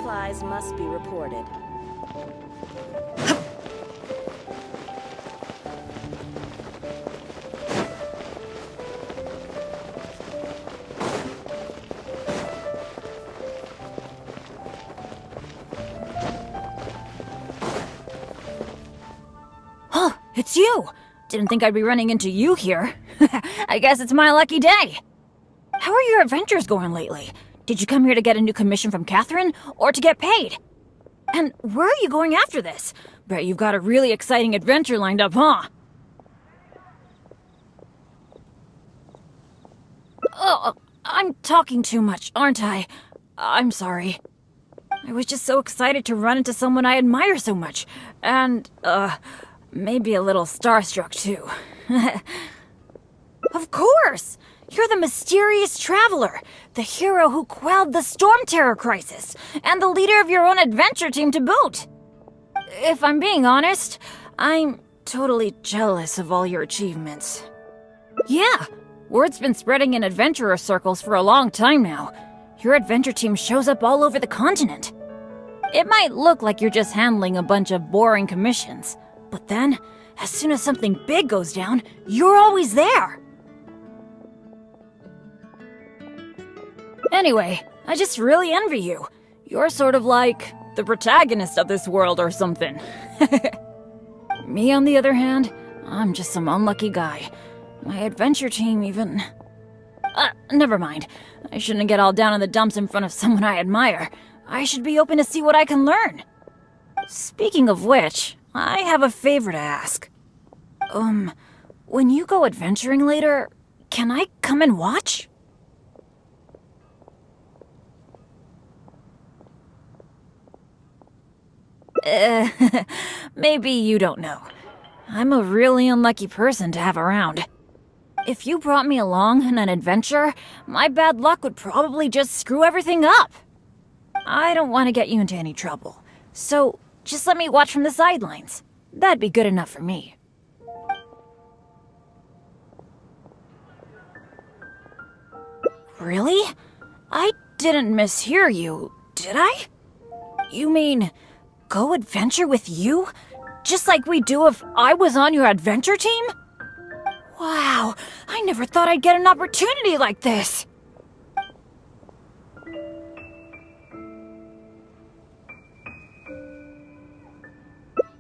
supplies must be reported. Oh, it's you! Didn't think I'd be running into you here. I guess it's my lucky day. How are your adventures going lately? Did you come here to get a new commission from Catherine, or to get paid? And where are you going after this? Bet you've got a really exciting adventure lined up, huh? Oh, I'm talking too much, aren't I? I'm sorry. I was just so excited to run into someone I admire so much. And, maybe a little starstruck, too. Of course! You're the mysterious traveler, the hero who quelled the Storm Terror crisis, and the leader of your own adventure team to boot. If I'm being honest, I'm totally jealous of all your achievements. Yeah, word's been spreading in adventurer circles for a long time now. Your adventure team shows up all over the continent. It might look like you're just handling a bunch of boring commissions, but then, as soon as something big goes down, you're always there. Anyway, I just really envy you. You're sort of like the protagonist of this world or something. Me, on the other hand, I'm just some unlucky guy. My adventure team even... never mind. I shouldn't get all down in the dumps in front of someone I admire. I should be open to see what I can learn. Speaking of which, I have a favor to ask. When you go adventuring later, can I come and watch? Maybe you don't know. I'm a really unlucky person to have around. If you brought me along on an adventure, my bad luck would probably just screw everything up. I don't want to get you into any trouble, so just let me watch from the sidelines. That'd be good enough for me. Really? I didn't mishear you, did I? You mean... go adventure with you? Just like we do if I was on your adventure team? Wow, I never thought I'd get an opportunity like this!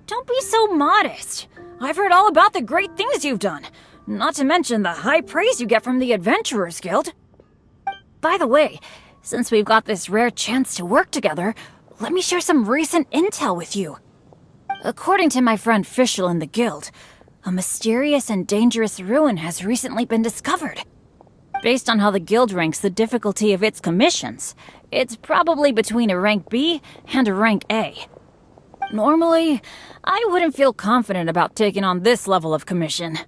Don't be so modest. I've heard all about the great things you've done, not to mention the high praise you get from the Adventurers Guild. By the way, since we've got this rare chance to work together, let me share some recent intel with you. According to my friend Fischl in the guild, a mysterious and dangerous ruin has recently been discovered. Based on how the guild ranks the difficulty of its commissions, it's probably between a rank B and a rank A. Normally, I wouldn't feel confident about taking on this level of commission.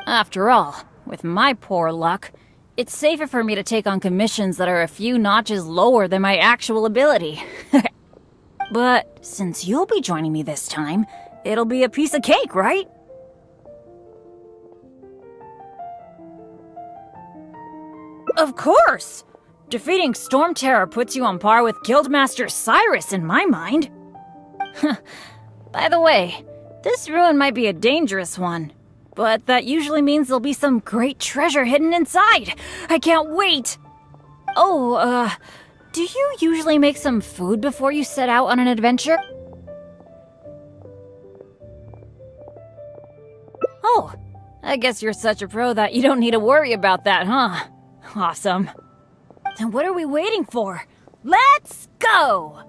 After all, with my poor luck, it's safer for me to take on commissions that are a few notches lower than my actual ability. But since you'll be joining me this time, it'll be a piece of cake, right? Of course! Defeating Storm Terror puts you on par with Guildmaster Cyrus in my mind. By the way, this ruin might be a dangerous one, but that usually means there'll be some great treasure hidden inside. I can't wait! Oh, do you usually make some food before you set out on an adventure? Oh, I guess you're such a pro that you don't need to worry about that, huh? Awesome. Then what are we waiting for? Let's go!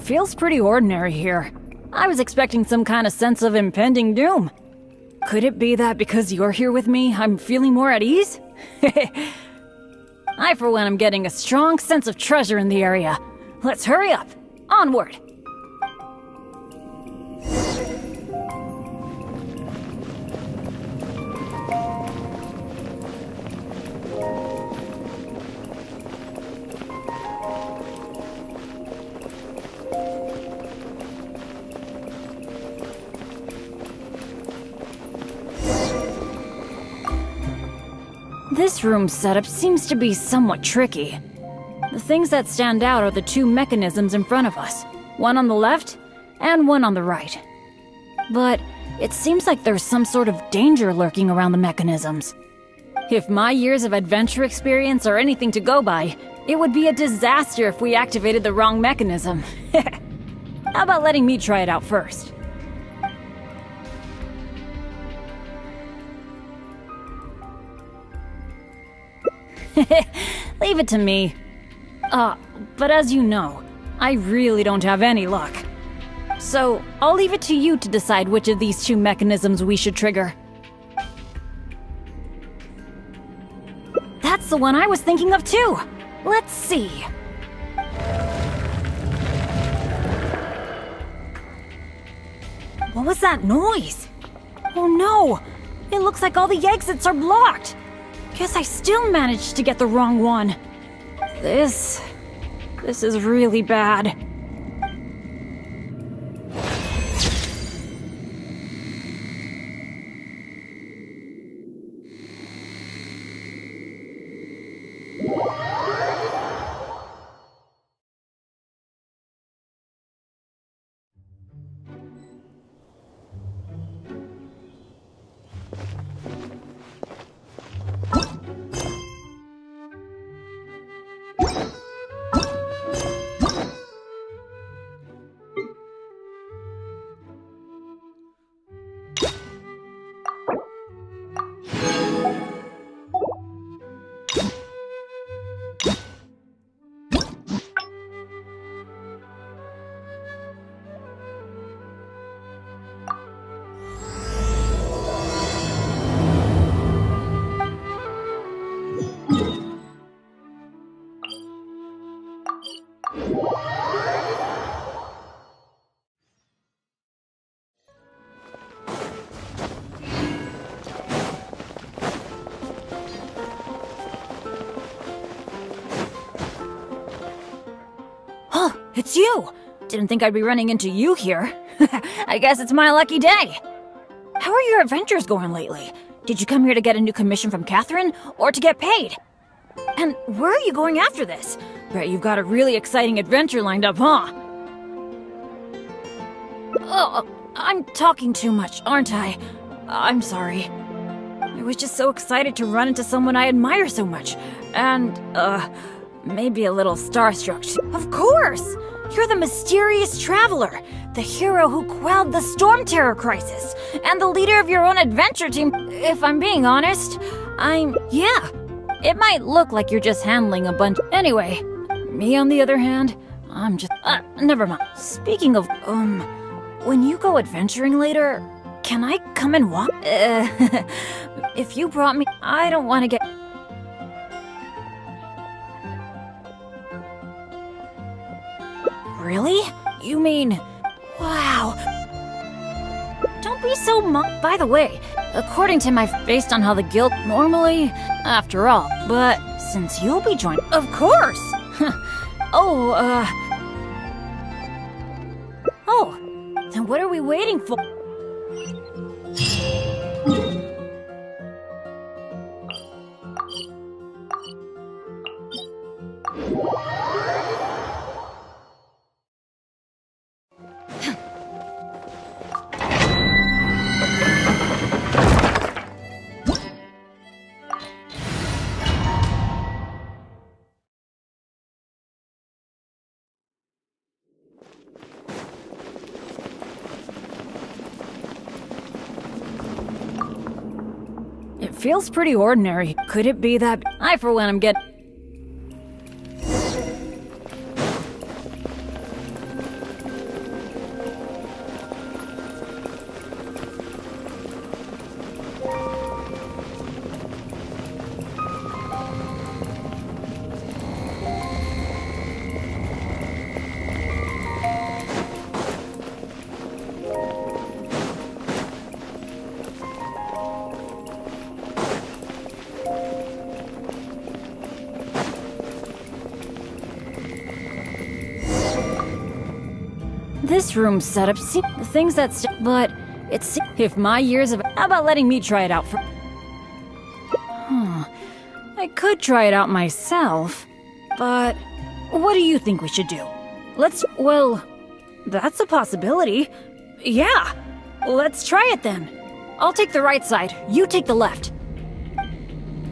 feels pretty ordinary here. I was expecting some kind of sense of impending doom. Could it be that because you're here with me, I'm feeling more at ease? I, for one, am getting a strong sense of treasure in the area. Let's hurry up. Onward. This room's setup seems to be somewhat tricky. The things that stand out are the two mechanisms in front of us, one on the left and one on the right. But it seems like there's some sort of danger lurking around the mechanisms. If my years of adventure experience are anything to go by, it would be a disaster if we activated the wrong mechanism. How about letting me try it out first? Leave it to me. But as you know, I really don't have any luck. So, I'll leave it to you to decide which of these two mechanisms we should trigger. That's the one I was thinking of too! Let's see. What was that noise? Oh no! It looks like all the exits are blocked! Guess I still managed to get the wrong one. This is really bad. Oh, it's you! Didn't think I'd be running into you here. I guess it's my lucky day. How are your adventures going lately? Did you come here to get a new commission from Catherine, or to get paid? And where are you going after this? Bet you've got a really exciting adventure lined up, huh? Oh, I'm talking too much, aren't I? I'm sorry. I was just so excited to run into someone I admire so much. And, maybe a little starstruck too. Of course! You're the mysterious traveler, the hero who quelled the Storm Terror crisis, and the leader of your own adventure team. If I'm being honest, yeah. It might look like you're just handling a bunch. Anyway, me on the other hand, I'm just, never mind. Speaking of, when you go adventuring later, can I come and walk? If you brought me, I don't want to get... Really? You mean... Wow. Don't be so By the way, according to based on how the guild normally, after all, but since you'll be joining... Of course! Oh, then what are we waiting for? It feels pretty ordinary. Could it be that I, for one, am getting... this room's setup seems the things but it's if my years of how about letting me try it out for I could try it out myself, but what do you think we should do? Well, that's a possibility. Yeah, let's try it then. I'll take the right side, you take the left.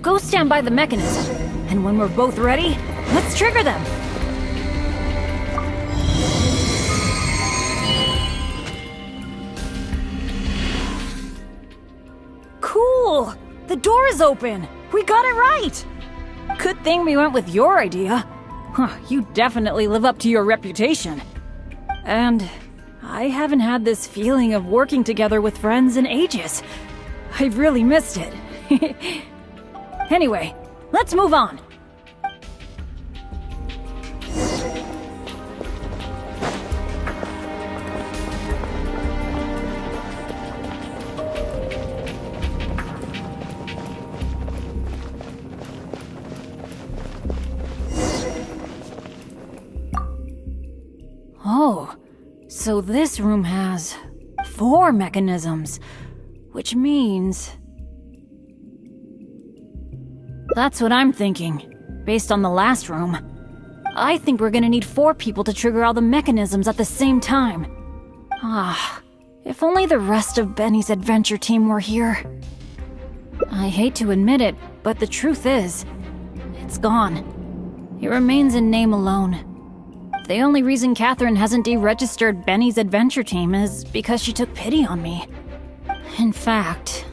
Go stand by the mechanism, and when we're both ready, let's trigger them. Cool! The door is open! We got it right! Good thing we went with your idea. You definitely live up to your reputation. And I haven't had this feeling of working together with friends in ages. I've really missed it. Anyway, let's move on. Oh, so this room has 4 mechanisms, which means... That's what I'm thinking, based on the last room. I think we're gonna need 4 people to trigger all the mechanisms at the same time. If only the rest of Benny's adventure team were here. I hate to admit it, but the truth is, it's gone. It remains in name alone. The only reason Catherine hasn't deregistered Benny's adventure team is because she took pity on me. In fact,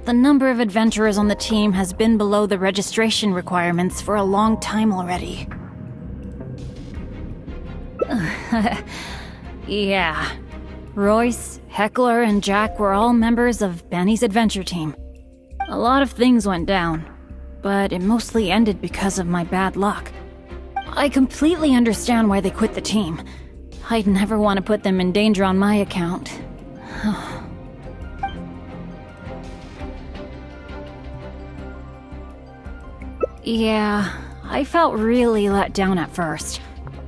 the number of adventurers on the team has been below the registration requirements for a long time already. Yeah. Royce, Heckler, and Jack were all members of Benny's adventure team. A lot of things went down, but it mostly ended because of my bad luck. I completely understand why they quit the team. I'd never want to put them in danger on my account. Yeah, I felt really let down at first,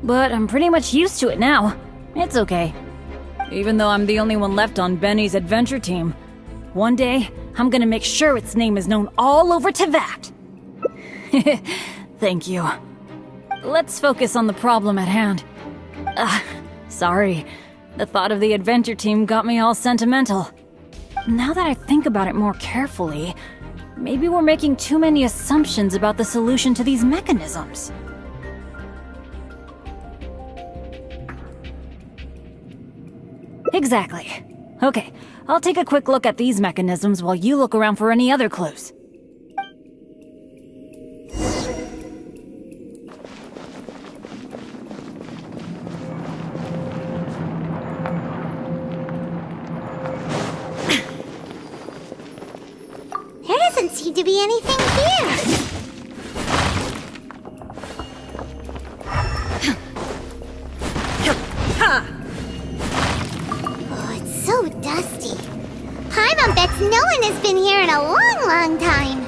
but I'm pretty much used to it now. It's okay. Even though I'm the only one left on Benny's adventure team, one day I'm gonna make sure its name is known all over Teyvat. Thank you. Let's focus on the problem at hand. Sorry. The thought of the adventure team got me all sentimental. Now that I think about it more carefully, maybe we're making too many assumptions about the solution to these mechanisms. Exactly. Okay, I'll take a quick look at these mechanisms while you look around for any other clues. There doesn't seem to be anything here. Oh, it's so dusty. Paimon bets no one has been here in a long, long time.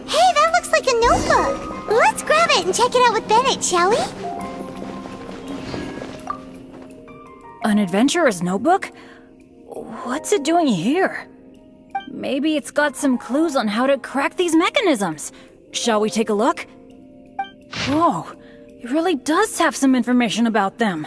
Hey, that looks like a notebook. Let's grab it and check it out with Bennett, shall we? An adventurer's notebook? What's it doing here? Maybe it's got some clues on how to crack these mechanisms. Shall we take a look? Whoa, it really does have some information about them.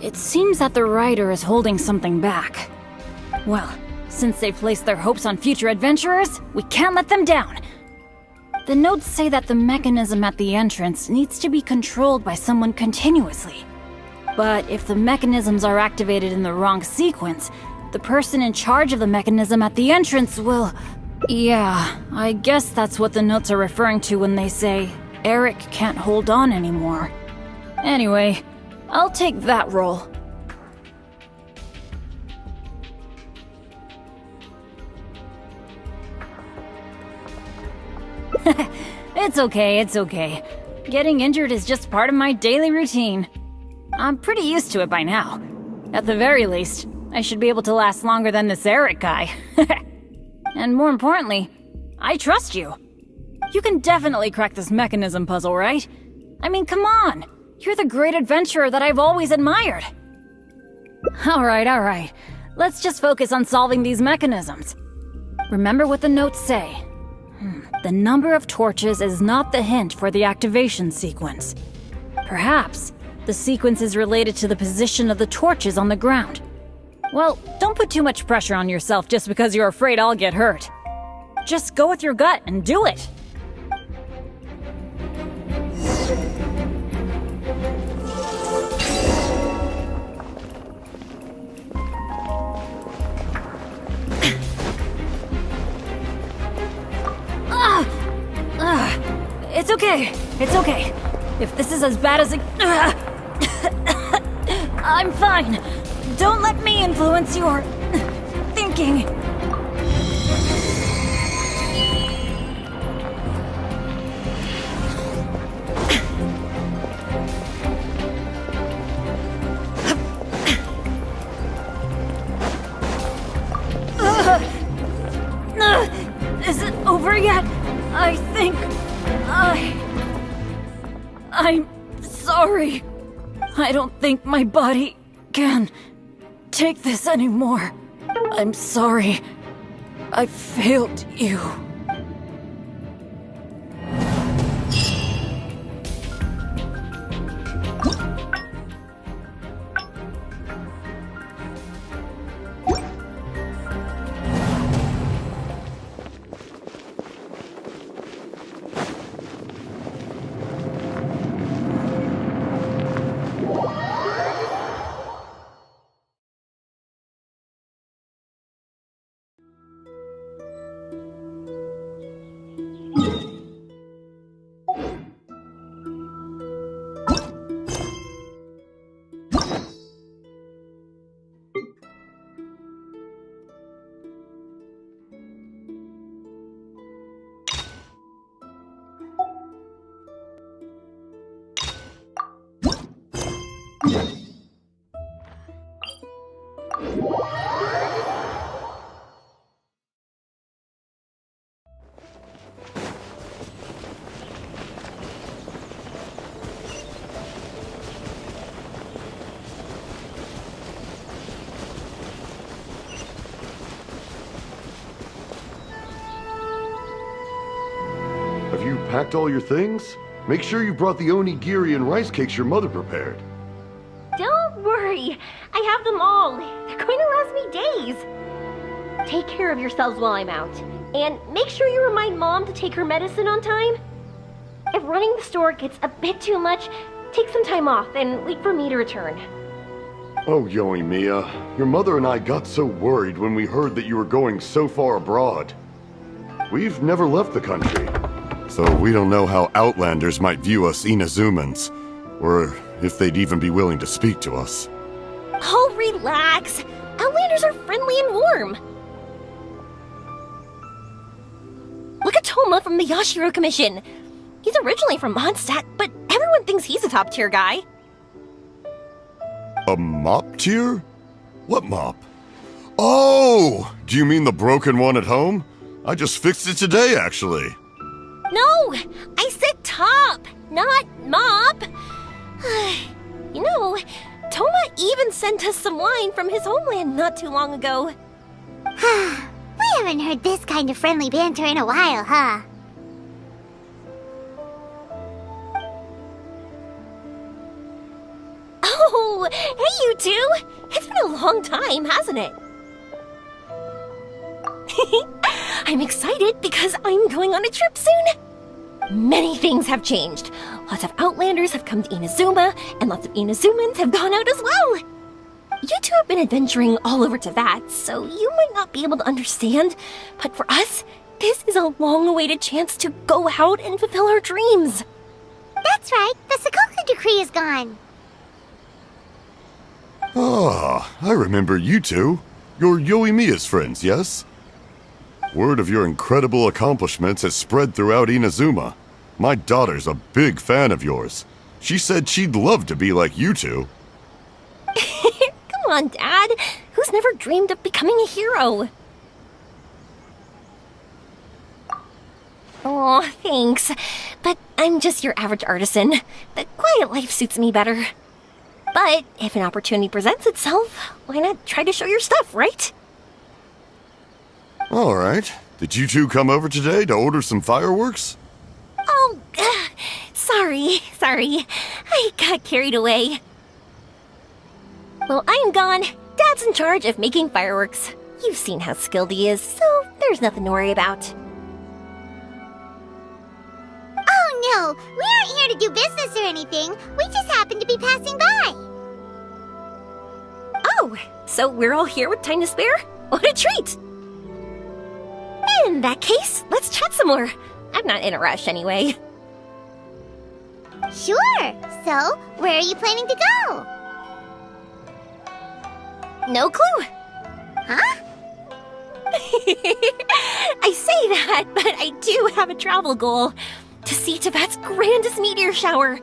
It seems that the writer is holding something back. Well, since they've placed their hopes on future adventurers, we can't let them down. The notes say that the mechanism at the entrance needs to be controlled by someone continuously. But if the mechanisms are activated in the wrong sequence, the person in charge of the mechanism at the entrance will... Yeah, I guess that's what the notes are referring to when they say, Eric can't hold on anymore. Anyway, I'll take that role. It's okay, it's okay. Getting injured is just part of my daily routine. I'm pretty used to it by now. At the very least, I should be able to last longer than this Eric guy. And more importantly, I trust you. You can definitely crack this mechanism puzzle, right? I mean, come on! You're the great adventurer that I've always admired! Alright. Let's just focus on solving these mechanisms. Remember what the notes say. The number of torches is not the hint for the activation sequence. Perhaps the sequence is related to the position of the torches on the ground. Well, don't put too much pressure on yourself just because you're afraid I'll get hurt. Just go with your gut and do it. It's okay. If this is as bad as it... I'm fine. Don't let me influence your... thinking. Is it over yet? I think... I'm sorry. I don't think my body can take this anymore. I'm sorry. I failed you. Have you packed all your things? Make sure you brought the onigiri and rice cakes your mother prepared. Don't worry. I have them all. They're going to last me days. Take care of yourselves while I'm out. And make sure you remind Mom to take her medicine on time. If running the store gets a bit too much, take some time off and wait for me to return. Oh, Yoimiya, your mother and I got so worried when we heard that you were going so far abroad. We've never left the country, so we don't know how Outlanders might view us Inazumans, or if they'd even be willing to speak to us. Oh, relax. Outlanders are friendly and warm. Look at Toma from the Yashiro Commission. He's originally from Mondstadt, but everyone thinks he's a top-tier guy. A mop tier? What mop? Oh! Do you mean the broken one at home? I just fixed it today, actually. No! I said top, not mop. You know, Toma even sent us some wine from his homeland not too long ago. We haven't heard this kind of friendly banter in a while, huh? Oh, hey you two! It's been a long time, hasn't it? I'm excited because I'm going on a trip soon. Many things have changed. Lots of Outlanders have come to Inazuma, and lots of Inazumans have gone out as well. You two have been adventuring all over Teyvat, so you might not be able to understand, but for us, this is a long-awaited chance to go out and fulfill our dreams. That's right, the Sakoku decree is gone. Ah, I remember you two. You're Yoimiya's friends, yes? Word of your incredible accomplishments has spread throughout Inazuma. My daughter's a big fan of yours. She said she'd love to be like you two. Come on, Dad. Who's never dreamed of becoming a hero? Oh, thanks. But I'm just your average artisan. The quiet life suits me better. But if an opportunity presents itself, why not try to show your stuff, right? All right. Did you two come over today to order some fireworks? Oh, sorry. I got carried away. Well, I'm gone. Dad's in charge of making fireworks. You've seen how skilled he is, so there's nothing to worry about. Oh no, we aren't here to do business or anything. We just happen to be passing by. Oh, so we're all here with time to spare? What a treat! In that case, let's chat some more. I'm not in a rush anyway. Sure. So, where are you planning to go? No clue. Huh? I say that, but I do have a travel goal. To see Tibet's grandest meteor shower.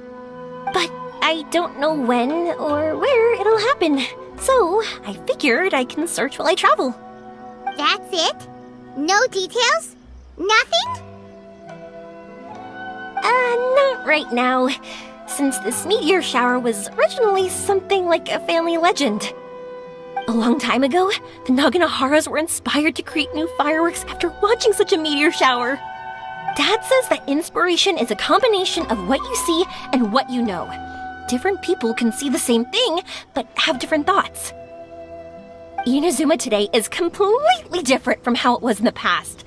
But I don't know when or where it'll happen. So, I figured I can search while I travel. That's it? No details? Nothing? Not right now. Since this meteor shower was originally something like a family legend. A long time ago, the Naganaharas were inspired to create new fireworks after watching such a meteor shower. Dad says that inspiration is a combination of what you see and what you know. Different people can see the same thing, but have different thoughts. Inazuma today is completely different from how it was in the past.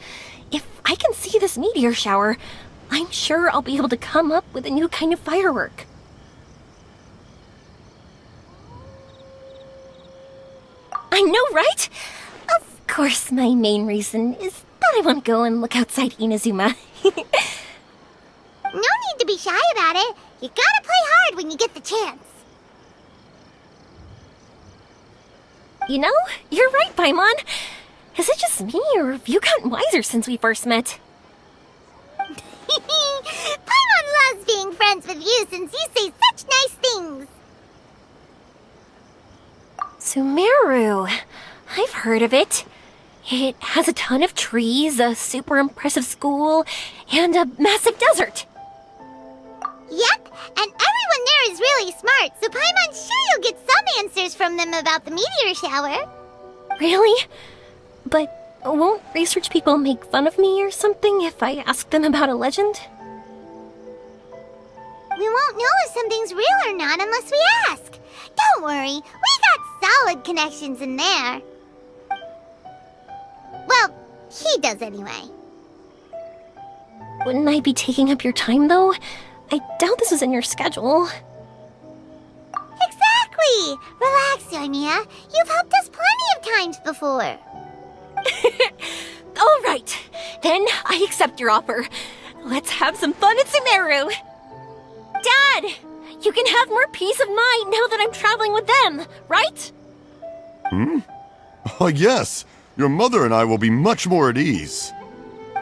If I can see this meteor shower, I'm sure I'll be able to come up with a new kind of firework. I know, right? Of course, my main reason is that I want to go and look outside Inazuma. No need to be shy about it. You gotta play hard when you get the chance. You know, you're right, Paimon. Is it just me, or have you gotten wiser since we first met? Paimon loves being friends with you since you say such nice things. Sumeru. I've heard of it. It has a ton of trees, a super impressive school, and a massive desert. Yep, and everyone there is really smart, so Paimon's sure you'll get some answers from them about the meteor shower. Really? But won't research people make fun of me or something if I ask them about a legend? We won't know if something's real or not unless we ask. Don't worry, we got solid connections in there. Well, he does anyway. Wouldn't I be taking up your time, though? I doubt this was in your schedule. Exactly! Relax, Yoimiya. You've helped us plenty of times before. All right, then I accept your offer. Let's have some fun at Sumeru. Dad, you can have more peace of mind now that I'm traveling with them, right? Oh, yes. Your mother and I will be much more at ease.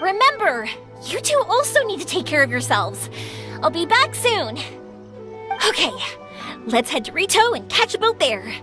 Remember, you two also need to take care of yourselves. I'll be back soon. Okay, let's head to Rito and catch a boat there.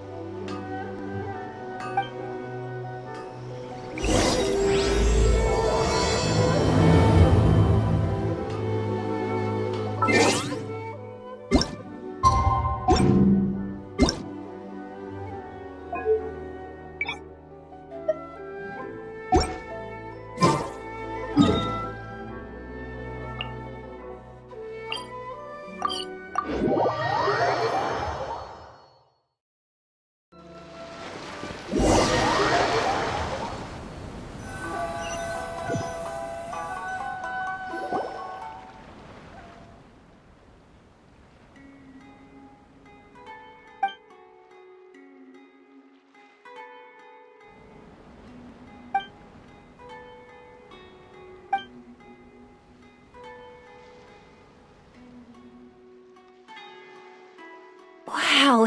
Wow,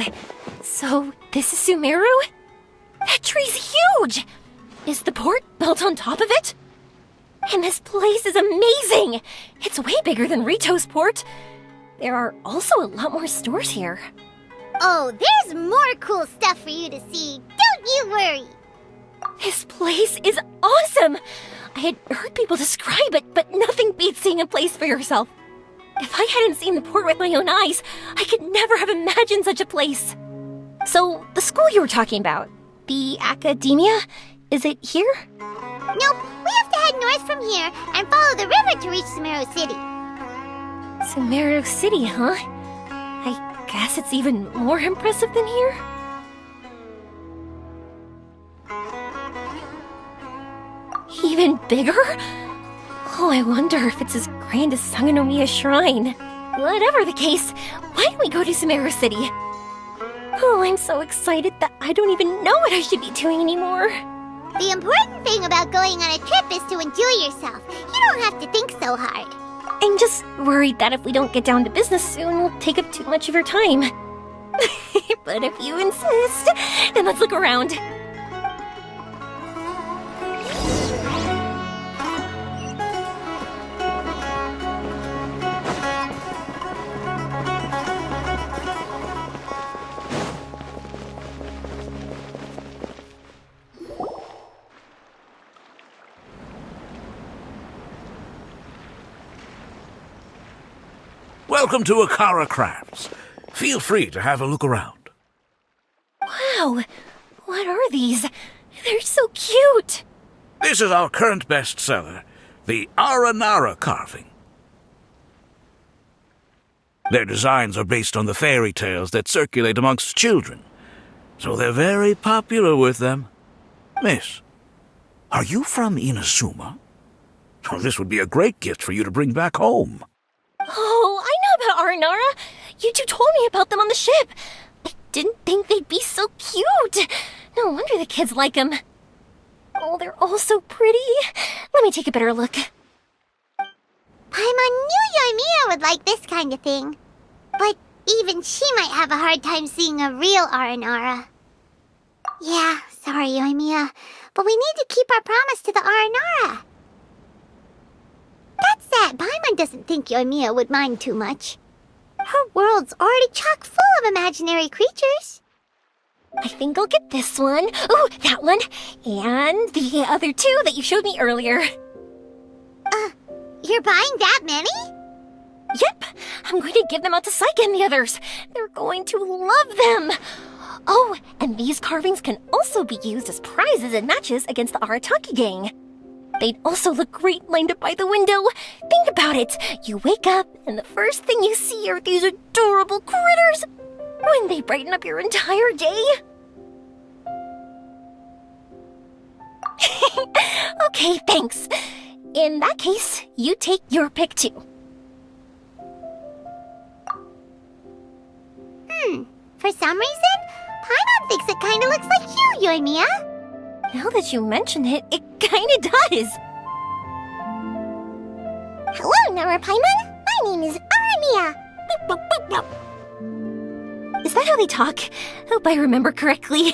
so this is Sumeru? That tree's huge! Is the port built on top of it? And this place is amazing! It's way bigger than Rito's port. There are also a lot more stores here. Oh, there's more cool stuff for you to see. Don't you worry. This place is awesome! I had heard people describe it, but nothing beats seeing a place for yourself. If I hadn't seen the port with my own eyes, I could never have imagined such a place. So, the school you were talking about, the academia, is it here? Nope, we have to head north from here and follow the river to reach Sumeru City. Sumeru City, huh? I guess it's even more impressive than here? Even bigger? Oh, I wonder if it's as grand as Sangonomiya Shrine. Whatever the case, why don't we go to Sumeru City? Oh, I'm so excited that I don't even know what I should be doing anymore. The important thing about going on a trip is to enjoy yourself. You don't have to think so hard. I'm just worried that if we don't get down to business soon, we'll take up too much of your time. But if you insist, then let's look around. Welcome to Akara Crafts. Feel free to have a look around. Wow, what are these? They're so cute. This is our current bestseller, the Aranara carving. Their designs are based on the fairy tales that circulate amongst children, so they're very popular with them. Miss, are you from Inazuma? Oh, this would be a great gift for you to bring back home. Oh, I know about Aranara. You two told me about them on the ship. I didn't think they'd be so cute. No wonder the kids like them. Oh, they're all so pretty. Let me take a better look. Paimon knew Yoimiya would like this kind of thing. But even she might have a hard time seeing a real Aranara. Yeah, sorry, Yoimiya, but we need to keep our promise to the Aranara. That's sad. Paimon doesn't think Yoimiya would mind too much. Her world's already chock full of imaginary creatures. I think I'll get this one. Ooh, that one. And the other two that you showed me earlier. You're buying that many? Yep, I'm going to give them out to Saika and the others. They're going to love them. Oh, and these carvings can also be used as prizes in matches against the Arataki gang. They'd also look great lined up by the window. Think about it. You wake up, and the first thing you see are these adorable critters. Wouldn't they brighten up your entire day? Okay, thanks. In that case, you take your pick too. For some reason, Paimon thinks it kinda looks like you, Yoimiya. Now that you mention it, it kinda does. Hello, Nara Paimon. My name is Arania. Is that how they talk? Hope I remember correctly.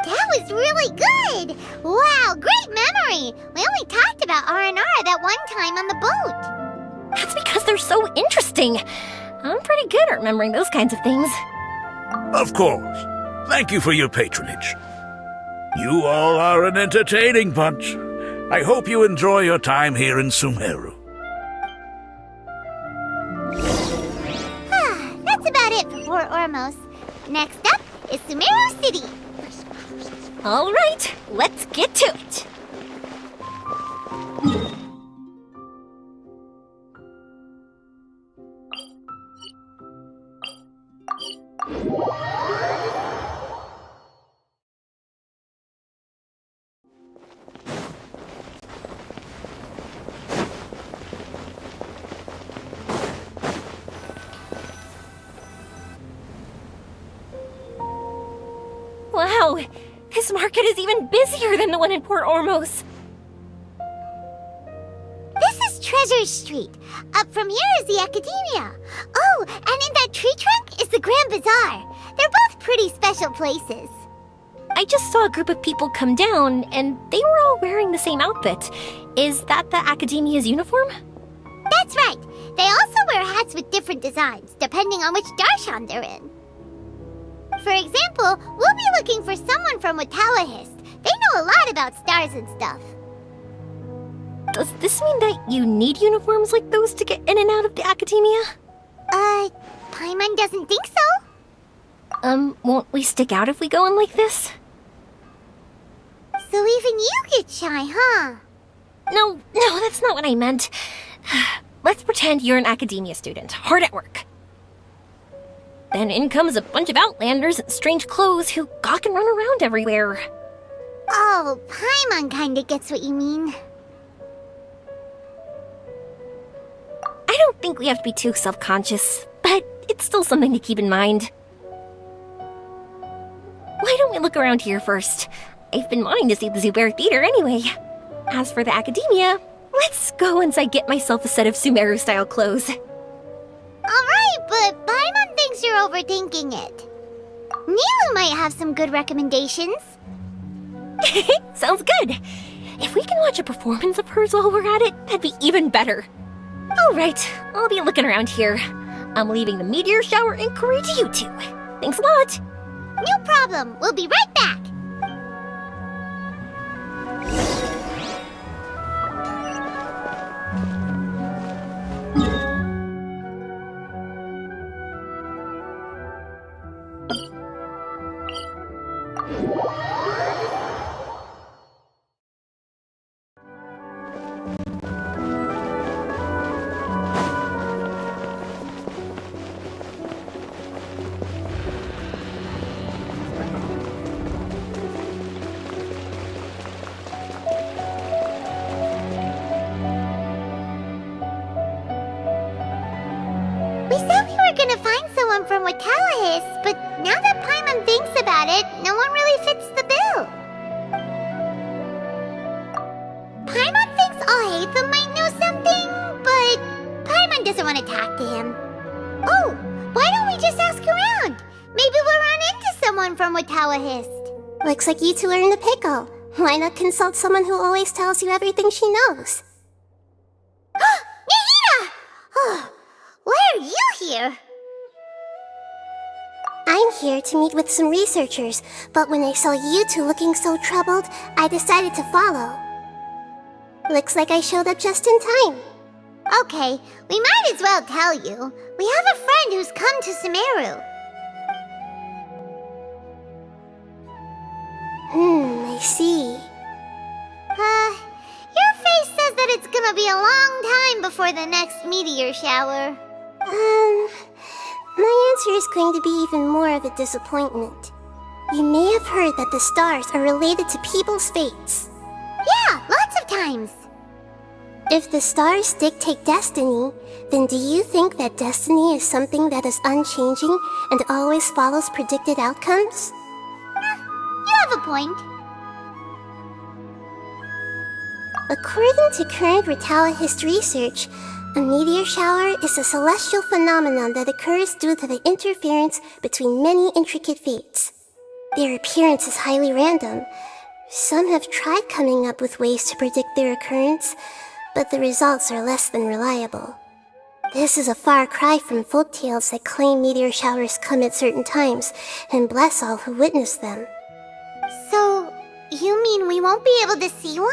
That was really good! Wow, great memory! We only talked about Aranara that one time on the boat. That's because they're so interesting. I'm pretty good at remembering those kinds of things. Of course. Thank you for your patronage. You all are an entertaining bunch. I hope you enjoy your time here in Sumeru. That's about it for Port Ormos. Next up is Sumeru City. All right, let's get to it. Wow, this market is even busier than the one in Port Ormos. This is Treasure Street. Up from here is the Academia. Oh, and in that tree trunk is the Grand Bazaar. They're both pretty special places. I just saw a group of people come down, and they were all wearing the same outfit. Is that the Academia's uniform? That's right. They also wear hats with different designs, depending on which darshan they're in. For example, we'll be looking for someone from Watawahist. They know a lot about stars and stuff. Does this mean that you need uniforms like those to get in and out of the Academia? Paimon doesn't think so. Won't we stick out if we go in like this? So even you get shy, huh? No, that's not what I meant. Let's pretend you're an Academia student, hard at work. Then in comes a bunch of Outlanders in strange clothes who gawk and run around everywhere. Oh, Paimon kinda gets what you mean. I don't think we have to be too self-conscious, but it's still something to keep in mind. Why don't we look around here first? I've been wanting to see the Zubair Theater anyway. As for the Academia, let's go once I get myself a set of Sumeru-style clothes. Alright, but Paimon thinks you're overthinking it. Nilu might have some good recommendations. Sounds good. If we can watch a performance of hers while we're at it, that'd be even better. Alright, I'll be looking around here. I'm leaving the meteor shower inquiry to you two. Thanks a lot. No problem. We'll be right back. We said we were gonna find someone from Watawahist, but now that Paimon thinks about it, no one really fits the bill. Paimon thinks Alhaitham might know something, but Paimon doesn't want to talk to him. Oh, why don't we just ask around? Maybe we'll run into someone from Watawahist. Looks like you two are in the pickle. Why not consult someone who always tells you everything she knows? Nahida! Oh, why are you here? I'm here to meet with some researchers, but when I saw you two looking so troubled, I decided to follow. Looks like I showed up just in time. Okay, we might as well tell you. We have a friend who's come to Sumeru. I see. Your face says that it's gonna be a long time before the next meteor shower. My answer is going to be even more of a disappointment. You may have heard that the stars are related to people's fates. Yeah, lots of times. If the stars dictate destiny, then do you think that destiny is something that is unchanging and always follows predicted outcomes? You have a point. According to current Watawahist research, a meteor shower is a celestial phenomenon that occurs due to the interference between many intricate fates. Their appearance is highly random. Some have tried coming up with ways to predict their occurrence, but the results are less than reliable. This is a far cry from folktales that claim meteor showers come at certain times and bless all who witness them. So, you mean we won't be able to see one?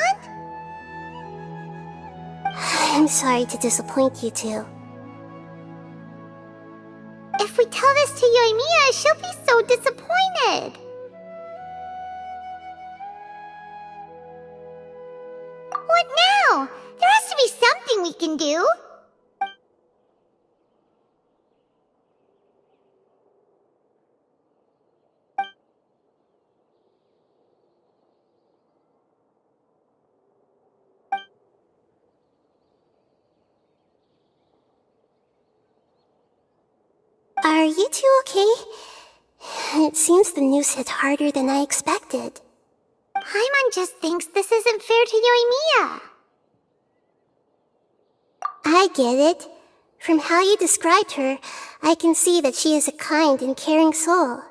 I'm sorry to disappoint you two. If we tell this to Yoimiya, she'll be so disappointed. What now? There has to be something we can do. Are you two okay? It seems the news hit harder than I expected. Paimon just thinks this isn't fair to Yoimiya. I get it. From how you described her, I can see that she is a kind and caring soul.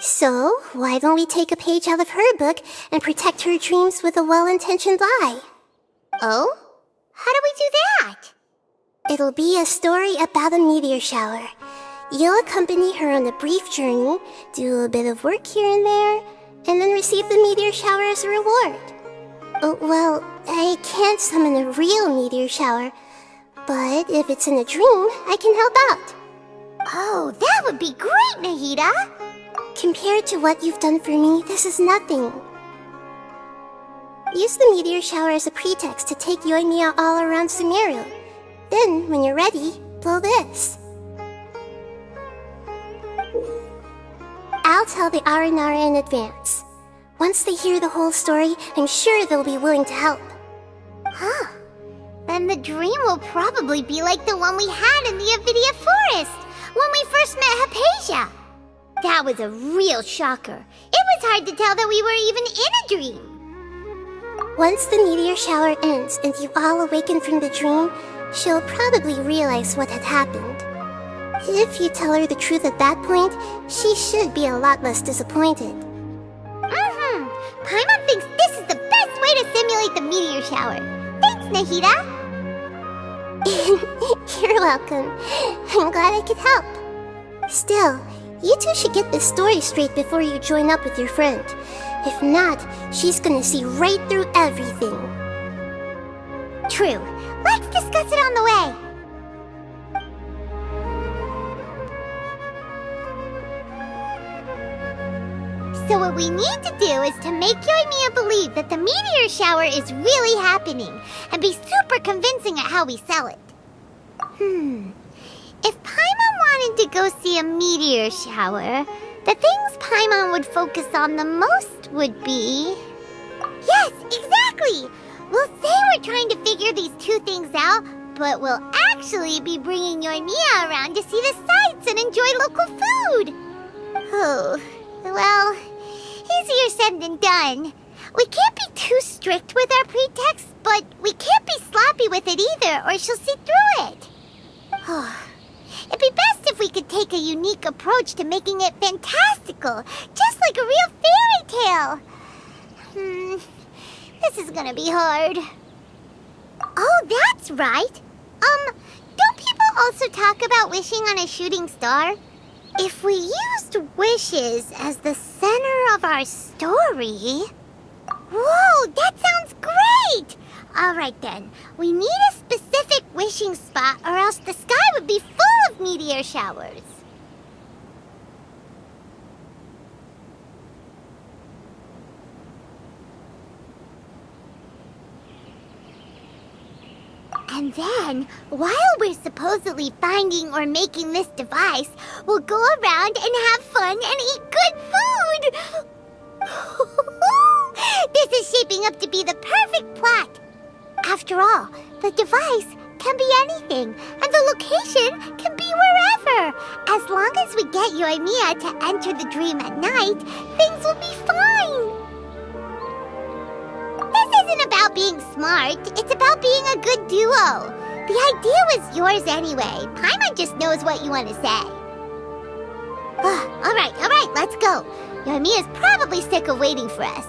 So, why don't we take a page out of her book and protect her dreams with a well-intentioned lie? Oh? How do we do that? It'll be a story about a meteor shower. You'll accompany her on a brief journey, do a bit of work here and there, and then receive the meteor shower as a reward. Oh, well, I can't summon a real meteor shower, but if it's in a dream, I can help out. Oh, that would be great, Nahida! Compared to what you've done for me, this is nothing. Use the meteor shower as a pretext to take Yoimiya all around Sumeru. Then, when you're ready, blow this. I'll tell the Aranara in advance. Once they hear the whole story, I'm sure they'll be willing to help. Huh. Then the dream will probably be like the one we had in the Avidia Forest, when we first met Hypatia. That was a real shocker. It was hard to tell that we were even in a dream. Once the meteor shower ends and you all awaken from the dream, she'll probably realize what had happened. If you tell her the truth at that point, she should be a lot less disappointed. Paimon thinks this is the best way to simulate the meteor shower. Thanks, Nahida. You're welcome. I'm glad I could help. Still, you two should get this story straight before you join up with your friend. If not, she's gonna see right through everything. True. Let's discuss it on the way. So what we need to do is to make Yoimiya believe that the meteor shower is really happening and be super convincing at how we sell it. If Paimon wanted to go see a meteor shower, the things Paimon would focus on the most would be... Yes, exactly! We'll say we're trying to figure these two things out, but we'll actually be bringing Yoimiya around to see the sights and enjoy local food. Oh, well, easier said than done. We can't be too strict with our pretext, but we can't be sloppy with it either, or she'll see through it. It'd be best if we could take a unique approach to making it fantastical, just like a real fairy tale. This is gonna be hard. Oh, that's right. Don't people also talk about wishing on a shooting star? If we used wishes as the center of our story... Whoa, that sounds great! Alright then, we need a specific wishing spot or else the sky would be full of meteor showers. And then, while we're supposedly finding or making this device, we'll go around and have fun and eat good food! This is shaping up to be the perfect plot. After all, the device can be anything, and the location can be wherever. As long as we get Yoimiya to enter the dream at night, things will be fine. This isn't about being smart, it's about being a good duo. The idea was yours anyway. Paimon just knows what you want to say. Alright, let's go. Yoimiya's probably sick of waiting for us.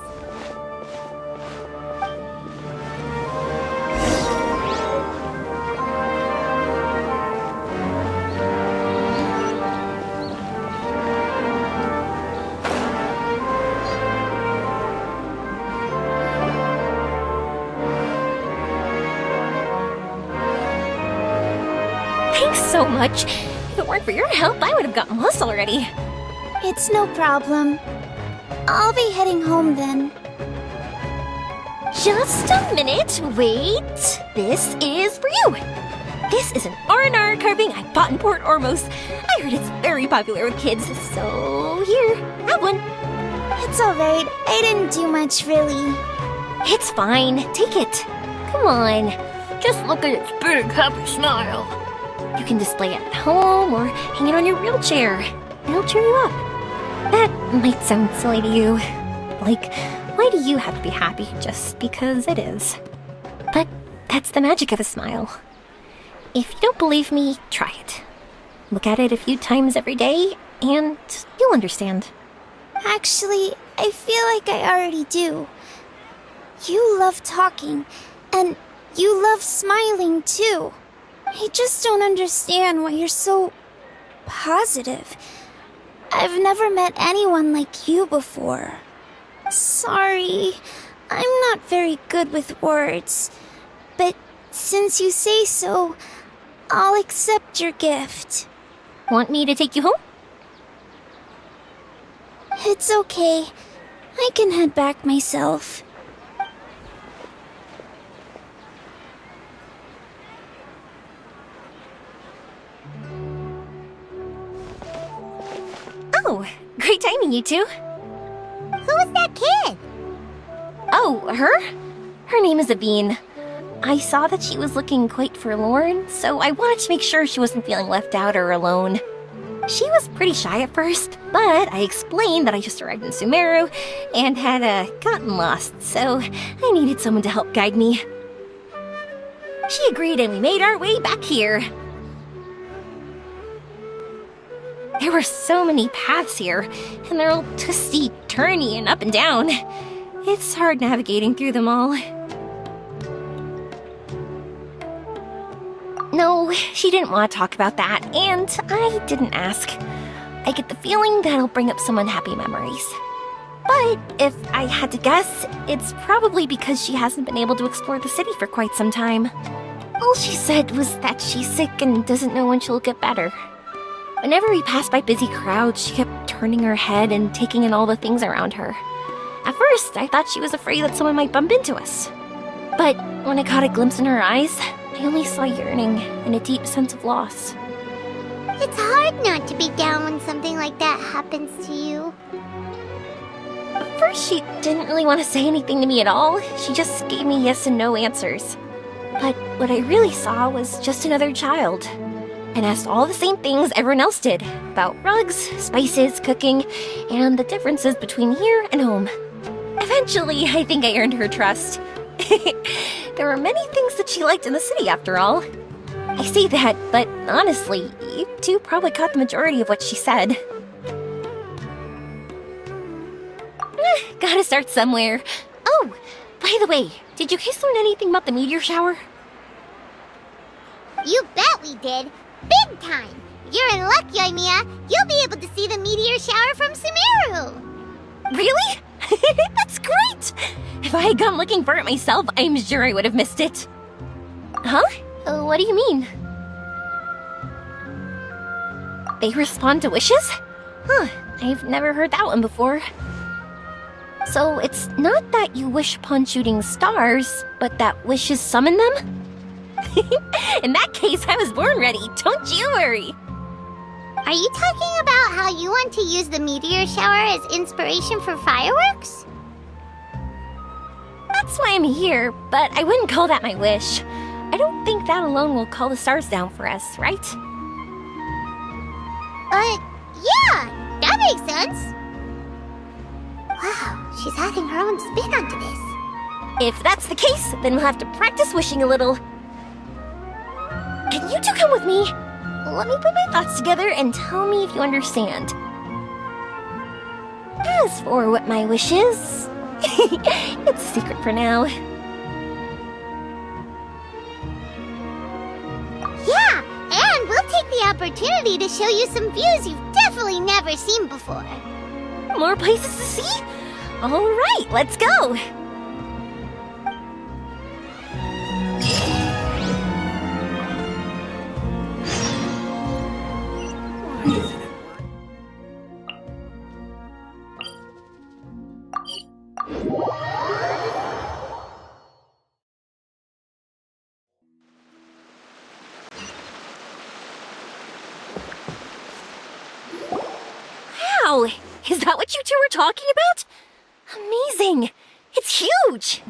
Thanks so much. If it weren't for your help, I would have gotten lost already. It's no problem. I'll be heading home then. Just a minute. Wait. This is for you. This is an R&R carving I bought in Port Ormos. I heard it's very popular with kids, so here, have one. It's alright. I didn't do much, really. It's fine. Take it. Come on. Just look at its big, happy smile. You can display it at home or hang it on your wheelchair. It'll cheer you up. That might sound silly to you. Like, why do you have to be happy just because it is? But that's the magic of a smile. If you don't believe me, try it. Look at it a few times every day, and you'll understand. Actually, I feel like I already do. You love talking, and you love smiling too. I just don't understand why you're so positive. I've never met anyone like you before. Sorry, I'm not very good with words. But since you say so, I'll accept your gift. Want me to take you home? It's okay. I can head back myself. Oh, great timing, you two. Who was that kid? Oh, her? Her name is Aveen. I saw that she was looking quite forlorn, so I wanted to make sure she wasn't feeling left out or alone. She was pretty shy at first, but I explained that I just arrived in Sumeru and had gotten lost, so I needed someone to help guide me. She agreed and we made our way back here. There were so many paths here, and they're all twisty, turny, and up and down. It's hard navigating through them all. No, she didn't want to talk about that, and I didn't ask. I get the feeling that'll bring up some unhappy memories. But if I had to guess, it's probably because she hasn't been able to explore the city for quite some time. All she said was that she's sick and doesn't know when she'll get better. Whenever we passed by busy crowds, she kept turning her head and taking in all the things around her. At first, I thought she was afraid that someone might bump into us. But when I caught a glimpse in her eyes, I only saw yearning and a deep sense of loss. It's hard not to be down when something like that happens to you. At first, she didn't really want to say anything to me at all. She just gave me yes and no answers. But what I really saw was just another child, and asked all the same things everyone else did about rugs, spices, cooking, and the differences between here and home. Eventually, I think I earned her trust. There were many things that she liked in the city, after all. I say that, but honestly, you two probably caught the majority of what she said. Gotta start somewhere. Oh, by the way, did you guys learn anything about the meteor shower? You bet we did. Big time. You're in luck, Yoimiya. You'll be able to see the meteor shower from Sumeru. Really? That's great! If I had gone looking for it myself, I'm sure I would have missed it. Huh? What do you mean? They respond to wishes? Huh, I've never heard that one before. So it's not that you wish upon shooting stars, but that wishes summon them? In that case, I was born ready, don't you worry. Are you talking about how you want to use the meteor shower as inspiration for fireworks? That's why I'm here, but I wouldn't call that my wish. I don't think that alone will call the stars down for us, right? Yeah, that makes sense. Wow, she's adding her own spin onto this. If that's the case, then we'll have to practice wishing a little. Can you two come with me? Let me put my thoughts together and tell me if you understand. As for what my wish is, it's a secret for now. Yeah, and we'll take the opportunity to show you some views you've definitely never seen before. More places to see? All right, let's go. Wow, is that what you two were talking about? Amazing! It's huge!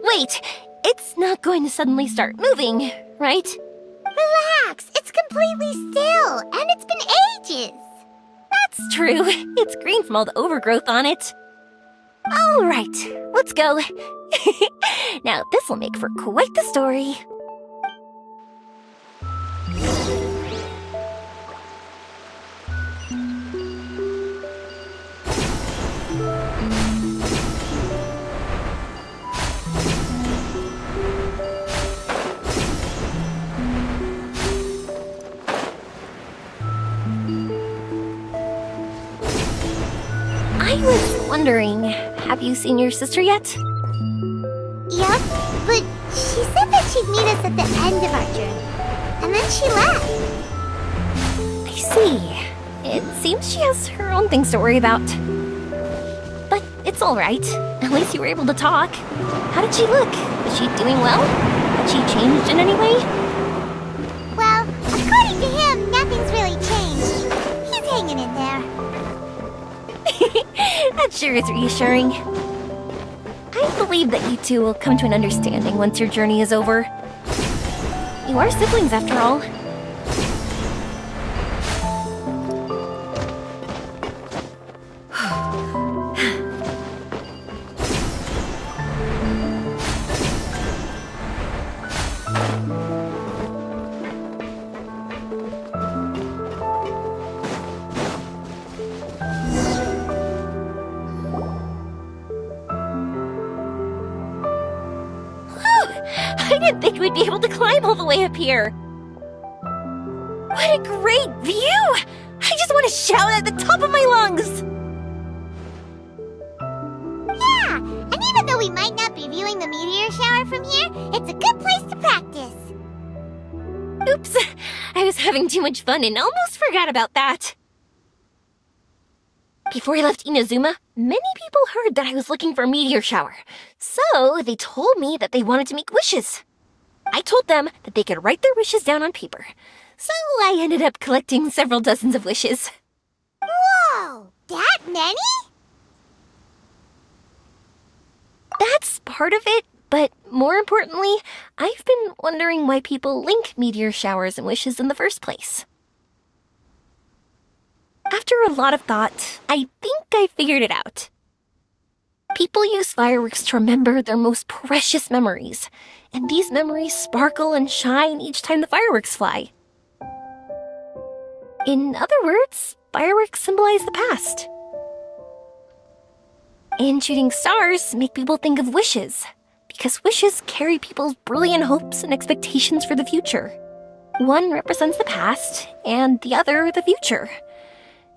Wait, it's not going to suddenly start moving, right? Relax, it's completely still, and it's been ages. That's true. It's green from all the overgrowth on it. All right, let's go. Now, this will make for quite the story. wondering, have you seen your sister yet? Yep, but she said that she'd meet us at the end of our journey. And then she left. I see. It seems she has her own things to worry about. But it's alright. At least you were able to talk. How did she look? Was she doing well? Had she changed in any way? Well, according to him, nothing's really changed. He's hanging in there. That sure is reassuring. I believe that you two will come to an understanding once your journey is over. You are siblings after all. I didn't think we'd be able to climb all the way up here. What a great view! I just want to shout at the top of my lungs! Yeah, and even though we might not be viewing the meteor shower from here, it's a good place to practice. Oops, I was having too much fun and almost forgot about that. Before I left Inazuma, many people heard that I was looking for a meteor shower, so they told me that they wanted to make wishes. I told them that they could write their wishes down on paper, so I ended up collecting several dozens of wishes. Whoa, that many? That's part of it, but more importantly, I've been wondering why people link meteor showers and wishes in the first place. After a lot of thought, I think I figured it out. People use fireworks to remember their most precious memories, and these memories sparkle and shine each time the fireworks fly. In other words, fireworks symbolize the past. And shooting stars make people think of wishes, because wishes carry people's brilliant hopes and expectations for the future. One represents the past, and the other the future.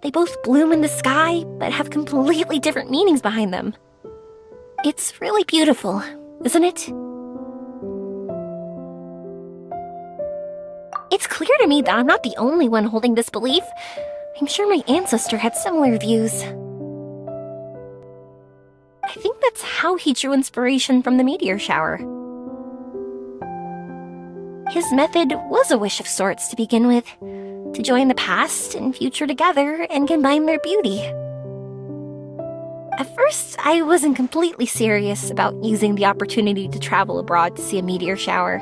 They both bloom in the sky, but have completely different meanings behind them. It's really beautiful, isn't it? It's clear to me that I'm not the only one holding this belief. I'm sure my ancestor had similar views. I think that's how he drew inspiration from the meteor shower. His method was a wish of sorts to begin with, to join the past and future together and combine their beauty. At first, I wasn't completely serious about using the opportunity to travel abroad to see a meteor shower,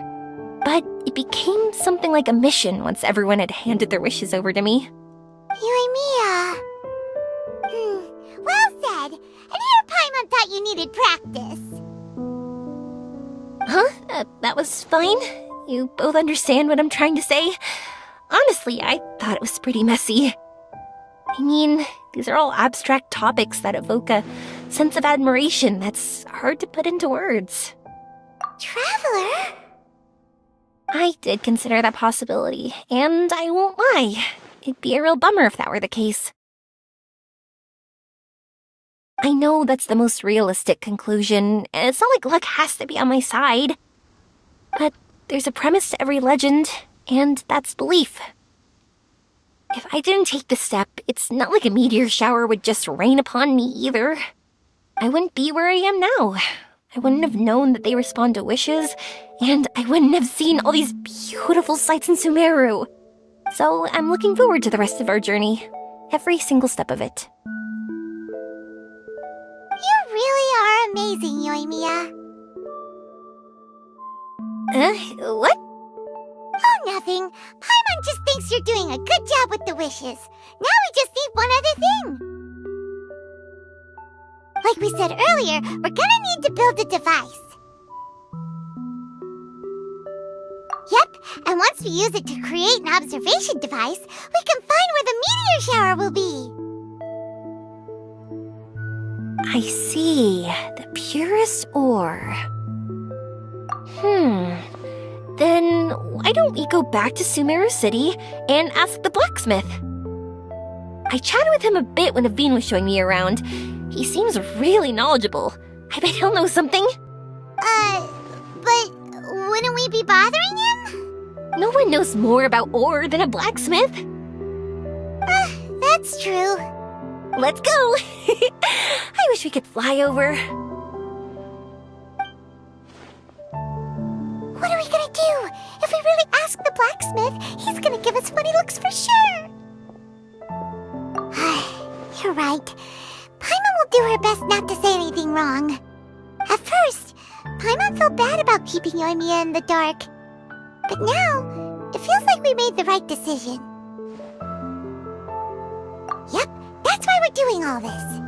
but it became something like a mission once everyone had handed their wishes over to me. Yoimiya. Well said. And here Paimon thought you needed practice. Huh? That was fine? You both understand what I'm trying to say? Honestly, I thought it was pretty messy. I mean, these are all abstract topics that evoke a sense of admiration that's hard to put into words. Traveler? I did consider that possibility, and I won't lie. It'd be a real bummer if that were the case. I know that's the most realistic conclusion, and it's not like luck has to be on my side. But there's a premise to every legend, and that's belief. If I didn't take the step, it's not like a meteor shower would just rain upon me either. I wouldn't be where I am now. I wouldn't have known that they respond to wishes, and I wouldn't have seen all these beautiful sights in Sumeru. So I'm looking forward to the rest of our journey, every single step of it. You really are amazing, Yoimiya. What? Oh, nothing. Paimon just thinks you're doing a good job with the wishes. Now we just need one other thing. Like we said earlier, we're gonna need to build a device. Yep, and once we use it to create an observation device, we can find where the meteor shower will be. I see. The purest ore. Then why don't we go back to Sumeru City and ask the blacksmith? I chatted with him a bit when Aveen was showing me around. He seems really knowledgeable. I bet he'll know something. But wouldn't we be bothering him? No one knows more about ore than a blacksmith. That's true. Let's go! I wish we could fly over. What are we gonna do? If we really ask the blacksmith, he's gonna give us funny looks for sure. You're right. Paimon will do her best not to say anything wrong. At first, Paimon felt bad about keeping Yoimiya in the dark. But now, it feels like we made the right decision. Yep, that's why we're doing all this.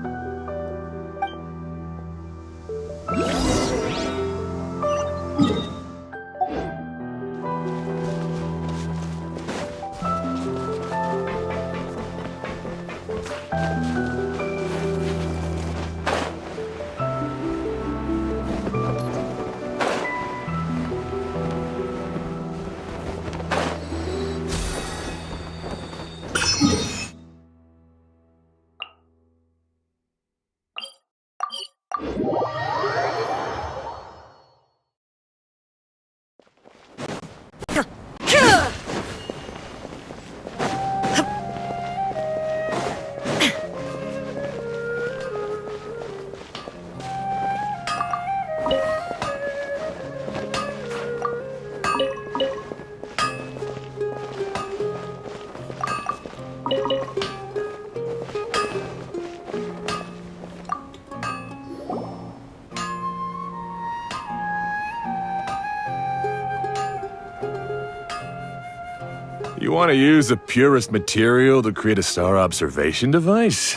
You want to use the purest material to create a star observation device?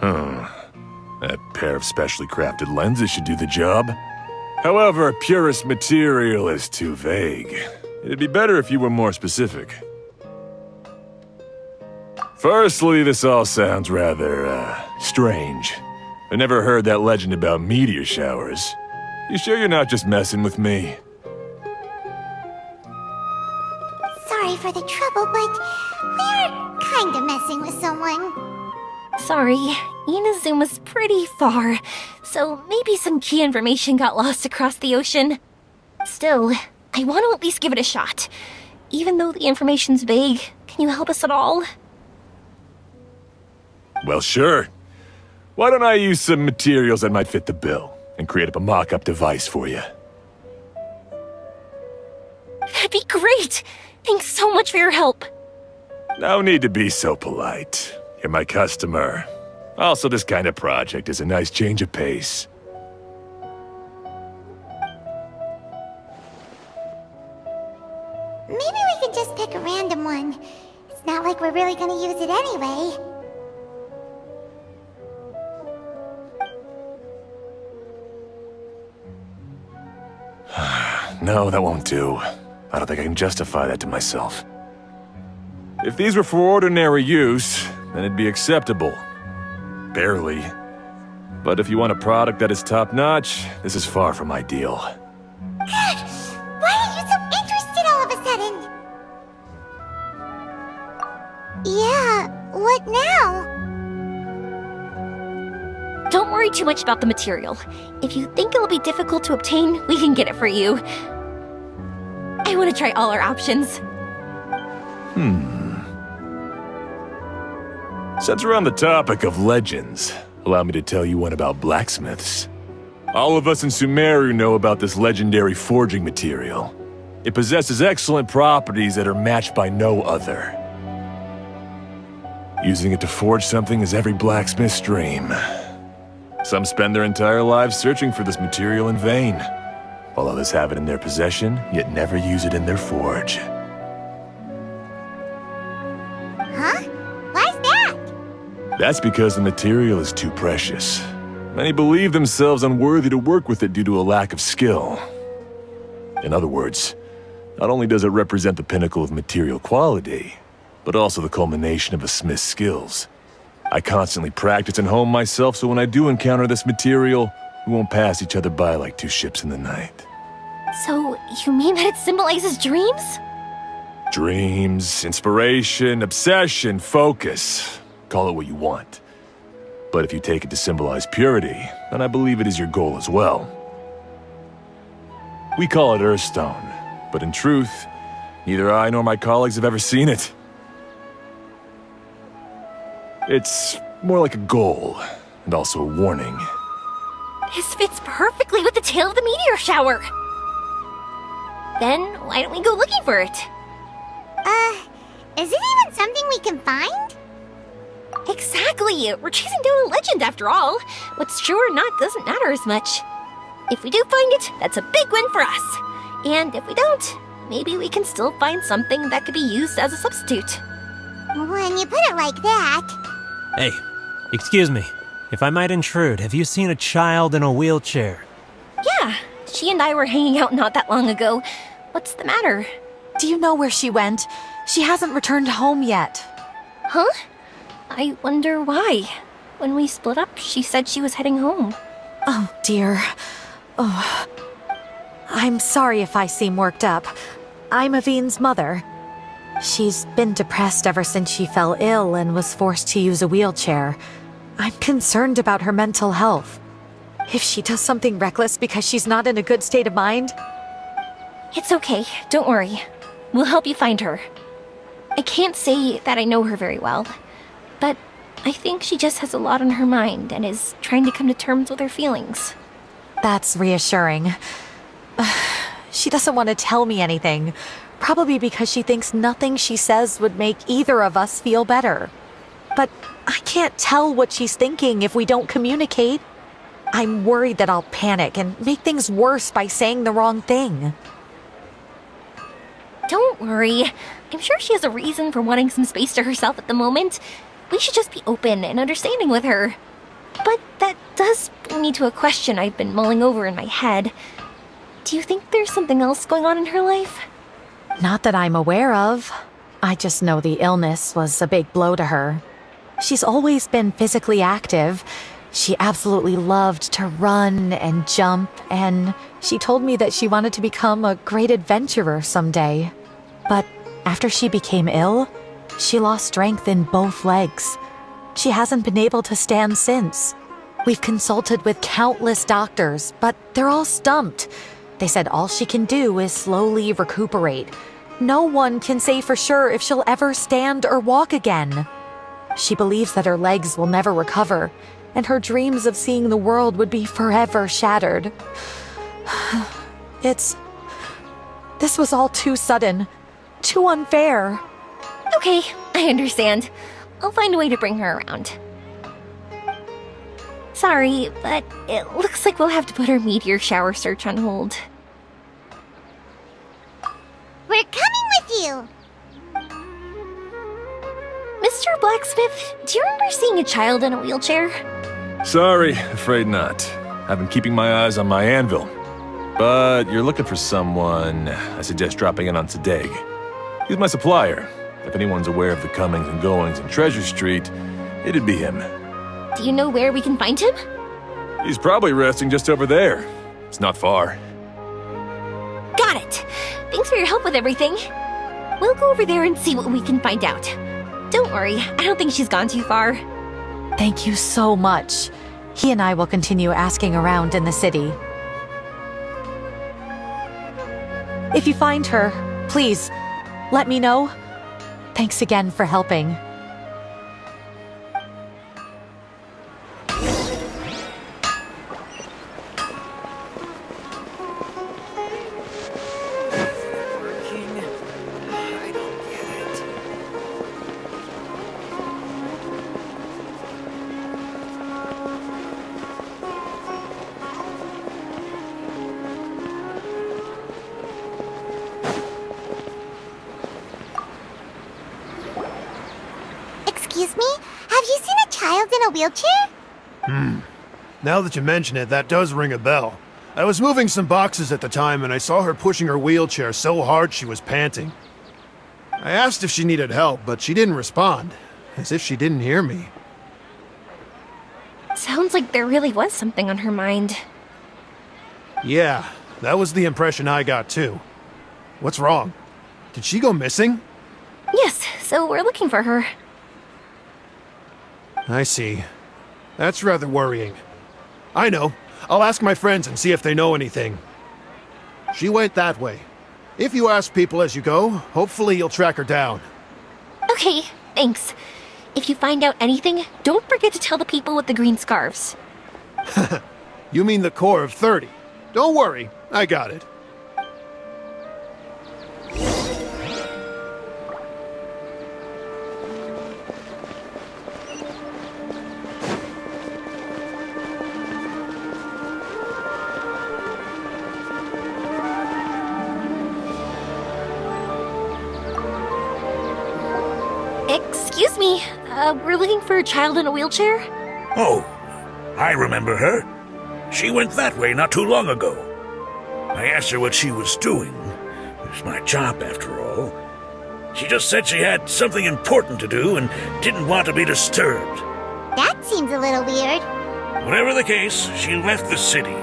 That pair of specially crafted lenses should do the job. However, purest material is too vague. It'd be better if you were more specific. Firstly, this all sounds rather, strange. I never heard that legend about meteor showers. You sure you're not just messing with me? Sorry for the trouble, but we're kinda messing with someone. Sorry, Inazuma's pretty far, so maybe some key information got lost across the ocean. Still, I want to at least give it a shot. Even though the information's vague, can you help us at all? Well, sure. Why don't I use some materials that might fit the bill and create up a mock-up device for you? That'd be great! Thanks so much for your help. No need to be so polite. You're my customer. Also, this kind of project is a nice change of pace. Maybe we can just pick a random one. It's not like we're really gonna use it anyway. No, that won't do. I don't think I can justify that to myself. If these were for ordinary use, then it'd be acceptable. Barely. But if you want a product that is top-notch, this is far from ideal. Why are you so interested all of a sudden? Yeah, what now? Don't worry too much about the material. If you think it'll be difficult to obtain, we can get it for you. I want to try all our options. Since we're on the topic of legends, allow me to tell you one about blacksmiths. All of us in Sumeru know about this legendary forging material. It possesses excellent properties that are matched by no other. Using it to forge something is every blacksmith's dream. Some spend their entire lives searching for this material in vain, while others have it in their possession, yet never use it in their forge. Huh? Why's that? That's because the material is too precious. Many believe themselves unworthy to work with it due to a lack of skill. In other words, not only does it represent the pinnacle of material quality, but also the culmination of a smith's skills. I constantly practice and hone myself, so when I do encounter this material, we won't pass each other by like two ships in the night. So, you mean that it symbolizes dreams? Dreams, inspiration, obsession, focus. Call it what you want. But if you take it to symbolize purity, then I believe it is your goal as well. We call it Earthstone, but in truth, neither I nor my colleagues have ever seen it. It's more like a goal, and also a warning. This fits perfectly with the tale of the meteor shower. Then, why don't we go looking for it? Is it even something we can find? Exactly! We're chasing down a legend after all. What's true or not doesn't matter as much. If we do find it, that's a big win for us. And if we don't, maybe we can still find something that could be used as a substitute. When you put it like that... Hey, excuse me. If I might intrude, have you seen a child in a wheelchair? Yeah, she and I were hanging out not that long ago. What's the matter? Do you know where she went? She hasn't returned home yet. Huh? I wonder why. When we split up, she said she was heading home. Oh, dear. Oh. I'm sorry if I seem worked up. I'm Avine's mother. She's been depressed ever since she fell ill and was forced to use a wheelchair. I'm concerned about her mental health. If she does something reckless because she's not in a good state of mind... It's okay, don't worry. We'll help you find her. I can't say that I know her very well, but I think she just has a lot on her mind and is trying to come to terms with her feelings. That's reassuring. She doesn't want to tell me anything, probably because she thinks nothing she says would make either of us feel better. But I can't tell what she's thinking if we don't communicate. I'm worried that I'll panic and make things worse by saying the wrong thing. Don't worry. I'm sure she has a reason for wanting some space to herself at the moment. We should just be open and understanding with her. But that does bring me to a question I've been mulling over in my head. Do you think there's something else going on in her life? Not that I'm aware of. I just know the illness was a big blow to her. She's always been physically active. She absolutely loved to run and jump, and she told me that she wanted to become a great adventurer someday. But after she became ill, she lost strength in both legs. She hasn't been able to stand since. We've consulted with countless doctors, but they're all stumped. They said all she can do is slowly recuperate. No one can say for sure if she'll ever stand or walk again. She believes that her legs will never recover, and her dreams of seeing the world would be forever shattered. This was all too sudden, too unfair. Okay, I understand. I'll find a way to bring her around. Sorry, but it looks like we'll have to put our meteor shower search on hold. We're coming with you! Mr. Blacksmith, do you remember seeing a child in a wheelchair? Sorry, afraid not. I've been keeping my eyes on my anvil. But you're looking for someone, I suggest dropping in on Sadeg. He's my supplier. If anyone's aware of the comings and goings in Treasure Street, it'd be him. Do you know where we can find him? He's probably resting just over there. It's not far. Got it! Thanks for your help with everything. We'll go over there and see what we can find out. Don't worry, I don't think she's gone too far. Thank you so much. He and I will continue asking around in the city. If you find her, please, let me know. Thanks again for helping. Excuse me? Have you seen a child in a wheelchair? Now that you mention it, that does ring a bell. I was moving some boxes at the time and I saw her pushing her wheelchair so hard she was panting. I asked if she needed help, but she didn't respond, as if she didn't hear me. Sounds like there really was something on her mind. Yeah, that was the impression I got too. What's wrong? Did she go missing? Yes, so we're looking for her. I see. That's rather worrying. I know. I'll ask my friends and see if they know anything. She went that way. If you ask people as you go, hopefully you'll track her down. Okay, thanks. If you find out anything, don't forget to tell the people with the green scarves. You mean the core of 30. Don't worry, I got it. Excuse me, we're looking for a child in a wheelchair? Oh, I remember her. She went that way not too long ago. I asked her what she was doing. It's my job, after all. She just said she had something important to do and didn't want to be disturbed. That seems a little weird. Whatever the case, she left the city.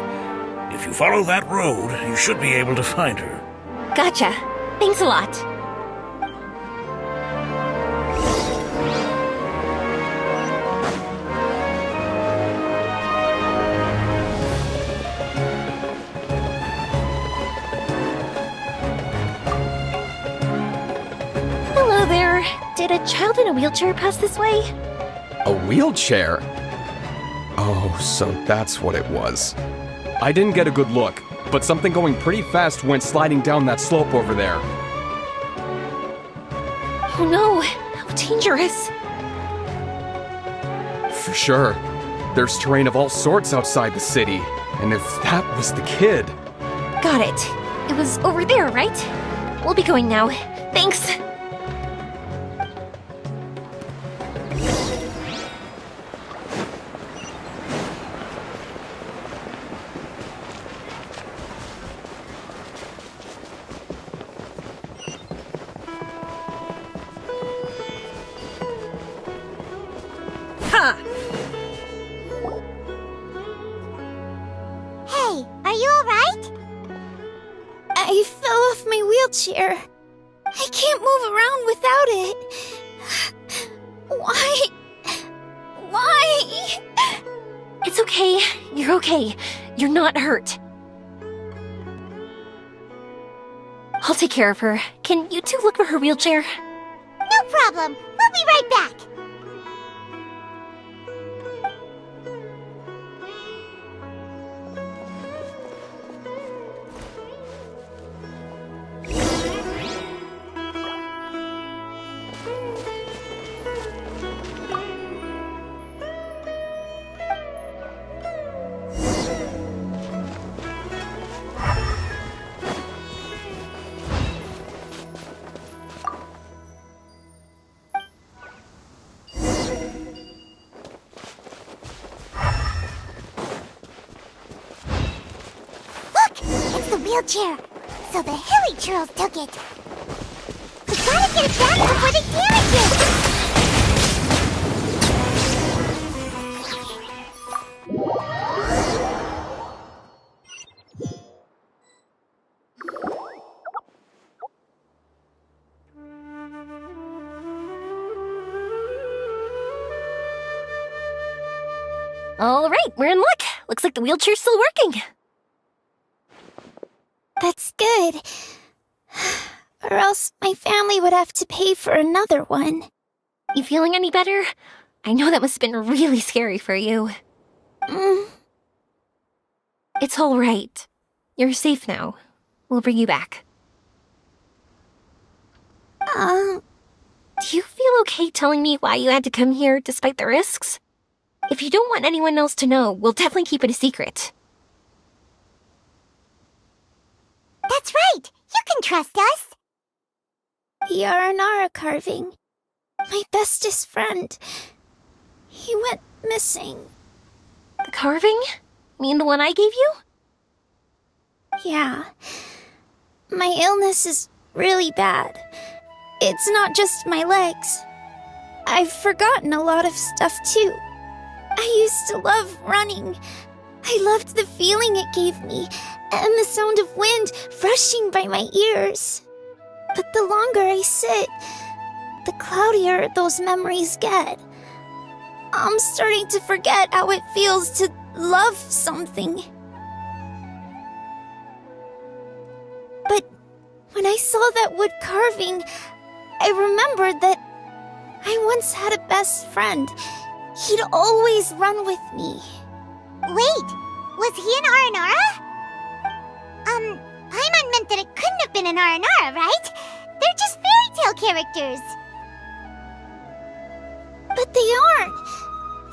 If you follow that road, you should be able to find her. Gotcha. Thanks a lot. Hello there. Did a child in a wheelchair pass this way? A wheelchair? Oh, so that's what it was. I didn't get a good look, but something going pretty fast went sliding down that slope over there. Oh no, how dangerous. For sure. There's terrain of all sorts outside the city, and if that was the kid... Got it. It was over there, right? We'll be going now. Thanks. Hey, are you alright? I fell off my wheelchair. I can't move around without it. Why? Why? It's okay. You're okay. You're not hurt. I'll take care of her. Can you two look for her wheelchair? No problem. We'll be right back. Wheelchair. So the hilly churls took it. We gotta get it back before they damage it! All right, we're in luck. Looks like the wheelchair's still working. That's good. Or else my family would have to pay for another one. You feeling any better? I know that must have been really scary for you. It's all right. You're safe now. We'll bring you back. Do you feel okay telling me why you had to come here despite the risks? If you don't want anyone else to know, we'll definitely keep it a secret. That's right! You can trust us! The Aranara carving. My bestest friend. He went missing. The carving? Mean the one I gave you? Yeah. My illness is really bad. It's not just my legs. I've forgotten a lot of stuff too. I used to love running. I loved the feeling it gave me, and the sound of wind rushing by my ears. But the longer I sit, the cloudier those memories get. I'm starting to forget how it feels to love something. But when I saw that wood carving, I remembered that I once had a best friend. He'd always run with me. Wait, was he an Aranara? Paimon meant that it couldn't have been an Aranara, right? They're just fairy tale characters. But they aren't.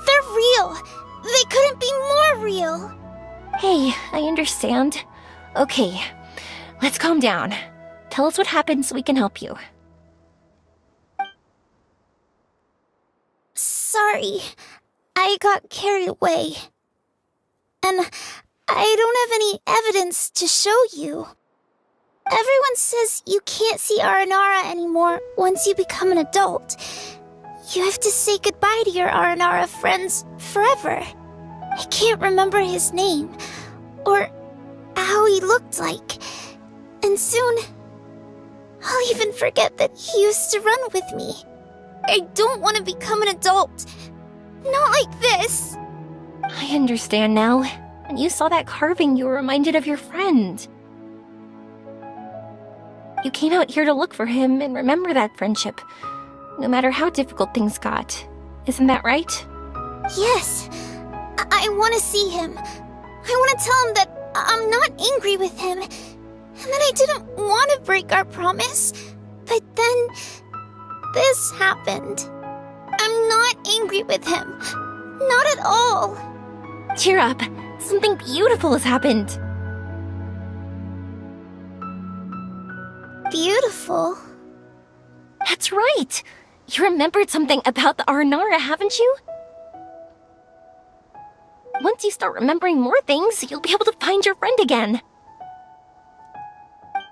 They're real. They couldn't be more real. Hey, I understand. Okay, let's calm down. Tell us what happened so we can help you. Sorry, I got carried away. And I don't have any evidence to show you. Everyone says you can't see Aranara anymore once you become an adult. You have to say goodbye to your Aranara friends forever. I can't remember his name, or how he looked like. And soon, I'll even forget that he used to run with me. I don't want to become an adult. Not like this. I understand now. When you saw that carving, you were reminded of your friend. You came out here to look for him and remember that friendship, no matter how difficult things got. Isn't that right? Yes. I want to see him. I want to tell him that I'm not angry with him, and that I didn't want to break our promise. But then, this happened. I'm not angry with him. Not at all. Cheer up. Something beautiful has happened. Beautiful? That's right. You remembered something about the Aranara, haven't you? Once you start remembering more things, you'll be able to find your friend again.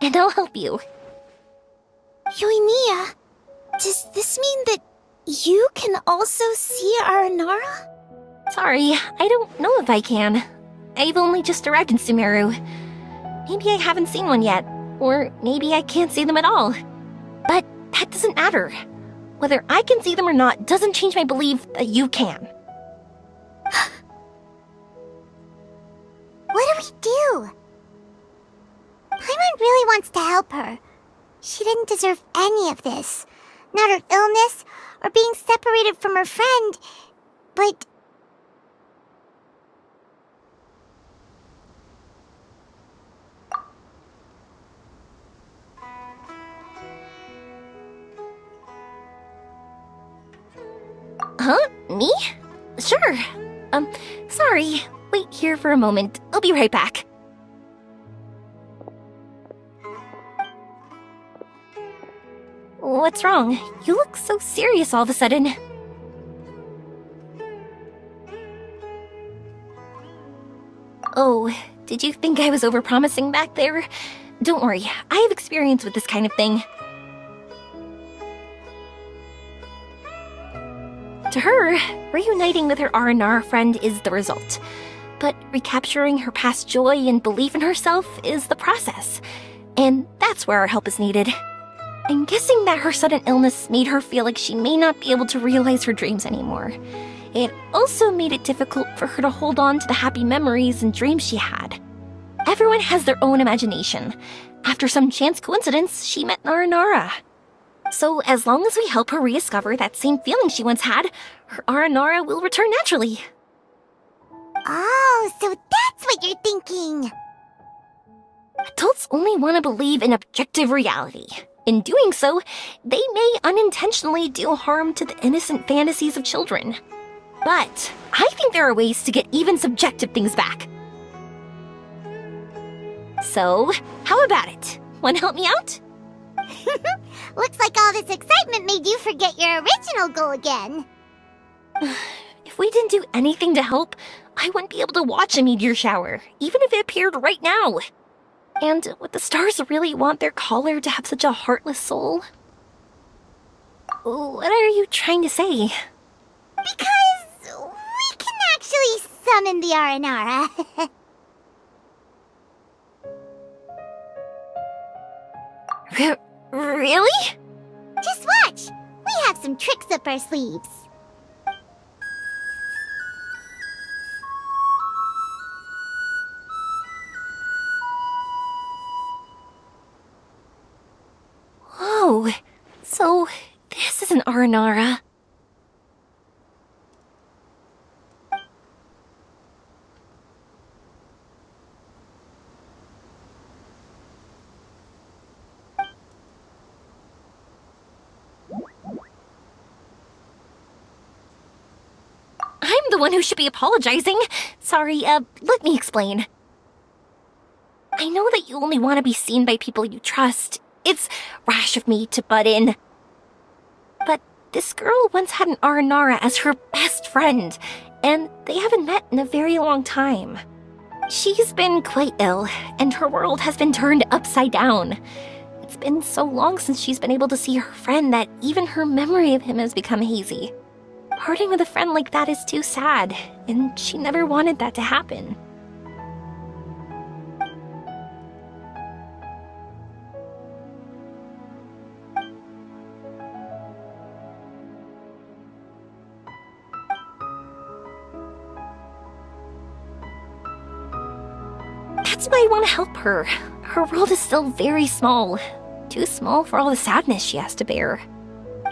And I'll help you. Yoimiya, does this mean that you can also see Aranara? Sorry, I don't know if I can. I've only just arrived in Sumeru. Maybe I haven't seen one yet, or maybe I can't see them at all. But that doesn't matter. Whether I can see them or not doesn't change my belief that you can. What do we do? Paimon really wants to help her. She didn't deserve any of this. Not her illness, or being separated from her friend, but... Huh? Me? Sure. Sorry. Wait here for a moment. I'll be right back. What's wrong? You look so serious all of a sudden. Oh, did you think I was overpromising back there? Don't worry, I have experience with this kind of thing. To her, reuniting with her Aranara friend is the result. But recapturing her past joy and belief in herself is the process. And that's where our help is needed. I'm guessing that her sudden illness made her feel like she may not be able to realize her dreams anymore. It also made it difficult for her to hold on to the happy memories and dreams she had. Everyone has their own imagination. After some chance coincidence, she met Aranara. So as long as we help her rediscover that same feeling she once had, her Aranara will return naturally. Oh, so that's what you're thinking! Adults only want to believe in objective reality. In doing so, they may unintentionally do harm to the innocent fantasies of children. But I think there are ways to get even subjective things back. So, how about it? Want to help me out? Looks like all this excitement made you forget your original goal again. If we didn't do anything to help, I wouldn't be able to watch a meteor shower, even if it appeared right now. And would the stars really want their caller to have such a heartless soul? What are you trying to say? Because we can actually summon the Aranara. Really? Just watch! We have some tricks up our sleeves. Oh, so this is an Aranara. I'm the one who should be apologizing. Sorry, let me explain. I know that you only want to be seen by people you trust. It's rash of me to butt in. But this girl once had an Aranara as her best friend, and they haven't met in a very long time. She's been quite ill, and her world has been turned upside down. It's been so long since she's been able to see her friend that even her memory of him has become hazy. Parting with a friend like that is too sad, and she never wanted that to happen. That's why I want to help her. Her world is still very small. Too small for all the sadness she has to bear.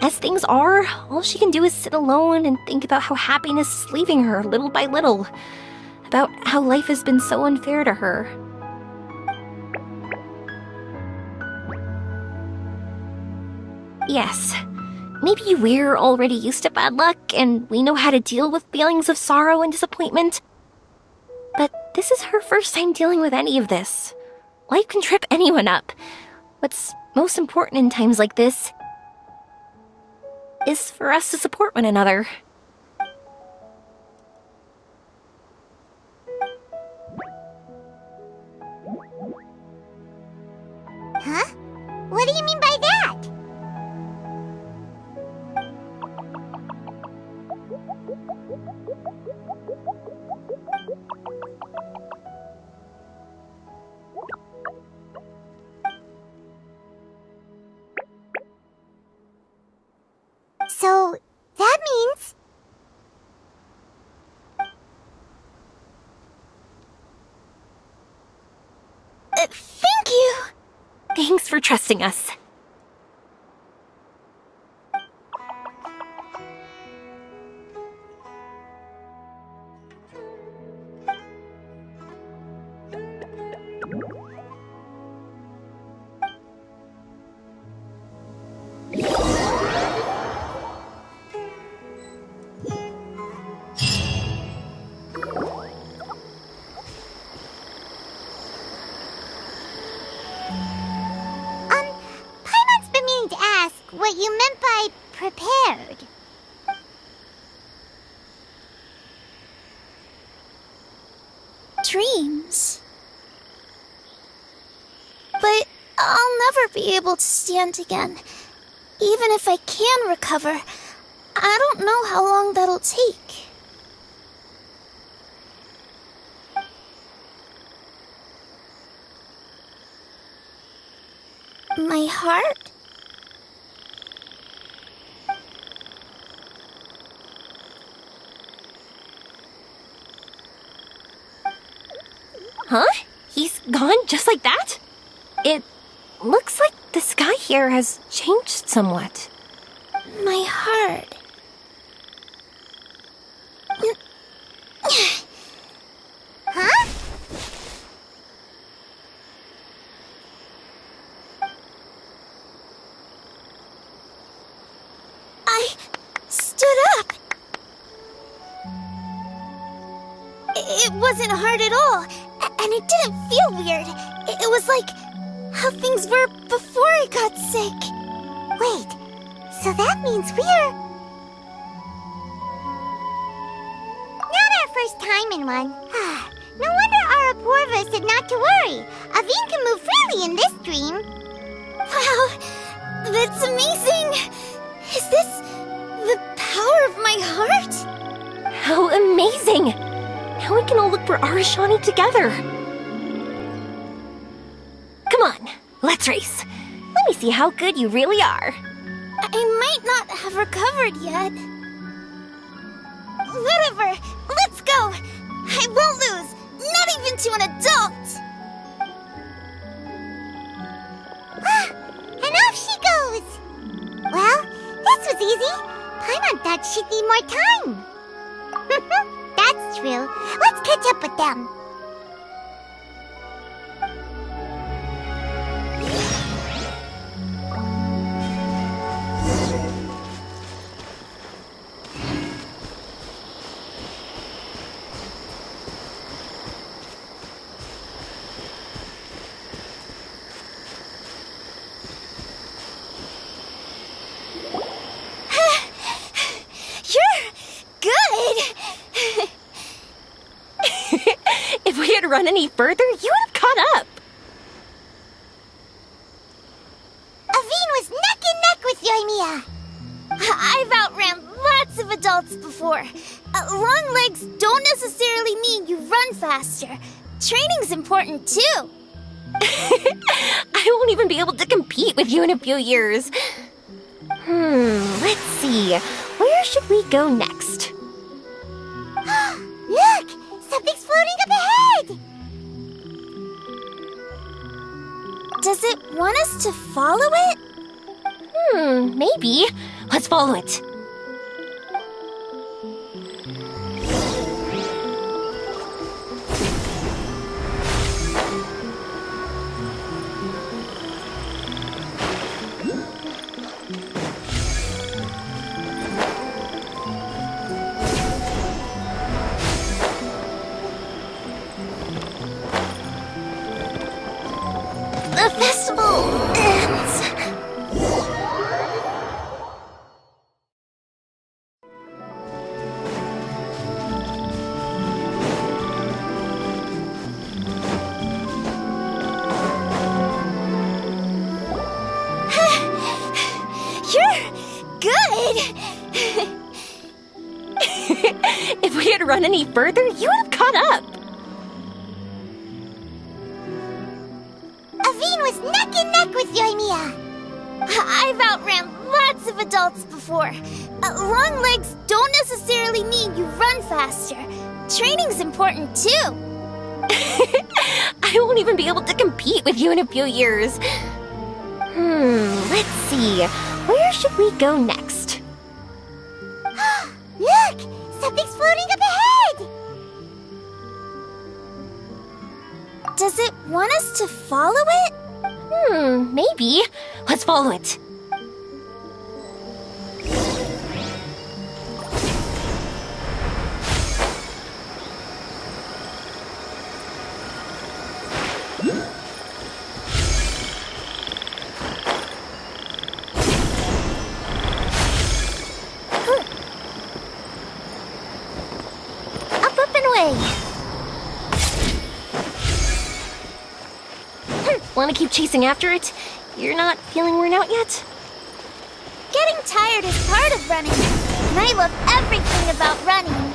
As things are, all she can do is sit alone and think about how happiness is leaving her little by little. About how life has been so unfair to her. Yes, maybe we're already used to bad luck and we know how to deal with feelings of sorrow and disappointment. But this is her first time dealing with any of this. Life can trip anyone up. What's most important in times like this is for us to support one another. Huh? What do you mean by that? So, that means... Thank you! Thanks for trusting us. Paimon's been meaning to ask what you meant by prepared. Dreams. But I'll never be able to stand again. Even if I can recover, I don't know how long that'll take. My heart? Huh? He's gone just like that? It looks like the sky here has changed somewhat. My heart. Huh? I stood up. It wasn't hard at all, and it didn't feel weird. It was like how things were before I got sick. Wait, so that means we're... not our first time in one. No wonder Araporva said not to worry. Aveen can move freely in this dream. Wow, that's amazing! Is this the power of my heart? How amazing! Now we can all look for Arashani together. Come on, let's race. Let me see how good you really are. I might not have recovered yet. Whatever, let's go! I won't lose, not even to an adult! And off she goes! want that she'd need more time. That's true. Let's catch up with them. If we had run any further, you would have caught up. Aveen was neck and neck with Yoimiya. I've outran lots of adults before. Long legs don't necessarily mean you run faster. Training's important too. I won't even be able to compete with you in a few years. Let's see. Where should we go next? Look! Something's floating up ahead! Does it want us to follow it? Maybe. Let's follow it. The festival ends. You're good. If we had run any further, you would have caught up. Aveen was neck and neck with Yoimiya. I've outran lots of adults before. Long legs don't necessarily mean you run faster. Training's important too. I won't even be able to compete with you in a few years. Let's see. Where should we go next? Look! Something's floating up ahead! Does it want us to follow it? Maybe. Let's follow it. Up and away. Want to keep chasing after it? You're not feeling worn out yet? Getting tired is part of running, and I love everything about running.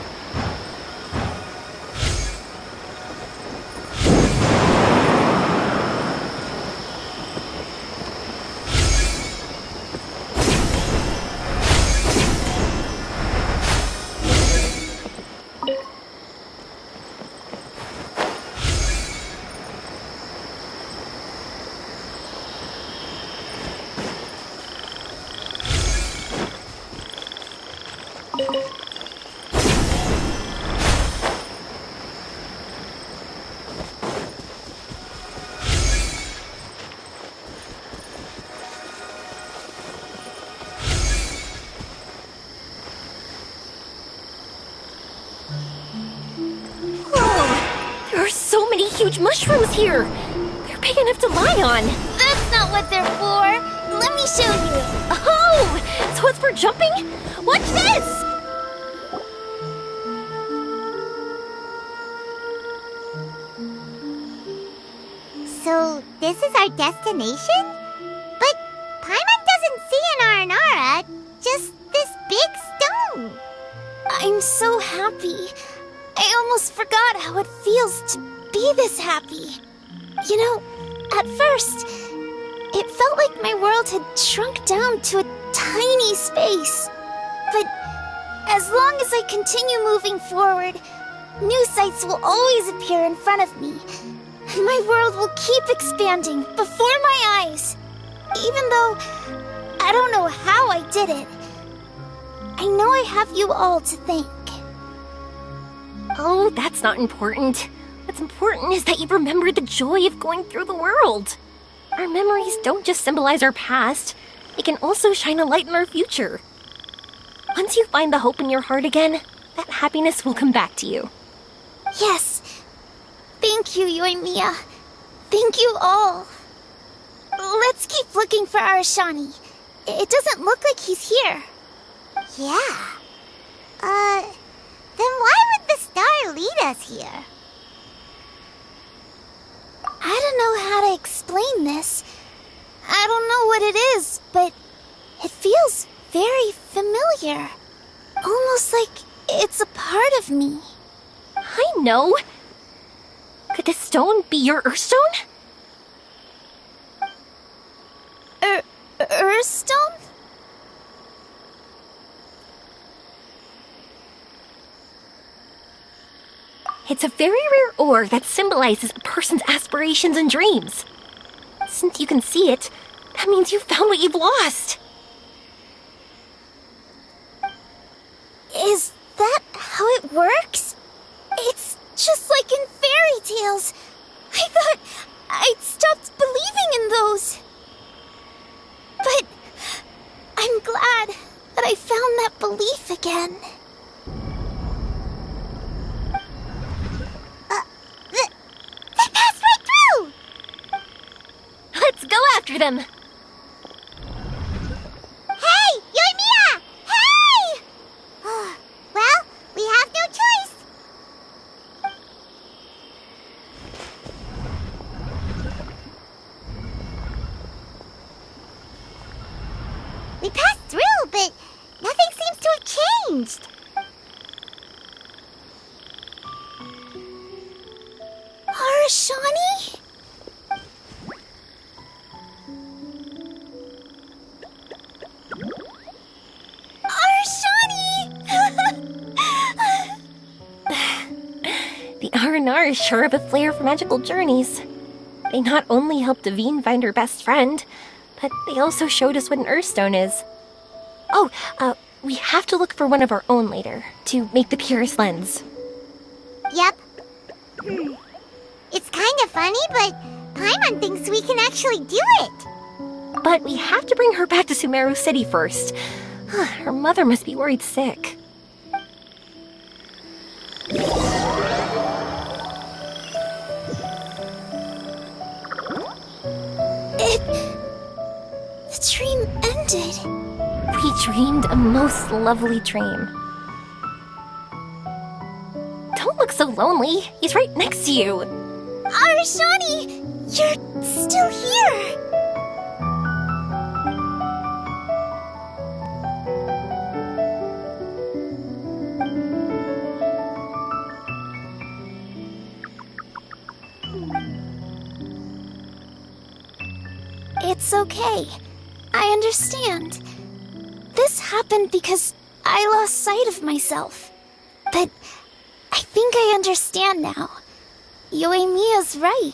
There are so many huge mushrooms here. They're big enough to lie on. That's not what they're for. Let me show you. Oh, so it's for jumping? Watch this! So, this is our destination? But Paimon doesn't see an Aranara, just this big stone. I'm so happy. I almost forgot how it feels to be this happy. You know, at first, it felt like my world had shrunk down to a tiny space. But as long as I continue moving forward, new sights will always appear in front of me. My world will keep expanding before my eyes. Even though I don't know how I did it, I know I have you all to thank. Oh, that's not important. What's important is that you remember the joy of going through the world. Our memories don't just symbolize our past, they can also shine a light in our future. Once you find the hope in your heart again, that happiness will come back to you. Yes. Thank you, Yoimiya. Thank you all. Let's keep looking for Arashani. It doesn't look like he's here. Yeah. Then why would the star lead us here? I don't know how to explain this. I don't know what it is, but it feels very familiar. Almost like it's a part of me. I know. Could this stone be your Earthstone? Earthstone? It's a very rare ore that symbolizes a person's aspirations and dreams. Since you can see it, that means you've found what you've lost. Is that how it works? It's just like in fairy tales. I thought I'd stopped believing in those. But I'm glad that I found that belief again. They passed right through! Let's go after them. Hey, Yoimiya! Hey! Well, we have no choice. We passed through, but nothing seems to have changed. Arashani? The R&R is sure of a flair for magical journeys. They not only helped Davine find her best friend, but they also showed us what an Earthstone is. Oh, we have to look for one of our own later, to make the purest lens. Yep. It's kind of funny, but Paimon thinks we can actually do it. But we have to bring her back to Sumeru City first. Her mother must be worried sick. The dream ended. We dreamed a most lovely dream. Don't look so lonely. He's right next to you. Arashani! You're still here! It's okay. I understand. This happened because I lost sight of myself. But I think I understand now. Yoimiya's right.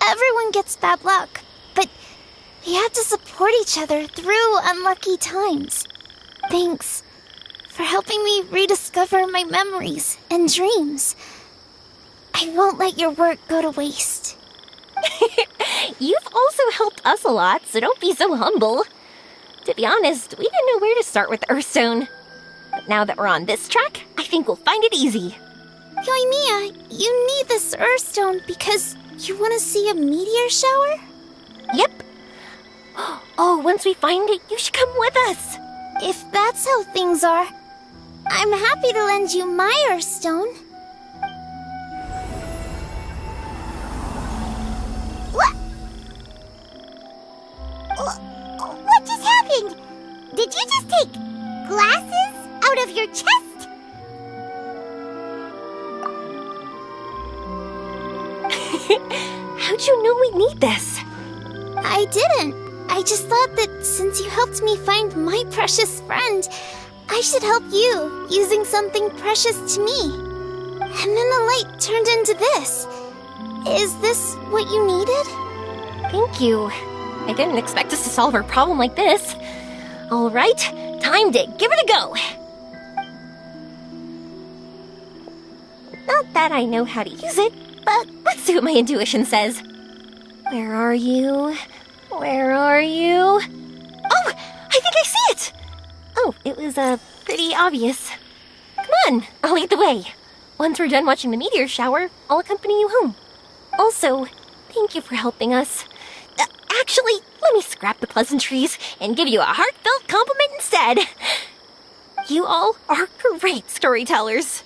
Everyone gets bad luck, but we have to support each other through unlucky times. Thanks for helping me rediscover my memories and dreams. I won't let your work go to waste. You've also helped us a lot, so don't be so humble. To be honest, we didn't know where to start with Earthstone. But now that we're on this track, I think we'll find it easy. Yoimiya, you need this Earthstone because you want to see a meteor shower? Yep. Oh, once we find it, you should come with us. If that's how things are, I'm happy to lend you my Earthstone. What just happened? Did you just take glasses out of your chest? How'd you know we need this? I didn't. I just thought that since you helped me find my precious friend, I should help you using something precious to me. And then the light turned into this. Is this what you needed? Thank you. I didn't expect us to solve our problem like this. All right, time to give it a go. that I know how to use it, but let's see what my intuition says. Where are you? Where are you? Oh, I think I see it! Oh, it was, pretty obvious. Come on, I'll lead the way. Once we're done watching the meteor shower, I'll accompany you home. Also, thank you for helping us. Actually, let me scrap the pleasantries and give you a heartfelt compliment instead. You all are great storytellers.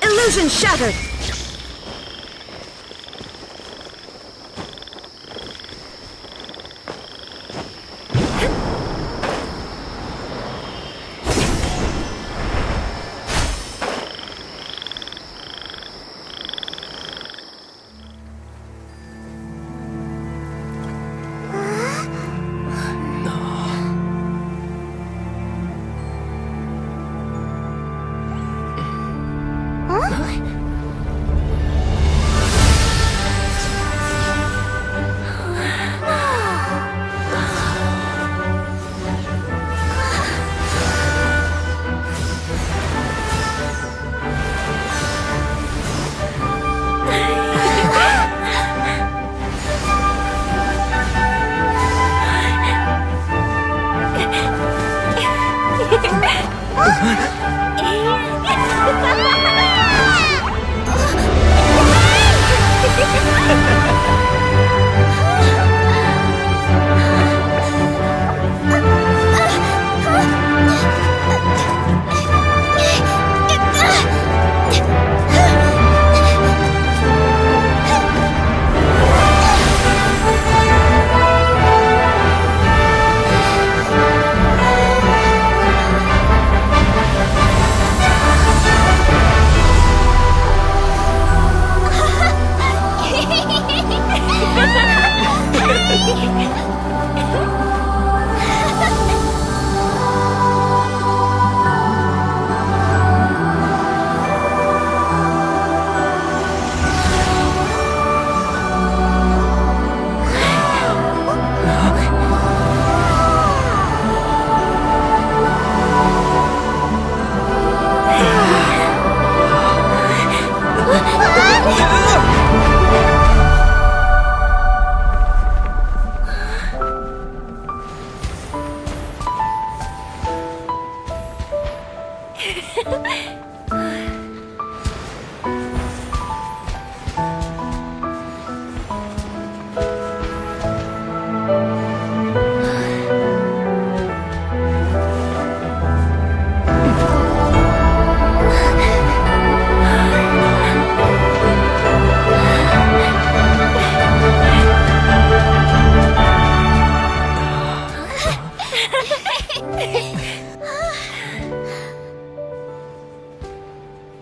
Illusion shattered!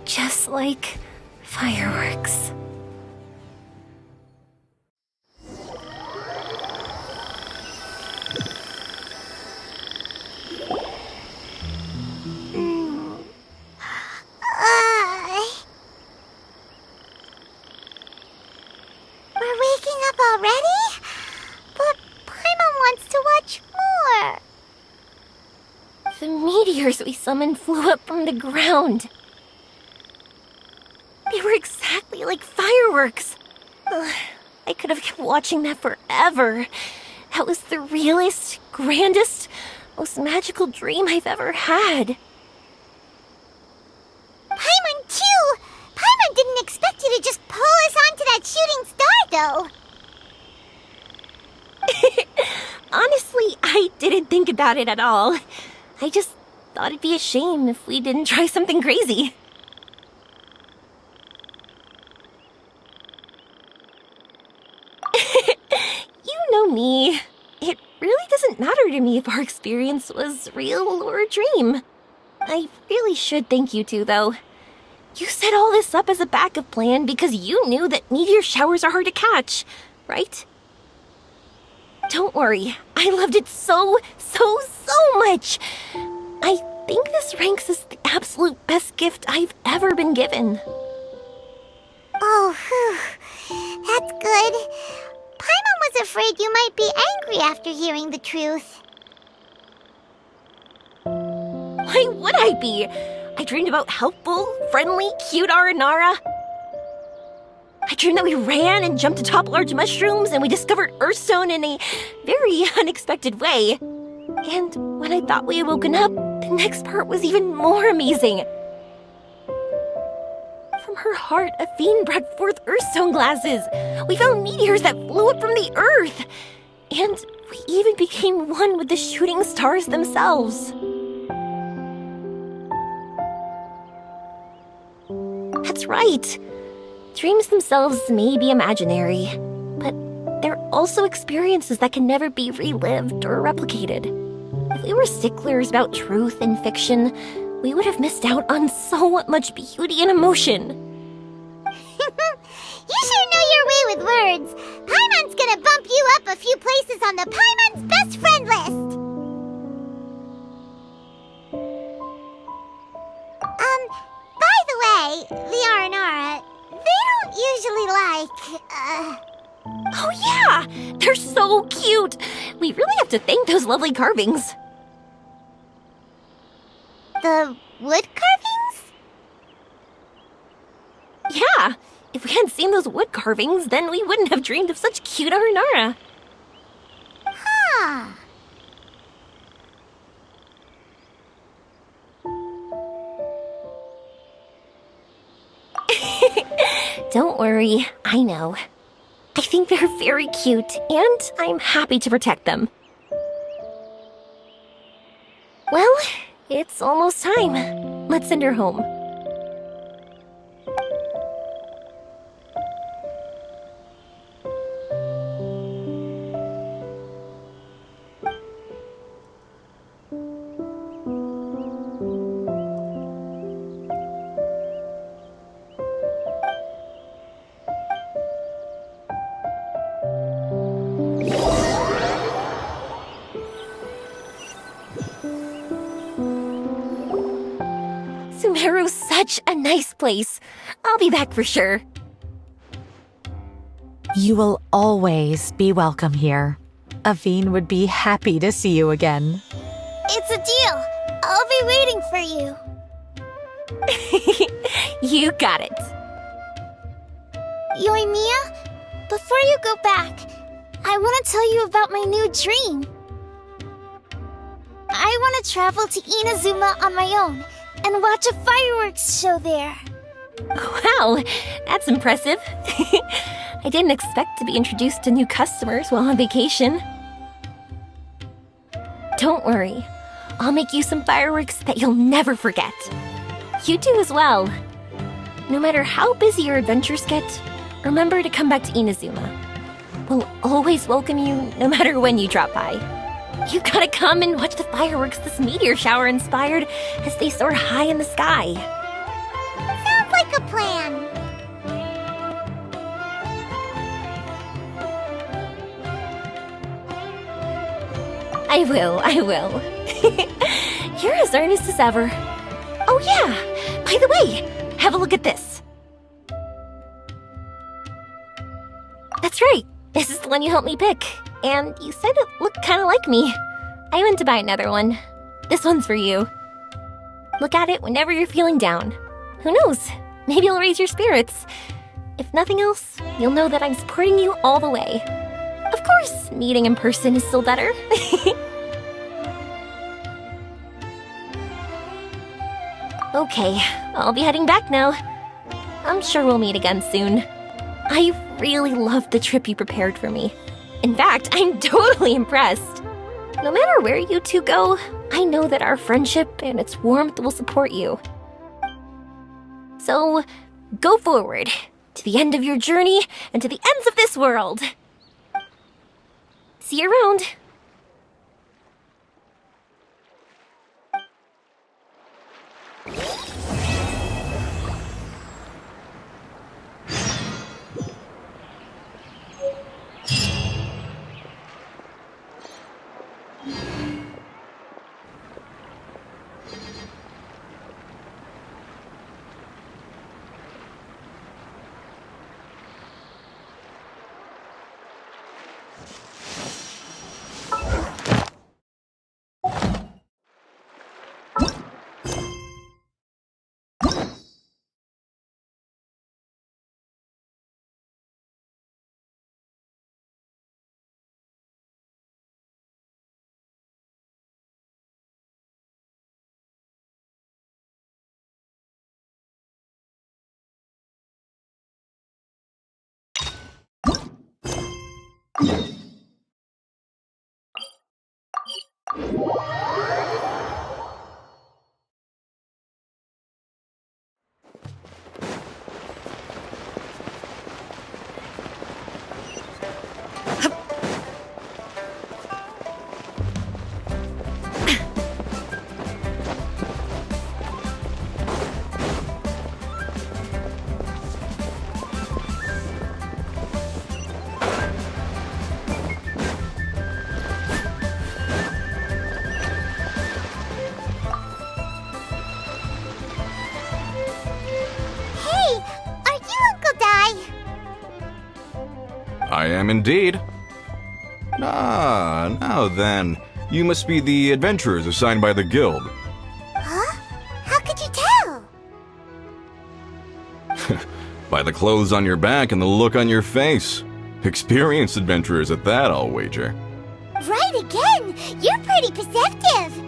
Just like fireworks. We're waking up already? But Paimon wants to watch more. The meteors we summoned flew up from the ground. They were exactly like fireworks. Ugh, I could have kept watching that forever. That was the realest, grandest, most magical dream I've ever had. Paimon too! Paimon didn't expect you to just pull us onto that shooting star, though. Honestly, I didn't think about it at all. I just thought it'd be a shame if we didn't try something crazy. You know me. It really doesn't matter to me if our experience was real or a dream. I really should thank you two, though. You set all this up as a backup plan because you knew that meteor showers are hard to catch, right? Don't worry, I loved it so much. I think this ranks as the absolute best gift I've ever been given. Oh, whew. That's good. Paimon was afraid you might be angry after hearing the truth. Why would I be? I dreamed about helpful, friendly, cute Aranara. I dreamed that we ran and jumped atop large mushrooms and we discovered Earthstone in a very unexpected way. And when I thought we had woken up, the next part was even more amazing. From her heart, Athene brought forth Earthstone glasses. We found meteors that flew up from the Earth. And we even became one with the shooting stars themselves. That's right. Dreams themselves may be imaginary, but they're also experiences that can never be relived or replicated. If we were sticklers about truth and fiction, we would have missed out on so much beauty and emotion. You sure know your way with words. Paimon's gonna bump you up a few places on the Paimon's best friend list. By the way, the Aranara, they don't usually Oh yeah! They're so cute! We really have to thank those lovely carvings. the wood carvings? Yeah! If we hadn't seen those wood carvings, then we wouldn't have dreamed of such cute Aranara. Huh. Don't worry, I know. I think they're very cute, and I'm happy to protect them. Well, it's almost time. Let's send her home. Sumeru's such a nice place. I'll be back for sure. You will always be welcome here. Athene would be happy to see you again. It's a deal. I'll be waiting for you. You got it. Yoimiya, before you go back, I want to tell you about my new dream. I want to travel to Inazuma on my own and watch a fireworks show there. Wow, that's impressive. I didn't expect to be introduced to new customers while on vacation. Don't worry, I'll make you some fireworks that you'll never forget. You do as well. No matter how busy your adventures get, remember to come back to Inazuma. We'll always welcome you no matter when you drop by. You gotta come and watch the fireworks this meteor shower inspired as they soar high in the sky. Sounds like a plan. I will. You're as earnest as ever. Oh yeah, by the way, have a look at this. That's right, this is the one you helped me pick. And you said it looked kind of like me. I went to buy another one. This one's for you. Look at it whenever you're feeling down. Who knows? Maybe it'll raise your spirits. If nothing else, you'll know that I'm supporting you all the way. Of course, meeting in person is still better. Okay, I'll be heading back now. I'm sure we'll meet again soon. I really loved the trip you prepared for me. In fact, I'm totally impressed. No matter where you two go, I know that our friendship and its warmth will support you. So, go forward, to the end of your journey and to the ends of this world. See you around. Hey, are you Uncle Dai? I am indeed. Ah, now then. You must be the adventurers assigned by the guild. Huh? How could you tell? By the clothes on your back and the look on your face. Experienced adventurers at that, I'll wager. Right again! You're pretty perceptive!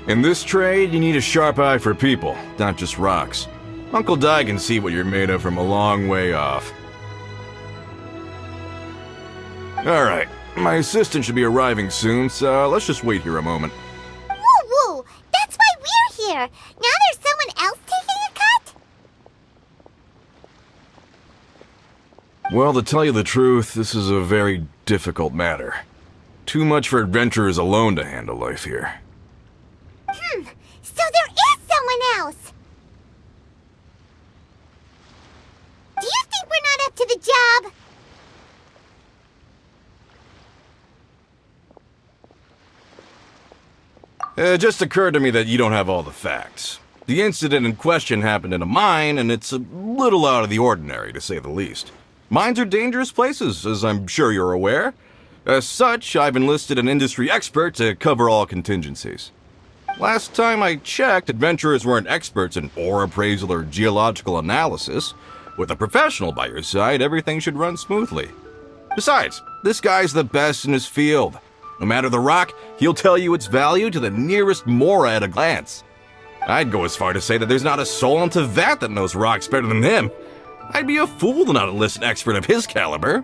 In this trade, you need a sharp eye for people, not just rocks. Uncle Dai can see what you're made of from a long way off. Alright, my assistant should be arriving soon, so let's just wait here a moment. Woo woo! That's why we're here! Now there's someone else taking a cut? Well, to tell you the truth, this is a very difficult matter. Too much for adventurers alone to handle life here. So there is someone else! Do you think we're not up to the job? It just occurred to me that you don't have all the facts. The incident in question happened in a mine, and it's a little out of the ordinary, to say the least. Mines are dangerous places, as I'm sure you're aware. As such, I've enlisted an industry expert to cover all contingencies. Last time I checked, adventurers weren't experts in ore appraisal or geological analysis. With a professional by your side, everything should run smoothly. Besides, this guy's the best in his field. No matter the rock, he'll tell you its value to the nearest mora at a glance. I'd go as far to say that there's not a soul on Tevat that knows rocks better than him. I'd be a fool to not enlist an expert of his caliber.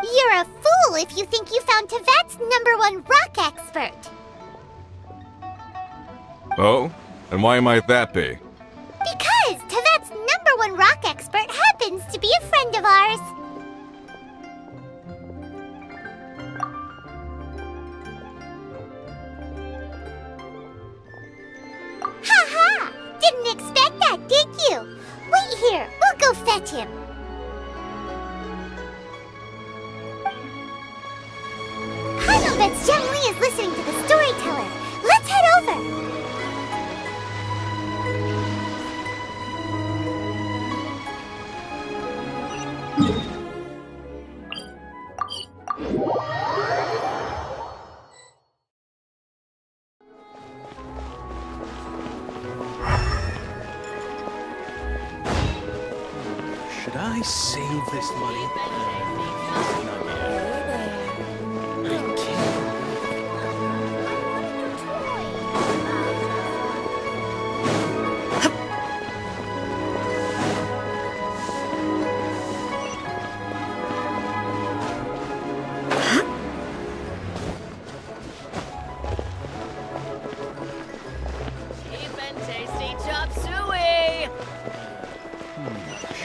You're a fool if you think you found Tevat's #1 rock expert. Oh? And why might that be? Because Tevat's #1 rock expert happens to be a friend of ours. Ha! Didn't expect that, did you? Wait here, we'll go fetch him. I bet Zhengli is listening to the storyteller. Let's head over. Should I save this money?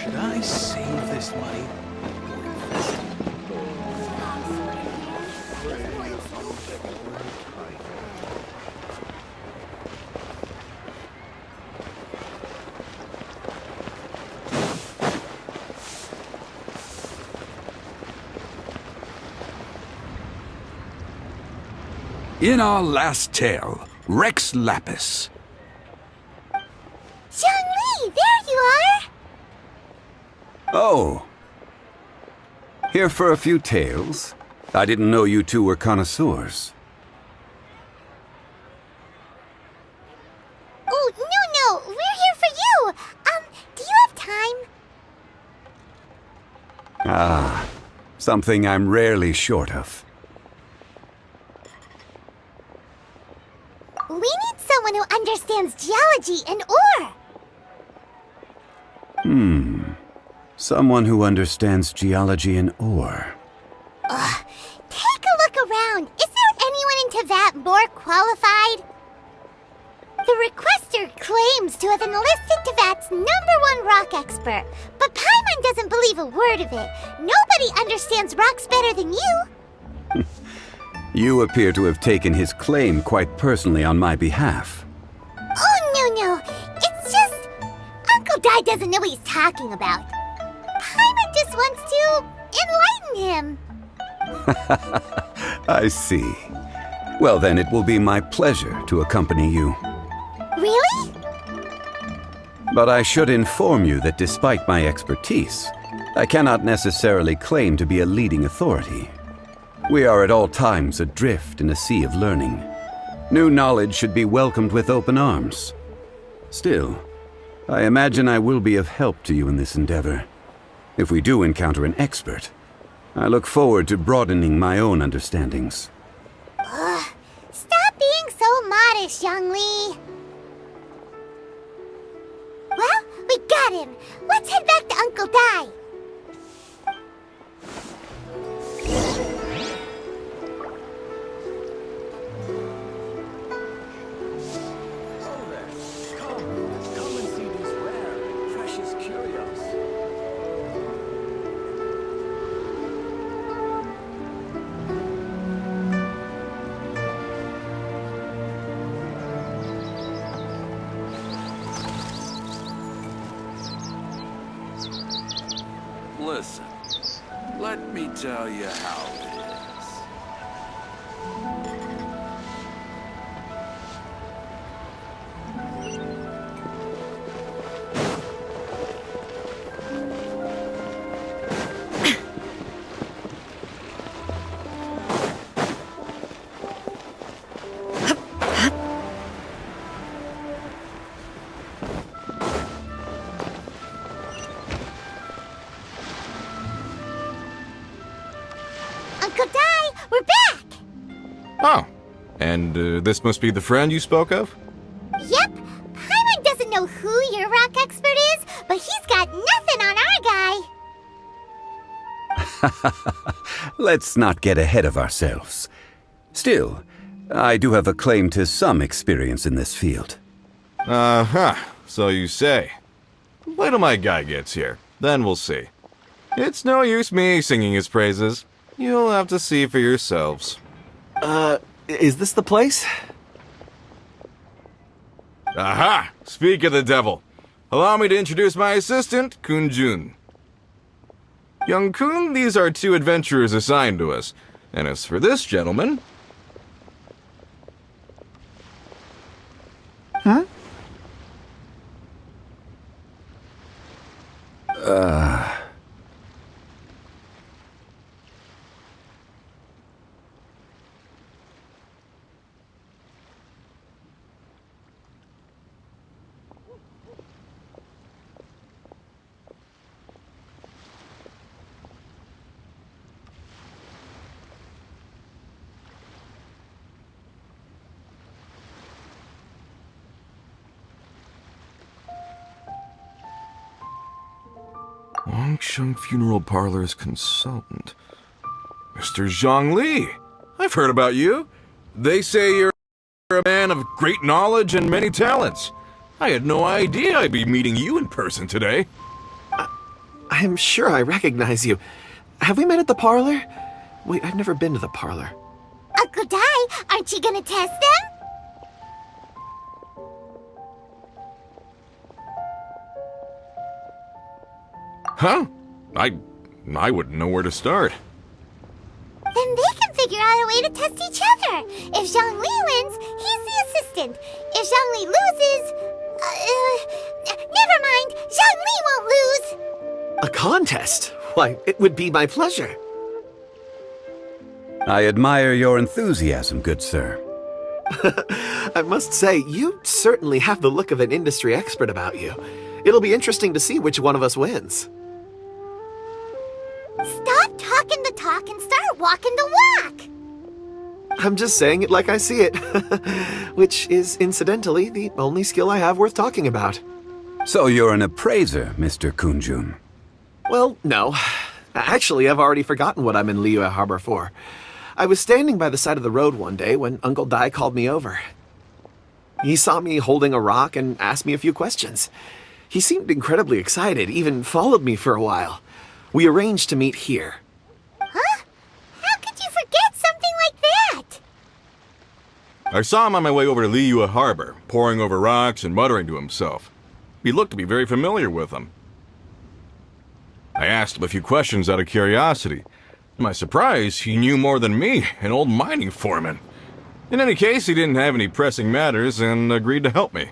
Should I save this money or invest it? In our last tale, Rex Lapis. Zhengli, there you are! Oh. Here for a few tales? I didn't know you two were connoisseurs. Oh, no, we're here for you! Do you have time? Ah, something I'm rarely short of. We need someone who understands geology and ore! Someone who understands geology and ore. Ugh. Take a look around. Is there anyone in Teyvat more qualified? The requester claims to have enlisted Teyvat's #1 rock expert, but Paimon doesn't believe a word of it. Nobody understands rocks better than you. You appear to have taken his claim quite personally on my behalf. Oh, no. It's just... Uncle Dai doesn't know what he's talking about. Paimon just wants to enlighten him. I see. Well then, it will be my pleasure to accompany you. Really? But I should inform you that despite my expertise, I cannot necessarily claim to be a leading authority. We are at all times adrift in a sea of learning. New knowledge should be welcomed with open arms. Still, I imagine I will be of help to you in this endeavor. If we do encounter an expert, I look forward to broadening my own understandings. Ugh. Stop being so modest, Zhongli. Well, we got him. Let's head back to Uncle Dai. Come and see these rare and precious curios. Listen, let me tell you how it is. Uncle Dai, we're back! Oh, and this must be the friend you spoke of? Yep. Paimon doesn't know who your rock expert is, but he's got nothing on our guy. Let's not get ahead of ourselves. Still, I do have a claim to some experience in this field. Uh-huh, so you say. Wait till my guy gets here, then we'll see. It's no use me singing his praises. You'll have to see for yourselves. Is this the place? Aha! Speak of the devil. Allow me to introduce my assistant, Kun-jun. Young Kun, these are 2 adventurers assigned to us. And as for this gentleman... Huh? Longsheng Funeral Parlor's consultant. Mr. Zhongli. I've heard about you. They say you're a man of great knowledge and many talents. I had no idea I'd be meeting you in person today. I'm sure I recognize you. Have we met at the parlor? Wait, I've never been to the parlor. Uncle Dai, aren't you gonna test them? Huh? I wouldn't know where to start. Then they can figure out a way to test each other. If Zhongli wins, he's the assistant. If Zhongli loses... never mind. Zhongli won't lose. A contest? Why, it would be my pleasure. I admire your enthusiasm, good sir. I must say, you certainly have the look of an industry expert about you. It'll be interesting to see which one of us wins. Stop talking the talk and start walking the walk. I'm just saying it like I see it. Which is, incidentally, the only skill I have worth talking about. So you're an appraiser, Mr. Kun-jun. Well, no. Actually, I've already forgotten what I'm in Liyue Harbor for. I was standing by the side of the road one day when Uncle Dai called me over. He saw me holding a rock and asked me a few questions. He seemed incredibly excited, even followed me for a while. We arranged to meet here. Huh? How could you forget something like that? I saw him on my way over to Liyue Harbor, poring over rocks and muttering to himself. He looked to be very familiar with them. I asked him a few questions out of curiosity. To my surprise, he knew more than me, an old mining foreman. In any case, he didn't have any pressing matters and agreed to help me.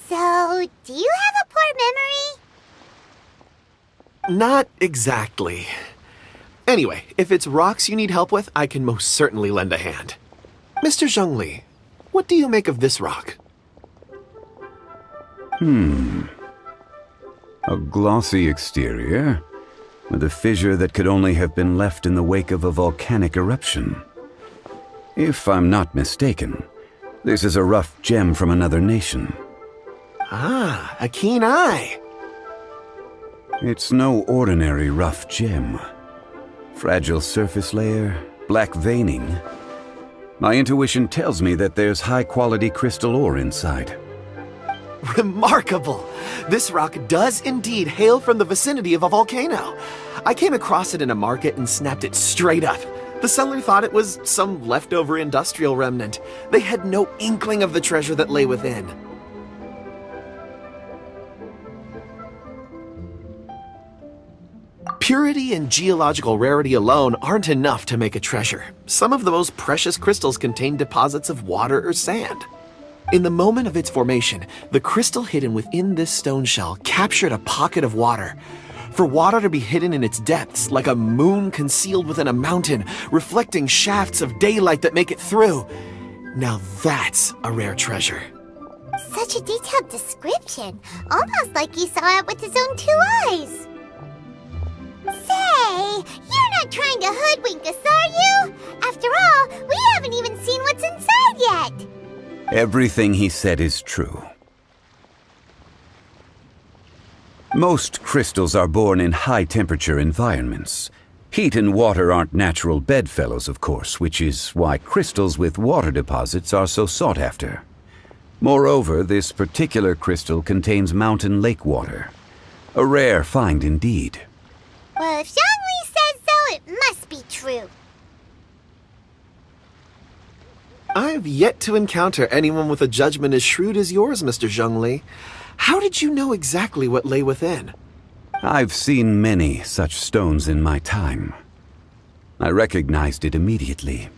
So, do you have a poor memory? Not exactly. Anyway, if it's rocks you need help with, I can most certainly lend a hand. Mr. Zhongli, what do you make of this rock? A glossy exterior, with a fissure that could only have been left in the wake of a volcanic eruption. If I'm not mistaken, this is a rough gem from another nation. Ah, a keen eye. It's no ordinary rough gem. Fragile surface layer, black veining. My intuition tells me that there's high-quality crystal ore inside. Remarkable! This rock does indeed hail from the vicinity of a volcano. I came across it in a market and snapped it straight up. The seller thought it was some leftover industrial remnant. They had no inkling of the treasure that lay within. Purity and geological rarity alone aren't enough to make a treasure. Some of the most precious crystals contain deposits of water or sand. In the moment of its formation, the crystal hidden within this stone shell captured a pocket of water. For water to be hidden in its depths, like a moon concealed within a mountain, reflecting shafts of daylight that make it through. Now that's a rare treasure. Such a detailed description. Almost like you saw it with his own 2 eyes. Say, you're not trying to hoodwink us, are you? After all, we haven't even seen what's inside yet. Everything he said is true. Most crystals are born in high-temperature environments. Heat and water aren't natural bedfellows, of course, which is why crystals with water deposits are so sought after. Moreover, this particular crystal contains mountain lake water. A rare find indeed. Well, if Zhongli says so, it must be true. I've yet to encounter anyone with a judgment as shrewd as yours, Mr. Zhongli. How did you know exactly what lay within? I've seen many such stones in my time. I recognized it immediately.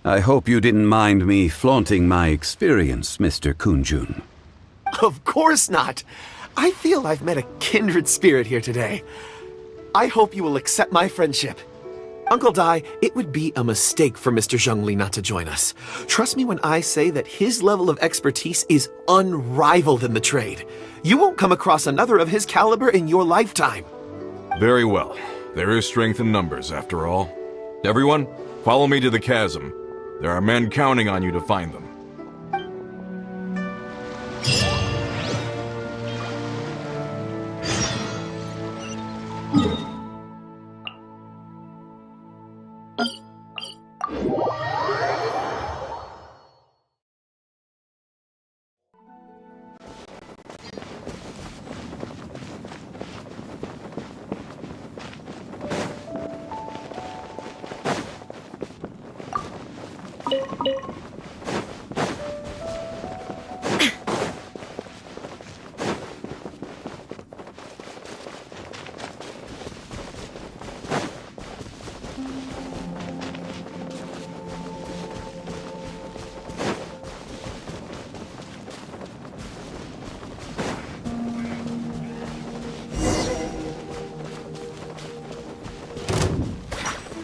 I hope you didn't mind me flaunting my experience, Mr. Kunjun. Of course not. I feel I've met a kindred spirit here today. I hope you will accept my friendship. Uncle Dai, it would be a mistake for Mr. Zhongli not to join us. Trust me when I say that his level of expertise is unrivaled in the trade. You won't come across another of his caliber in your lifetime. Very well. There is strength in numbers, after all. Everyone, follow me to the chasm. There are men counting on you to find them.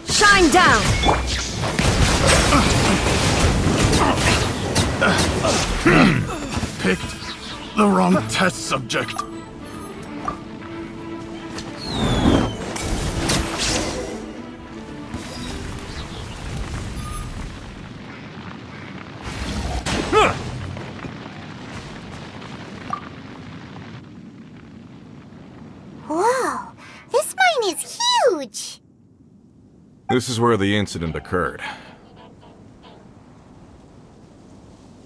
Shine down! Picked the wrong test subject. Whoa. This is where the incident occurred.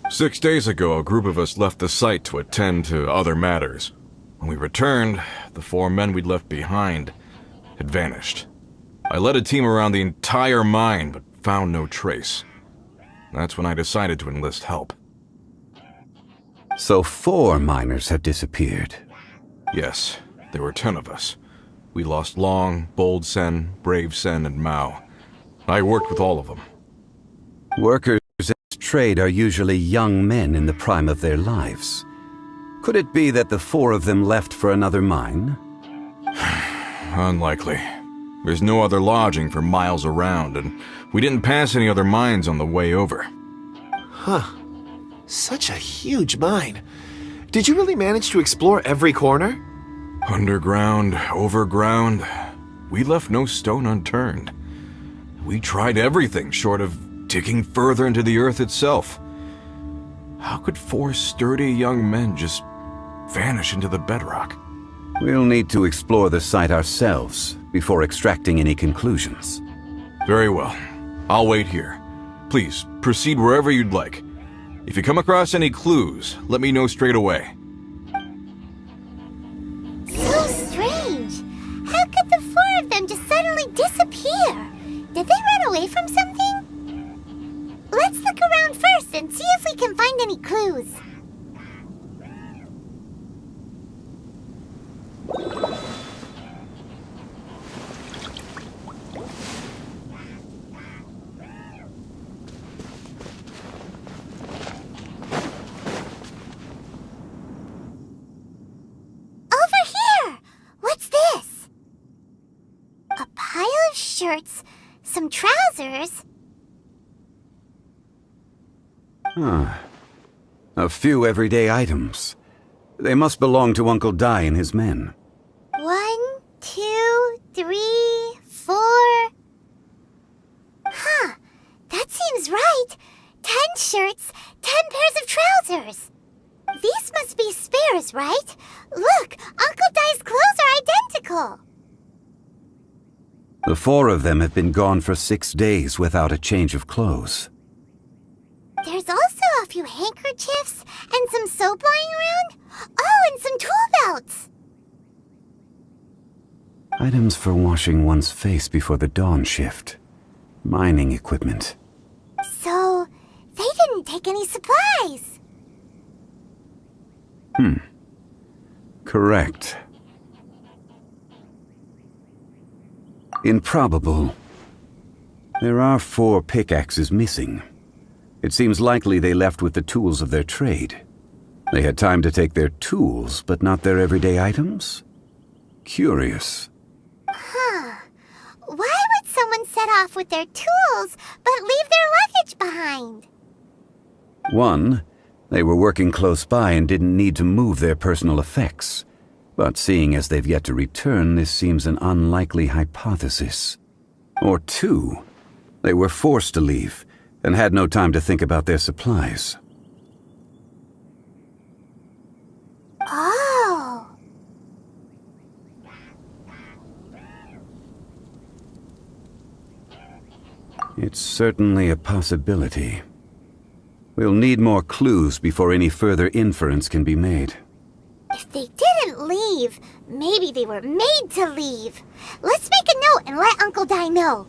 6 days ago, a group of us left the site to attend to other matters. When we returned, the 4 men we'd left behind had vanished. I led a team around the entire mine, but found no trace. That's when I decided to enlist help. So 4 miners have disappeared. Yes, there were 10 of us. We lost Long, Bold Sen, Brave Sen, and Mao. I worked with all of them. Workers in this trade are usually young men in the prime of their lives. Could it be that the 4 of them left for another mine? Unlikely. There's no other lodging for miles around, and we didn't pass any other mines on the way over. Huh. Such a huge mine. Did you really manage to explore every corner? Underground, overground, we left no stone unturned. We tried everything short of digging further into the earth itself. How could 4 sturdy young men just vanish into the bedrock? We'll need to explore the site ourselves before extracting any conclusions. Very well. I'll wait here. Please, proceed wherever you'd like. If you come across any clues, let me know straight away. So strange. How could the 4 of them just suddenly disappear? Did they run away from something? Let's look around first and see if we can find any clues. Shirts, some trousers. A few everyday items. They must belong to Uncle Dai and his men. 1, 2, 3, 4. Huh, that seems right. 10 shirts, 10 pairs of trousers. These must be spares, right? Look, Uncle Dai's clothes are identical. The 4 of them have been gone for 6 days without a change of clothes. There's also a few handkerchiefs and some soap lying around. Oh, and some tool belts. Items for washing one's face before the dawn shift. Mining equipment. So, they didn't take any supplies. Correct. Improbable. There are 4 pickaxes missing. It seems likely they left with the tools of their trade. They had time to take their tools, but not their everyday items? Curious. Huh. Why would someone set off with their tools, but leave their luggage behind? 1, they were working close by and didn't need to move their personal effects. But seeing as they've yet to return, this seems an unlikely hypothesis. Or 2, they were forced to leave and had no time to think about their supplies. Oh. It's certainly a possibility. We'll need more clues before any further inference can be made. If they didn't leave, maybe they were made to leave. Let's make a note and let Uncle Dai know.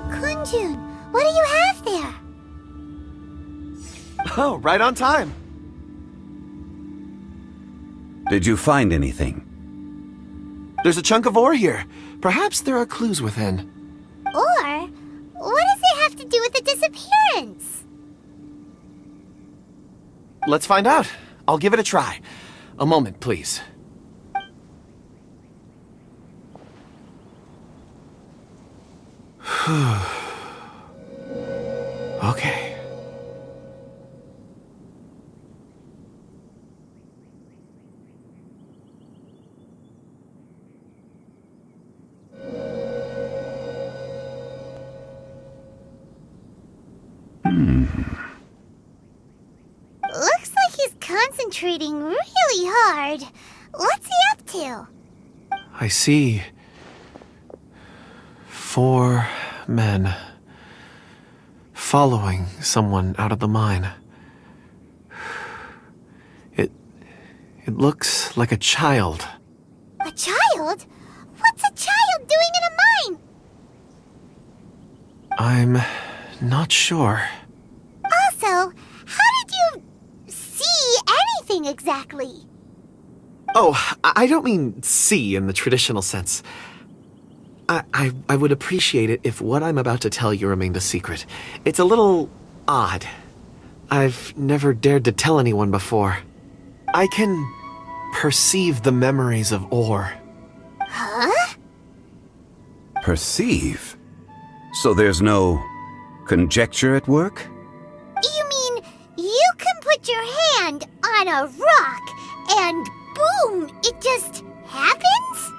Kunjun, what do you have there? Oh, right on time. Did you find anything? There's a chunk of ore here. Perhaps there are clues within. Or, What does it have to do with the disappearance? Let's find out. I'll give it a try. A moment, please. Okay. Looks like he's concentrating really hard. What's he up to? I see 4 men following someone out of the mine. It looks like a child. A child? What's a child doing in a mine? I'm not sure. Also, how did you see anything exactly? Oh, I don't mean see in the traditional sense. I would appreciate it if what I'm about to tell you remained a secret. It's a little odd. I've never dared to tell anyone before. I can perceive the memories of Or. Huh? Perceive? So there's no conjecture at work? You mean you can put your hand on a rock and boom, it just happens?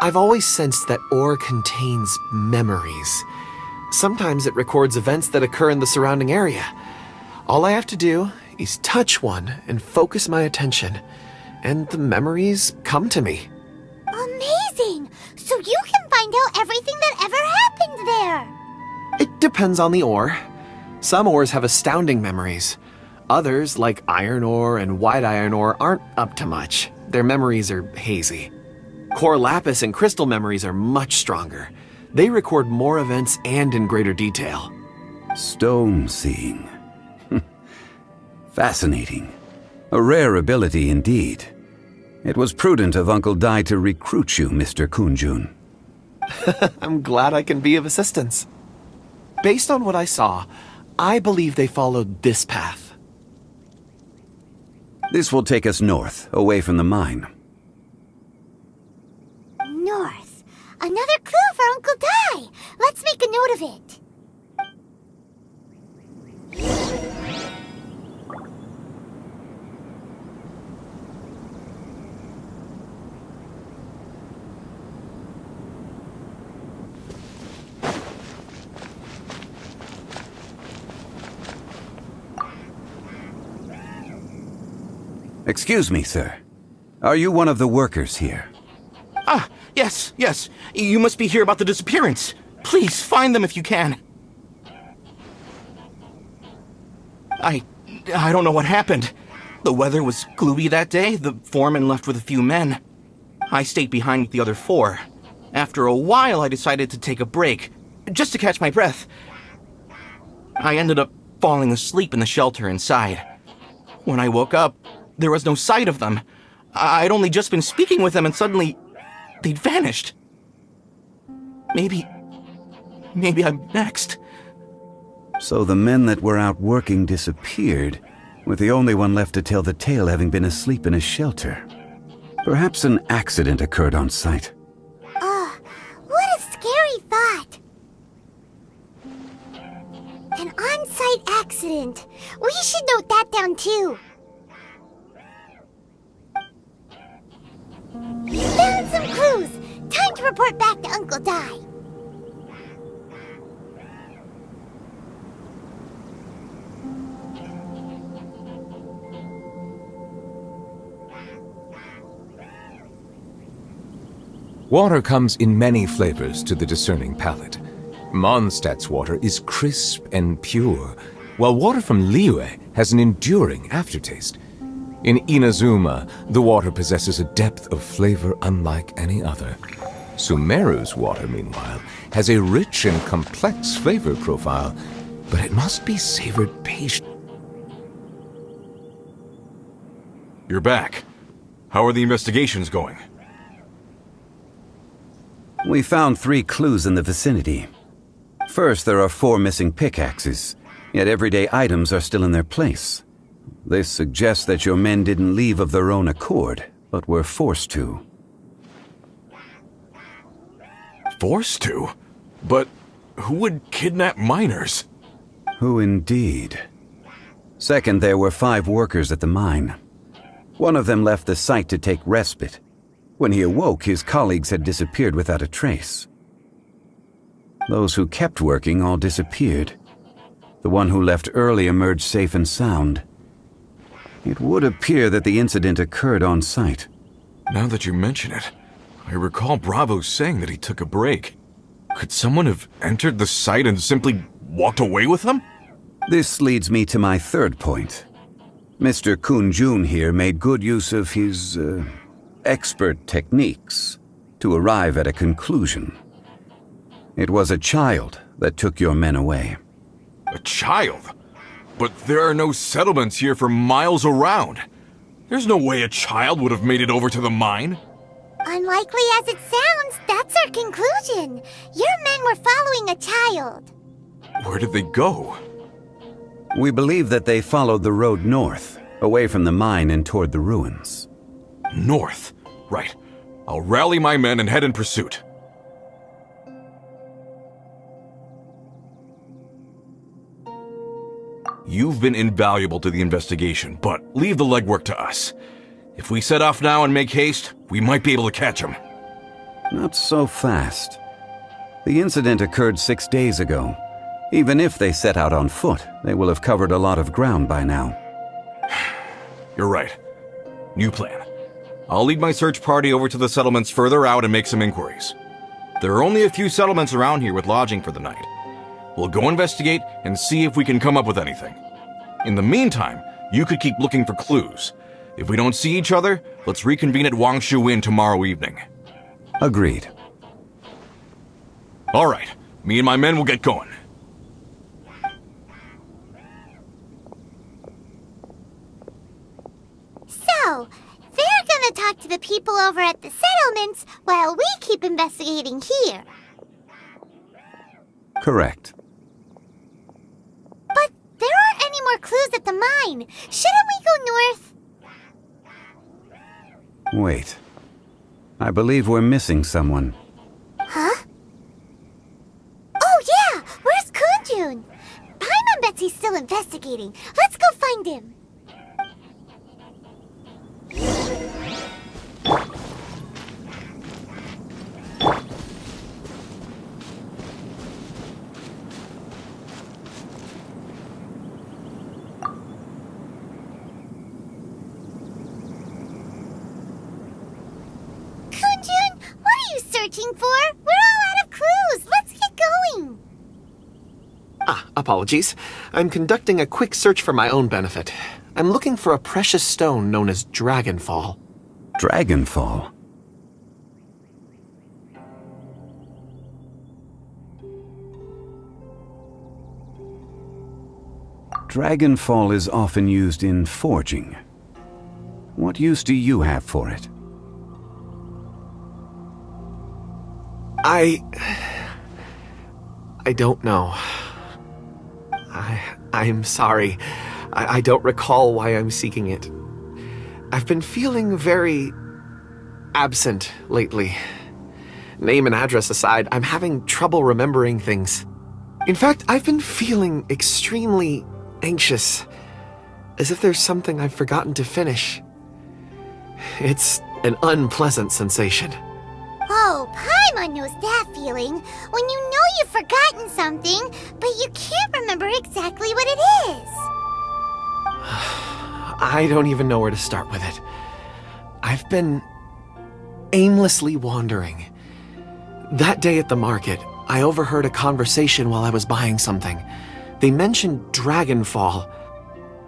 I've always sensed that Or contains memories. Sometimes it records events that occur in the surrounding area. All I have to do is touch one and focus my attention, and the memories come to me. Amazing! So you can find out everything that ever happened there. It depends on the ore. Some ores have astounding memories. Others, like iron ore and white iron ore, aren't up to much. Their memories are hazy. Core lapis and crystal memories are much stronger. They record more events and in greater detail. Stone seeing. Fascinating. A rare ability indeed. It was prudent of Uncle Dai to recruit you, Mr. Kunjun. I'm glad I can be of assistance. Based on what I saw, I believe they followed this path. This will take us north, away from the mine. North. Another clue for Uncle Dai. Let's make a note of it. Excuse me, sir. Are you one of the workers here? Ah, yes. You must be here about the disappearance. Please, find them if you can. I don't know what happened. The weather was gloomy that day. The foreman left with a few men. I stayed behind with the other 4. After a while, I decided to take a break, just to catch my breath. I ended up falling asleep in the shelter inside. When I woke up, there was no sight of them. I'd only just been speaking with them and suddenly they'd vanished. Maybe I'm next. So the men that were out working disappeared, with the only one left to tell the tale having been asleep in a shelter. Perhaps an accident occurred on site. What a scary thought. An on-site accident. We should note that down too. Found some clues. Time to report back to Uncle Dai. Water comes in many flavors to the discerning palate. Mondstadt's water is crisp and pure, while water from Liyue has an enduring aftertaste. In Inazuma, the water possesses a depth of flavor unlike any other. Sumeru's water, meanwhile, has a rich and complex flavor profile, but it must be savored patiently. You're back. How are the investigations going? We found 3 clues in the vicinity. First, there are 4 missing pickaxes, yet everyday items are still in their place. This suggests that your men didn't leave of their own accord, but were forced to. Forced to? But who would kidnap miners? Who indeed? Second, there were 5 workers at the mine. One of them left the site to take respite. When he awoke, his colleagues had disappeared without a trace. Those who kept working all disappeared. The one who left early emerged safe and sound. It would appear that the incident occurred on site. Now that you mention it, I recall Bravo saying that he took a break. Could someone have entered the site and simply walked away with them? This leads me to my third point. Mr. Kun-jun here made good use of his, expert techniques to arrive at a conclusion. It was a child that took your men away. A child? But there are no settlements here for miles around. There's no way a child would have made it over to the mine. Unlikely as it sounds, that's our conclusion. Your men were following a child. Where did they go? We believe that they followed the road north, away from the mine and toward the ruins. North? Right. I'll rally my men and head in pursuit. You've been invaluable to the investigation, but leave the legwork to us. If we set off now and make haste, we might be able to catch them. Not so fast. The incident occurred 6 days ago. Even if they set out on foot, they will have covered a lot of ground by now. You're right. New plan. I'll lead my search party over to the settlements further out and make some inquiries. There are only a few settlements around here with lodging for the night. We'll go investigate and see if we can come up with anything. In the meantime, you could keep looking for clues. If we don't see each other, let's reconvene at Wangshu Inn tomorrow evening. Agreed. All right. Me and my men will get going. So, they're gonna talk to the people over at the settlements while we keep investigating here. Correct. But there aren't any more clues at the mine. Shouldn't we go north? Wait. I believe we're missing someone. Huh? Oh yeah! Where's Kun-jun? Paimon bets he's still investigating. Let's go find him. Searching for? We're all out of clues. Let's get going. Apologies. I'm conducting a quick search for my own benefit. I'm looking for a precious stone known as Dragonfall. Dragonfall? Dragonfall is often used in forging. What use do you have for it? I don't know. I'm sorry. I don't recall why I'm seeking it. I've been feeling very absent lately. Name and address aside, I'm having trouble remembering things. In fact, I've been feeling extremely anxious, as if there's something I've forgotten to finish. It's an unpleasant sensation. Oh, Paimon knows that feeling. When you know you've forgotten something, but you can't remember exactly what it is. I don't even know where to start with it. I've been aimlessly wandering. That day at the market, I overheard a conversation while I was buying something. They mentioned Dragonfall.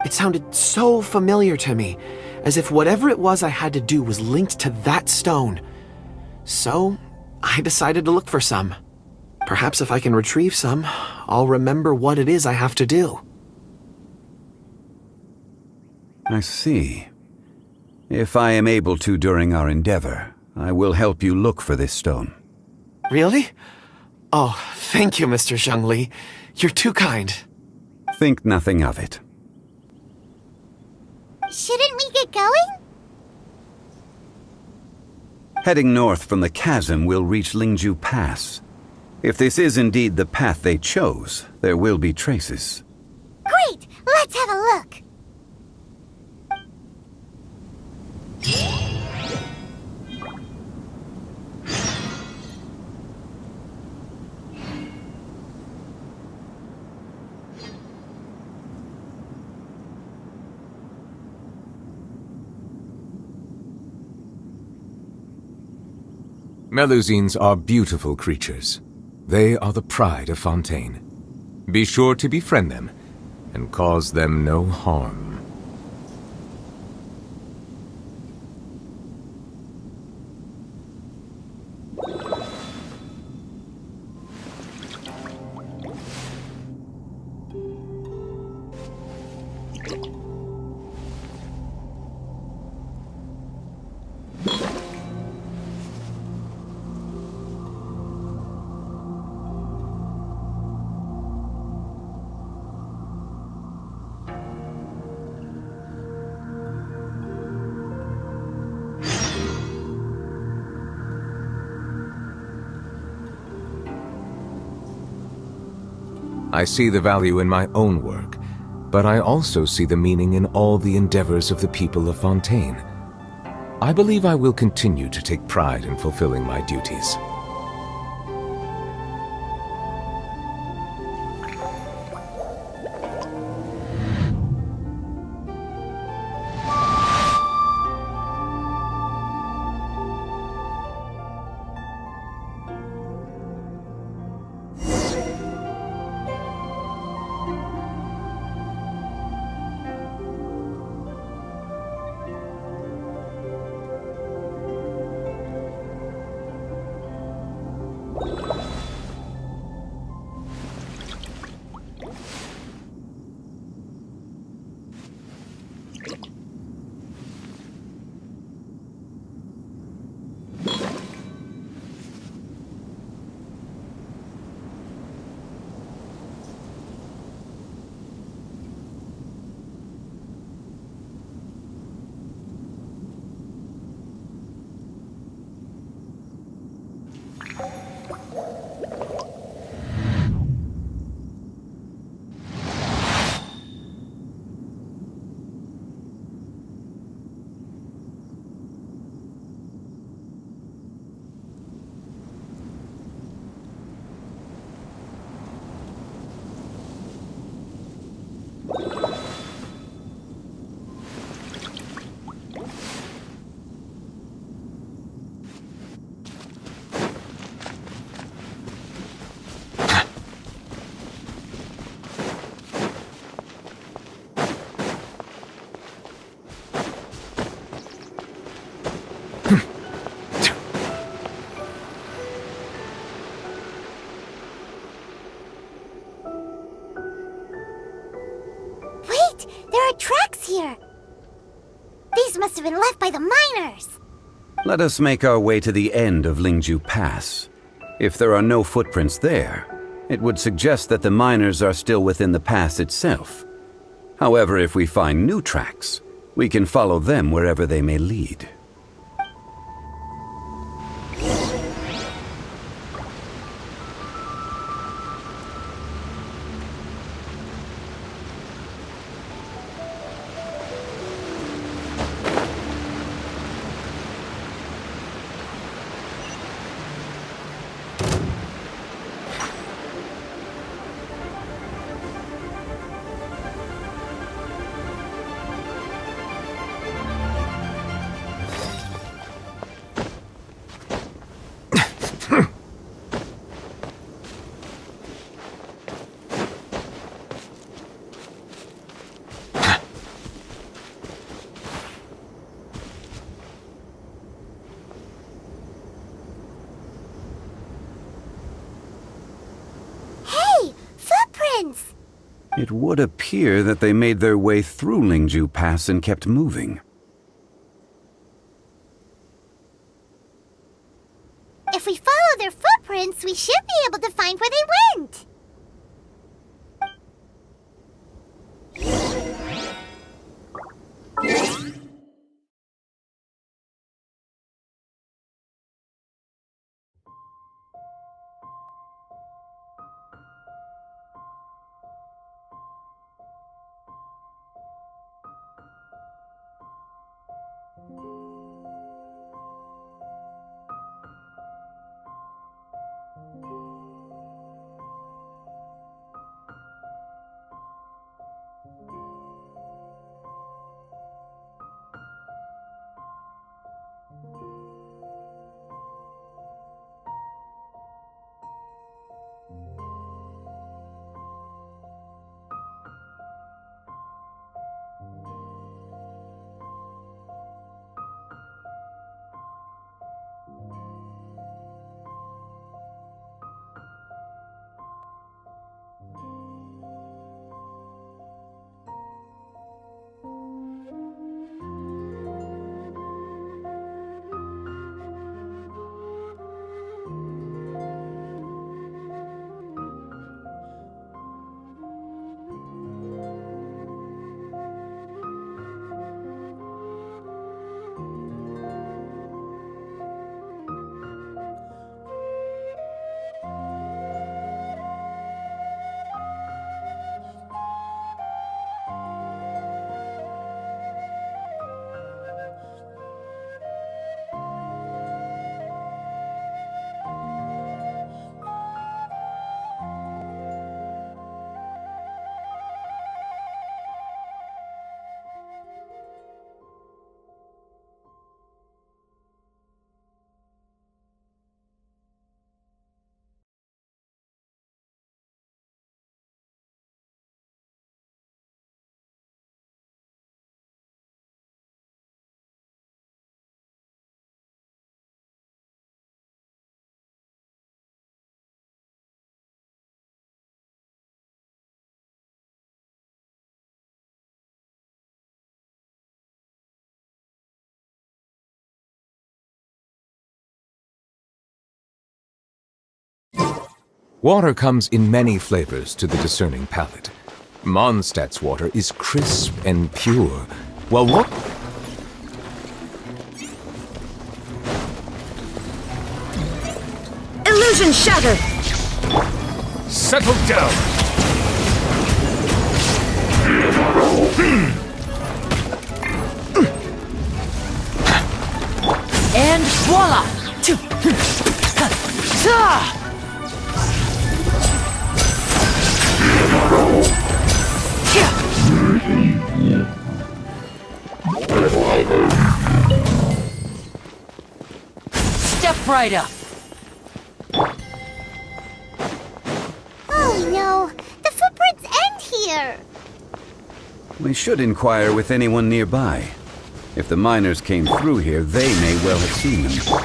It sounded so familiar to me, as if whatever it was I had to do was linked to that stone. So, I decided to look for some. Perhaps if I can retrieve some, I'll remember what it is I have to do. I see. If I am able to during our endeavor, I will help you look for this stone. Really? Oh, thank you, Mr. Zhengli. You're too kind. Think nothing of it. Shouldn't we get going? Heading north from the chasm, we'll reach Lingju Pass. If this is indeed the path they chose, there will be traces. Great! Let's have a look! Melusines are beautiful creatures. They are the pride of Fontaine. Be sure to befriend them and cause them no harm. I see the value in my own work, but I also see the meaning in all the endeavors of the people of Fontaine. I believe I will continue to take pride in fulfilling my duties. There are tracks here! These must have been left by the miners! Let us make our way to the end of Lingju Pass. If there are no footprints there, it would suggest that the miners are still within the pass itself. However, if we find new tracks, we can follow them wherever they may lead. It would appear that they made their way through Lingju Pass and kept moving. If we follow their footprints, footprints, we should be able to find where they went. Water comes in many flavors to the discerning palate. Mondstadt's water is crisp and pure, while what? Illusion shattered! Settle down! And voila! Step right up. Oh no, the footprints end here. We should inquire with anyone nearby. If the miners came through here, they may well have seen them.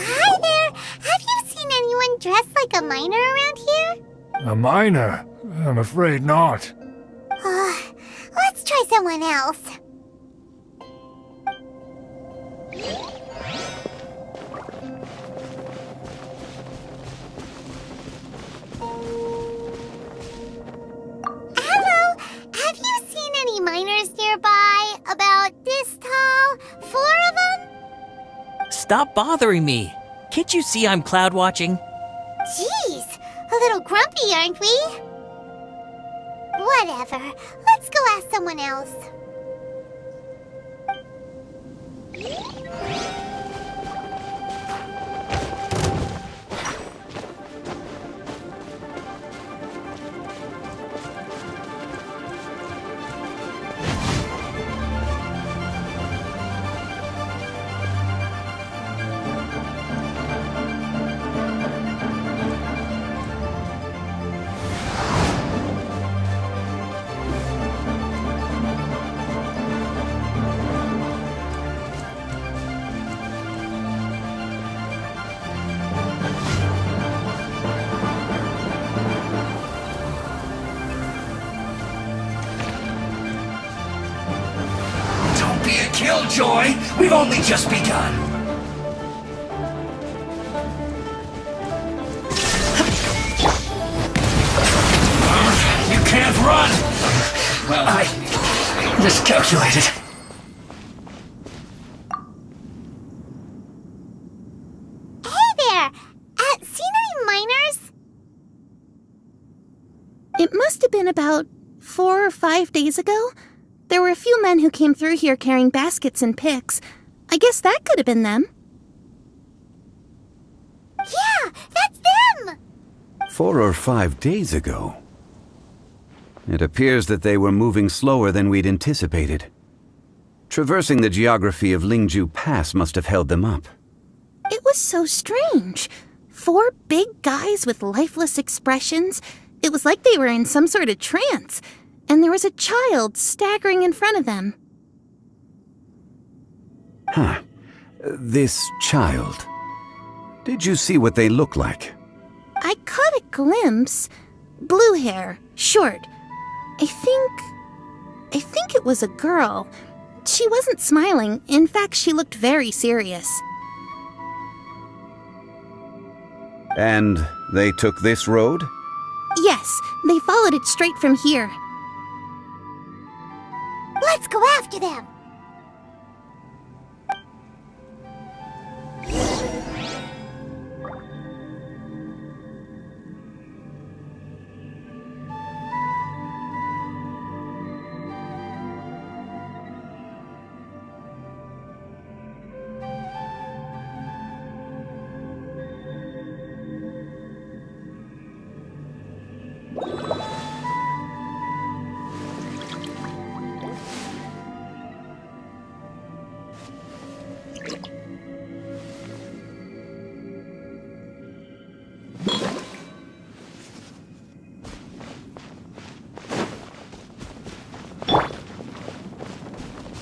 Hi there! Have you seen anyone dressed like a miner around here? A miner? I'm afraid not. Let's try someone else. Hello! Have you seen any miners nearby? About this tall? 4 of them? Stop bothering me. Can't you see I'm cloud watching? Jeez, a little grumpy, aren't we? Whatever. Let's go ask someone else. joy. We've only just begun. You can't run! Well, I miscalculated. Hey there! Seen any miners? It must have been about 4 or 5 days ago. There were a few men who came through here carrying baskets and picks. I guess that could have been them. Yeah, that's them! 4 or 5 days ago. It appears that they were moving slower than we'd anticipated. Traversing the geography of Lingju Pass must have held them up. It was so strange. 4 big guys with lifeless expressions. It was like they were in some sort of trance. And there was a child staggering in front of them. Huh. This child. Did you see what they look like? I caught a glimpse. Blue hair, short. I think it was a girl. She wasn't smiling. In fact, she looked very serious. And they took this road? Yes, they followed it straight from here. Let's go after them!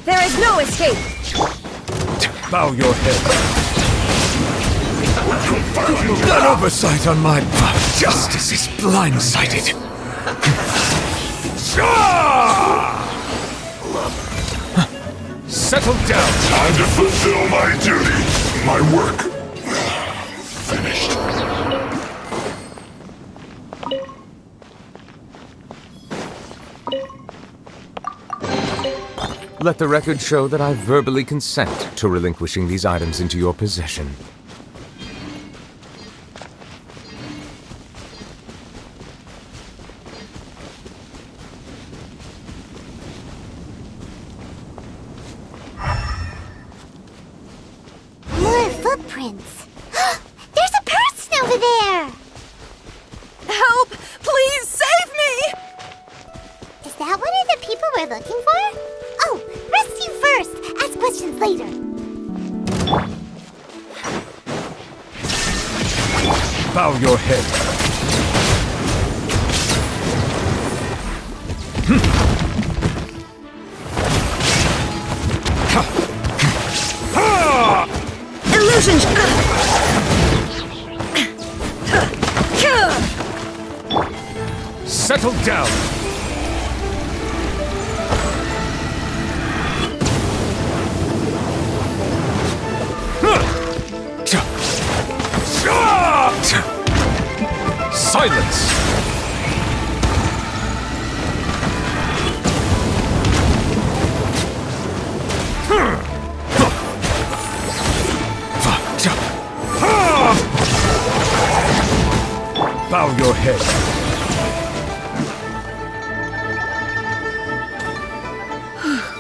There is no escape! Bow your head. An oversight on my part. Justice is blindsided. Settle down. Time to fulfill my duty. My work. Finished. Let the record show that I verbally consent to relinquishing these items into your possession. More footprints. There's a person over there! Help! Please save me! Is that one of the people we're looking for? Oh, rescue first! Ask questions later. Bow your head. Illusions! Settle down. Silence! Bow your head.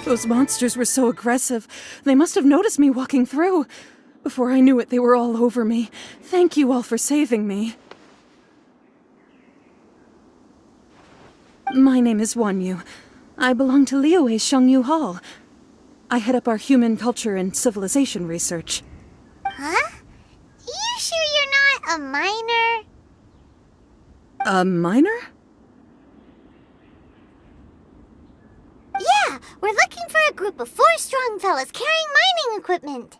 Those monsters were so aggressive. They must have noticed me walking through. Before I knew it, they were all over me. Thank you all for saving me. My name is Wanyu. I belong to Liyue's Shangyu Hall. I head up our human culture and civilization research. Huh? You sure you're not a miner? A miner? Yeah, we're looking for a group of 4 strong fellas carrying mining equipment.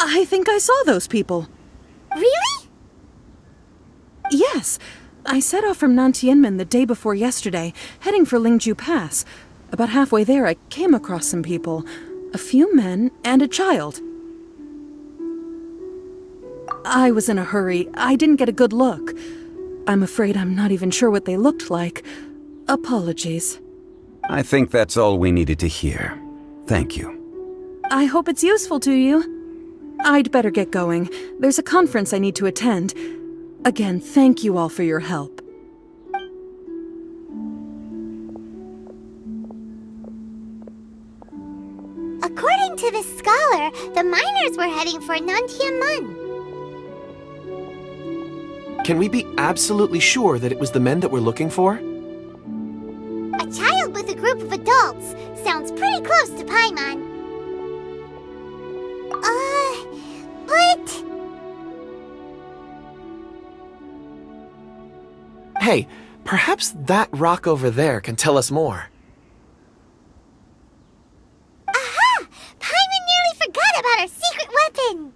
I think I saw those people. Really? Yes. I set off from Nantianmen the day before yesterday, heading for Lingju Pass. About halfway there, I came across some people. A few men and a child. I was in a hurry. I didn't get a good look. I'm afraid I'm not even sure what they looked like. Apologies. I think that's all we needed to hear. Thank you. I hope it's useful to you. I'd better get going. There's a conference I need to attend. Again, thank you all for your help. According to this scholar, the miners were heading for Nantiamun. Can we be absolutely sure that it was the men that we're looking for? A child with a group of adults. Sounds pretty close to Paimon. But... Hey, perhaps that rock over there can tell us more. Aha! Paimon nearly forgot about our secret weapon!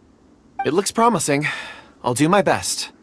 It looks promising. I'll do my best.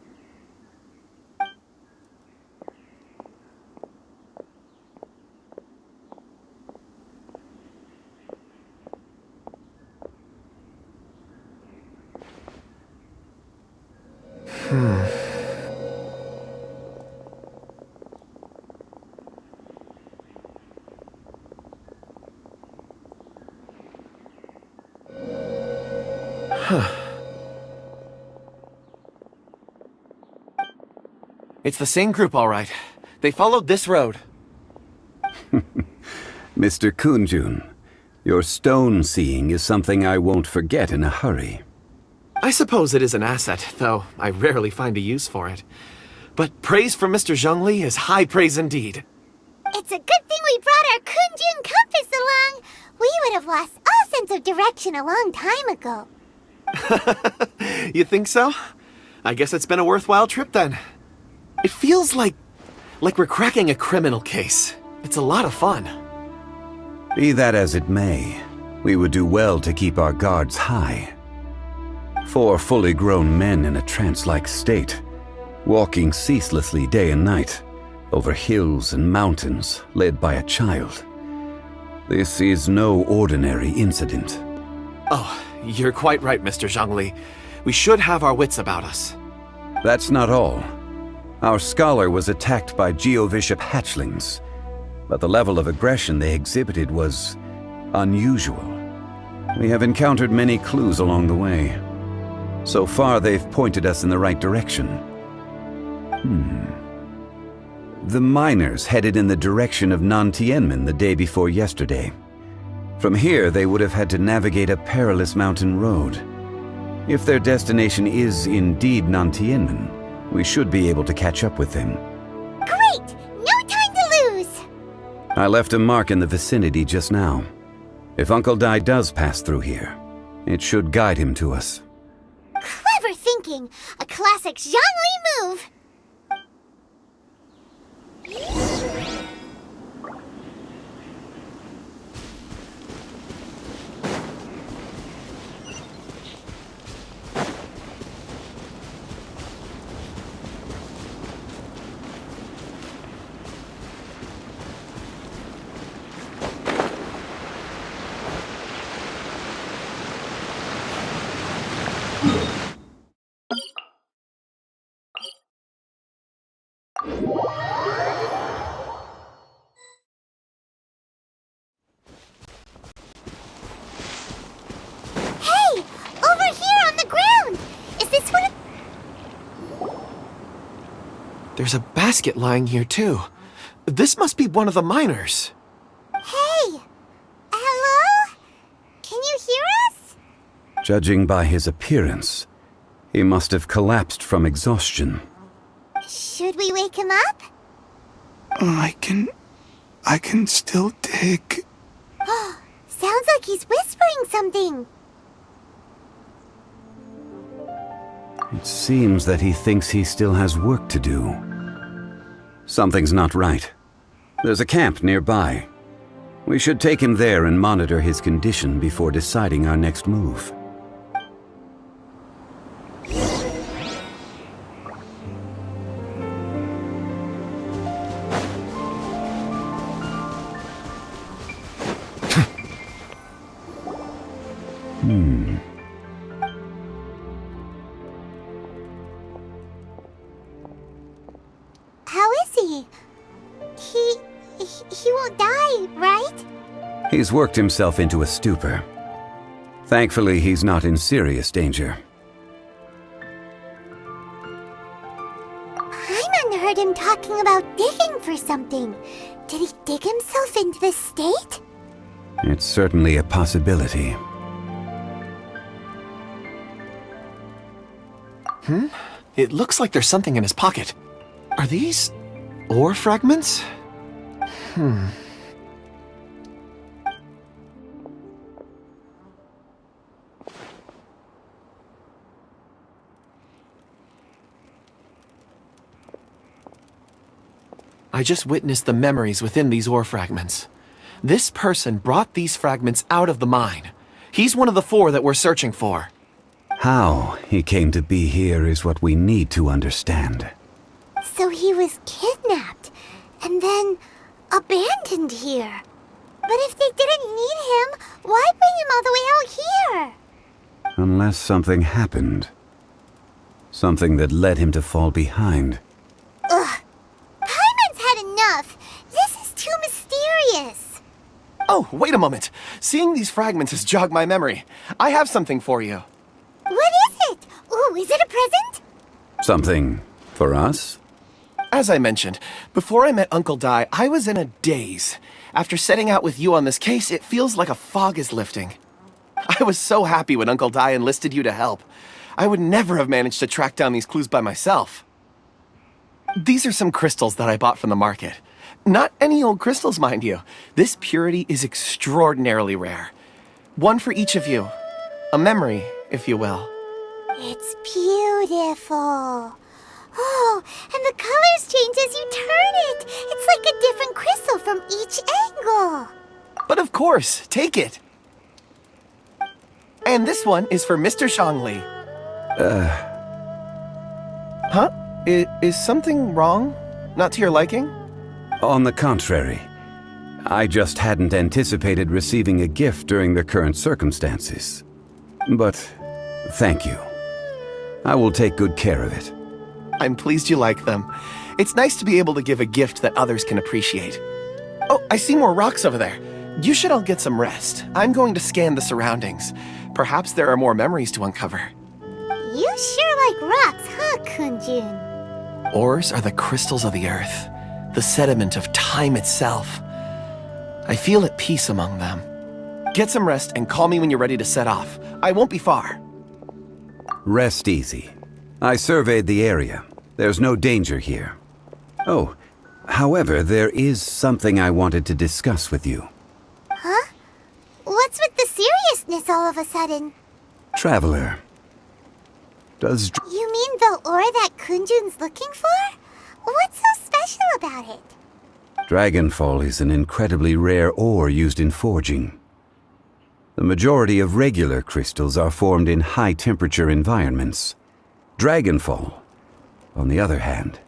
It's the same group, all right. They followed this road. Mr. Kunjun, your stone seeing is something I won't forget in a hurry. I suppose it is an asset, though I rarely find a use for it. But praise from Mr. Zhongli is high praise indeed. It's a good thing we brought our Kunjun compass along. We would have lost all sense of direction a long time ago. You think so? I guess it's been a worthwhile trip then. It feels like we're cracking a criminal case. It's a lot of fun. Be that as it may, we would do well to keep our guards high. 4 fully grown men in a trance-like state, walking ceaselessly day and night, over hills and mountains, led by a child. This is no ordinary incident. Oh, you're quite right, Mr. Zhongli. We should have our wits about us. That's not all. Our scholar was attacked by Geovishap hatchlings, but the level of aggression they exhibited was unusual. We have encountered many clues along the way. So far, they've pointed us in the right direction. The miners headed in the direction of Nantianmen the day before yesterday. From here, they would have had to navigate a perilous mountain road. If their destination is indeed Nantianmen, we should be able to catch up with them. Great! No time to lose! I left a mark in the vicinity just now. If Uncle Dai does pass through here, it should guide him to us. Clever thinking! A classic Zhongli move! Hey! Over here on the ground! Is this one of... There's a basket lying here, too. This must be one of the miners. Hey! Hello? Can you hear us? Judging by his appearance, he must have collapsed from exhaustion. Should we wake him up? I can still dig. Sounds like he's whispering something. It seems that he thinks he still has work to do. Something's not right. There's a camp nearby. We should take him there and monitor his condition before deciding our next move. He's worked himself into a stupor. Thankfully, he's not in serious danger. Paimon heard him talking about digging for something. Did he dig himself into this state? It's certainly a possibility. It looks like there's something in his pocket. Are these ore fragments? I just witnessed the memories within these ore fragments. This person brought these fragments out of the mine. He's one of the 4 that we're searching for. How he came to be here is what we need to understand. So he was kidnapped and then abandoned here. But if they didn't need him, why bring him all the way out here? Unless something happened. Something that led him to fall behind. Ugh. Paimon's had enough. This is too mysterious. Oh, wait a moment. Seeing these fragments has jogged my memory. I have something for you. What is it? Ooh, is it a present? Something for us? As I mentioned, before I met Uncle Dai, I was in a daze. After setting out with you on this case, it feels like a fog is lifting. I was so happy when Uncle Dai enlisted you to help. I would never have managed to track down these clues by myself. These are some crystals that I bought from the market. Not any old crystals, mind you. This purity is extraordinarily rare. One for each of you. A memory, if you will. It's beautiful. Oh, and the colors change as you turn it. It's like a different crystal from each angle. But of course, take it. And this one is for Mr. Zhongli. Huh? Is something wrong? Not to your liking? On the contrary, I just hadn't anticipated receiving a gift during the current circumstances. But thank you. I will take good care of it. I'm pleased you like them. It's nice to be able to give a gift that others can appreciate. Oh, I see more rocks over there. You should all get some rest. I'm going to scan the surroundings. Perhaps there are more memories to uncover. You sure like rocks, huh, Kunjun? Ores are the crystals of the earth, the sediment of time itself. I feel at peace among them. Get some rest and call me when you're ready to set off. I won't be far. Rest easy. I surveyed the area. There's no danger here. Oh, however, there is something I wanted to discuss with you. Huh? What's with the seriousness all of a sudden? Traveler, does... You mean the ore that Kunjun's looking for? What's so special about it? Dragonfall is an incredibly rare ore used in forging. The majority of regular crystals are formed in high-temperature environments. Dragonfall, on the other hand,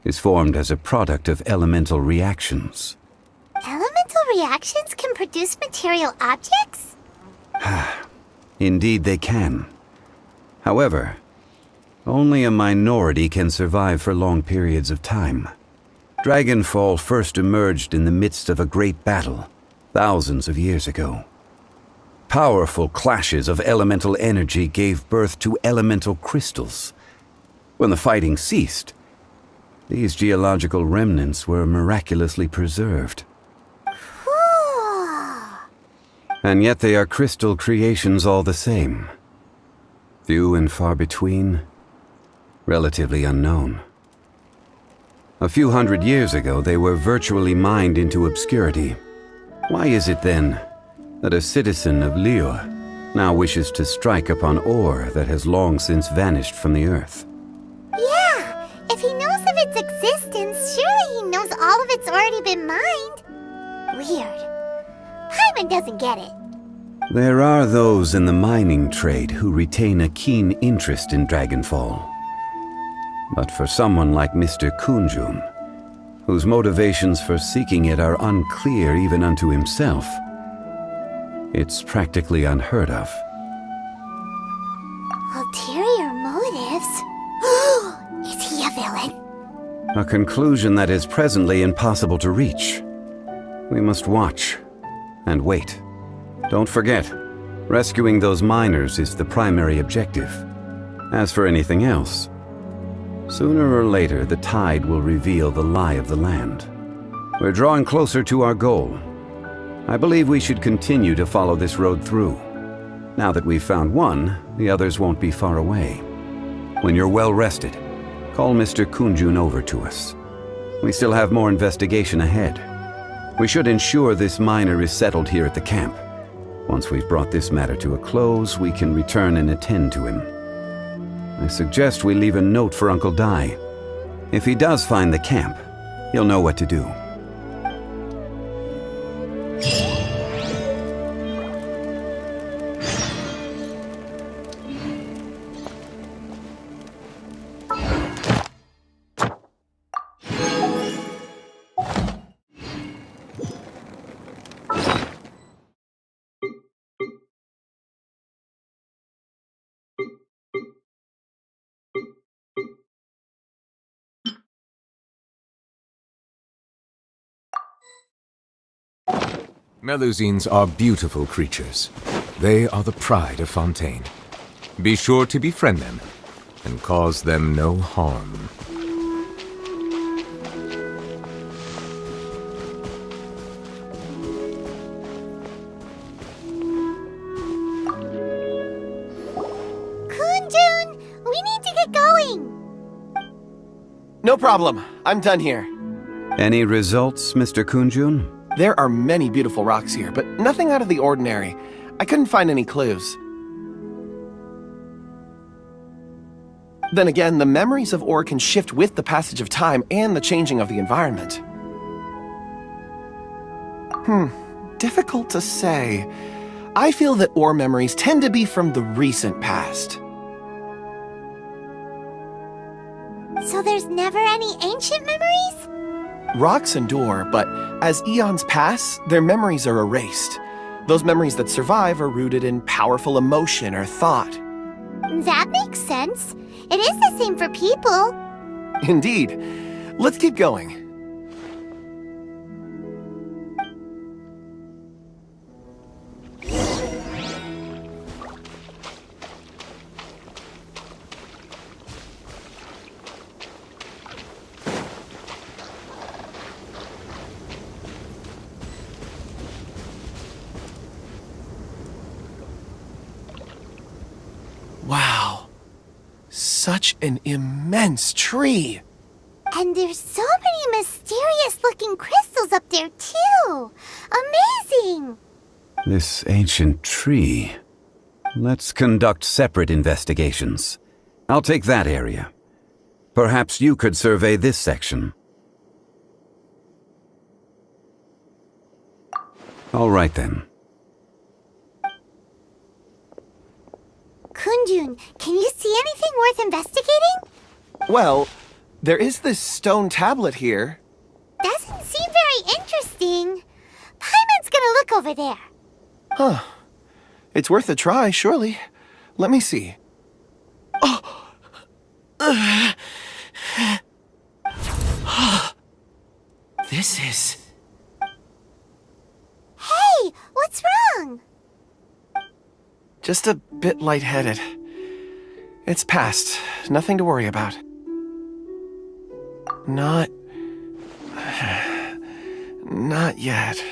is formed as a product of elemental reactions. Elemental reactions can produce material objects? Indeed they can. However, only a minority can survive for long periods of time. Dragonfall first emerged in the midst of a great battle, thousands of years ago. Powerful clashes of elemental energy gave birth to elemental crystals. When the fighting ceased, these geological remnants were miraculously preserved. And yet they are crystal creations all the same. Few and far between, relatively unknown. A few hundred years ago, they were virtually mined into obscurity. Why is it then that a citizen of Liyue now wishes to strike upon ore that has long since vanished from the earth? Yeah, if he knows of its existence, surely he knows all of it's already been mined. Weird. Paimon doesn't get it. There are those in the mining trade who retain a keen interest in Dragonfall. But for someone like Mr. Kunjun, whose motivations for seeking it are unclear even unto himself, it's practically unheard of. Ulterior motives? Is he a villain? A conclusion that is presently impossible to reach. We must watch And wait. Don't forget, rescuing those miners is the primary objective. As for anything else, sooner or later the tide will reveal the lie of the land. We're drawing closer to our goal. I believe we should continue to follow this road through. Now that we've found one, the others won't be far away. When you're well rested, call Mr. Kunjun over to us. We still have more investigation ahead. We should ensure this miner is settled here at the camp. Once we've brought this matter to a close, we can return and attend to him. I suggest we leave a note for Uncle Dai. If he does find the camp, he'll know what to do. Melusines are beautiful creatures. They are the pride of Fontaine. Be sure to befriend them and cause them no harm. Kunjun, we need to get going. No problem. I'm done here. Any results, Mr. Kunjun? There are many beautiful rocks here, but nothing out of the ordinary. I couldn't find any clues. Then again, the memories of ore can shift with the passage of time and the changing of the environment. Difficult to say. I feel that ore memories tend to be from the recent past. So there's never any ancient memories? Rocks endure, but as eons pass, their memories are erased. Those memories that survive are rooted in powerful emotion or thought. That makes sense. It is the same for people. Indeed. Let's keep going. Wow. Such an immense tree. And there's so many mysterious-looking crystals up there, too. Amazing! This ancient tree. Let's conduct separate investigations. I'll take that area. Perhaps you could survey this section. All right, then. Kunjun, can you see anything worth investigating? Well, there is this stone tablet here. Doesn't seem very interesting. Paimon's gonna look over there. Huh. It's worth a try, surely. Let me see. Oh! This is... Hey, what's wrong? just a bit lightheaded. It's past. Nothing to worry about. Not yet.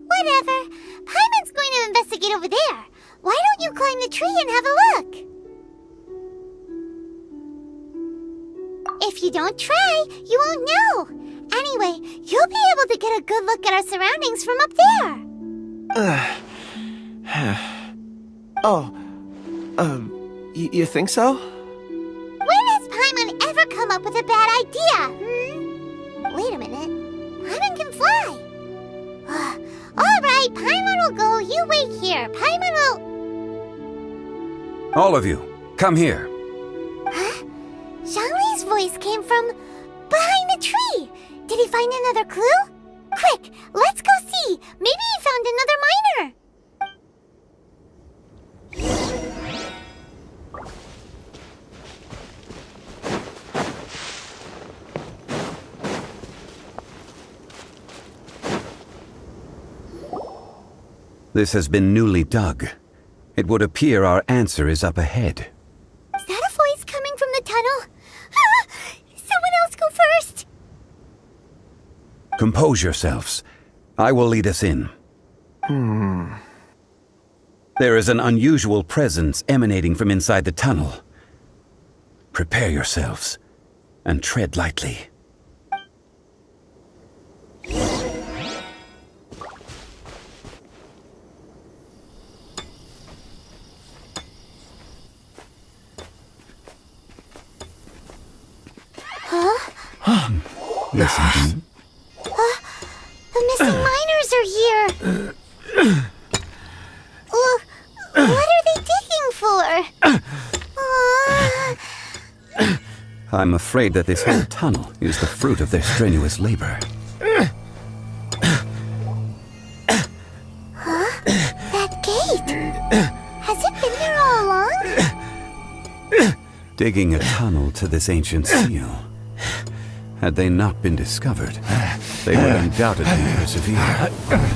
Whatever. Paimon's going to investigate over there. Why don't you climb the tree and have a look? If you don't try, you won't know. Anyway, you'll be able to get a good look at our surroundings from up there. You think so? When has Paimon ever come up with a bad idea, Wait a minute. Paimon can fly. All right, Paimon will go. You wait here. Paimon will... All of you, come here. Huh? Zhongli's voice came from behind the tree. Did he find another clue? Quick, let's go see. Maybe he found another miner. This has been newly dug. It would appear our answer is up ahead. Is that a voice coming from the tunnel? Ah! Someone else go first! Compose yourselves. I will lead us in. There is an unusual presence emanating from inside the tunnel. Prepare yourselves, and tread lightly. Huh? Listen. The missing miners are here! What are they digging for? I'm afraid that this whole tunnel is the fruit of their strenuous labor. Huh? That gate! Has it been there all along? Digging a tunnel to this ancient seal. Had they not been discovered, they would undoubtedly persevere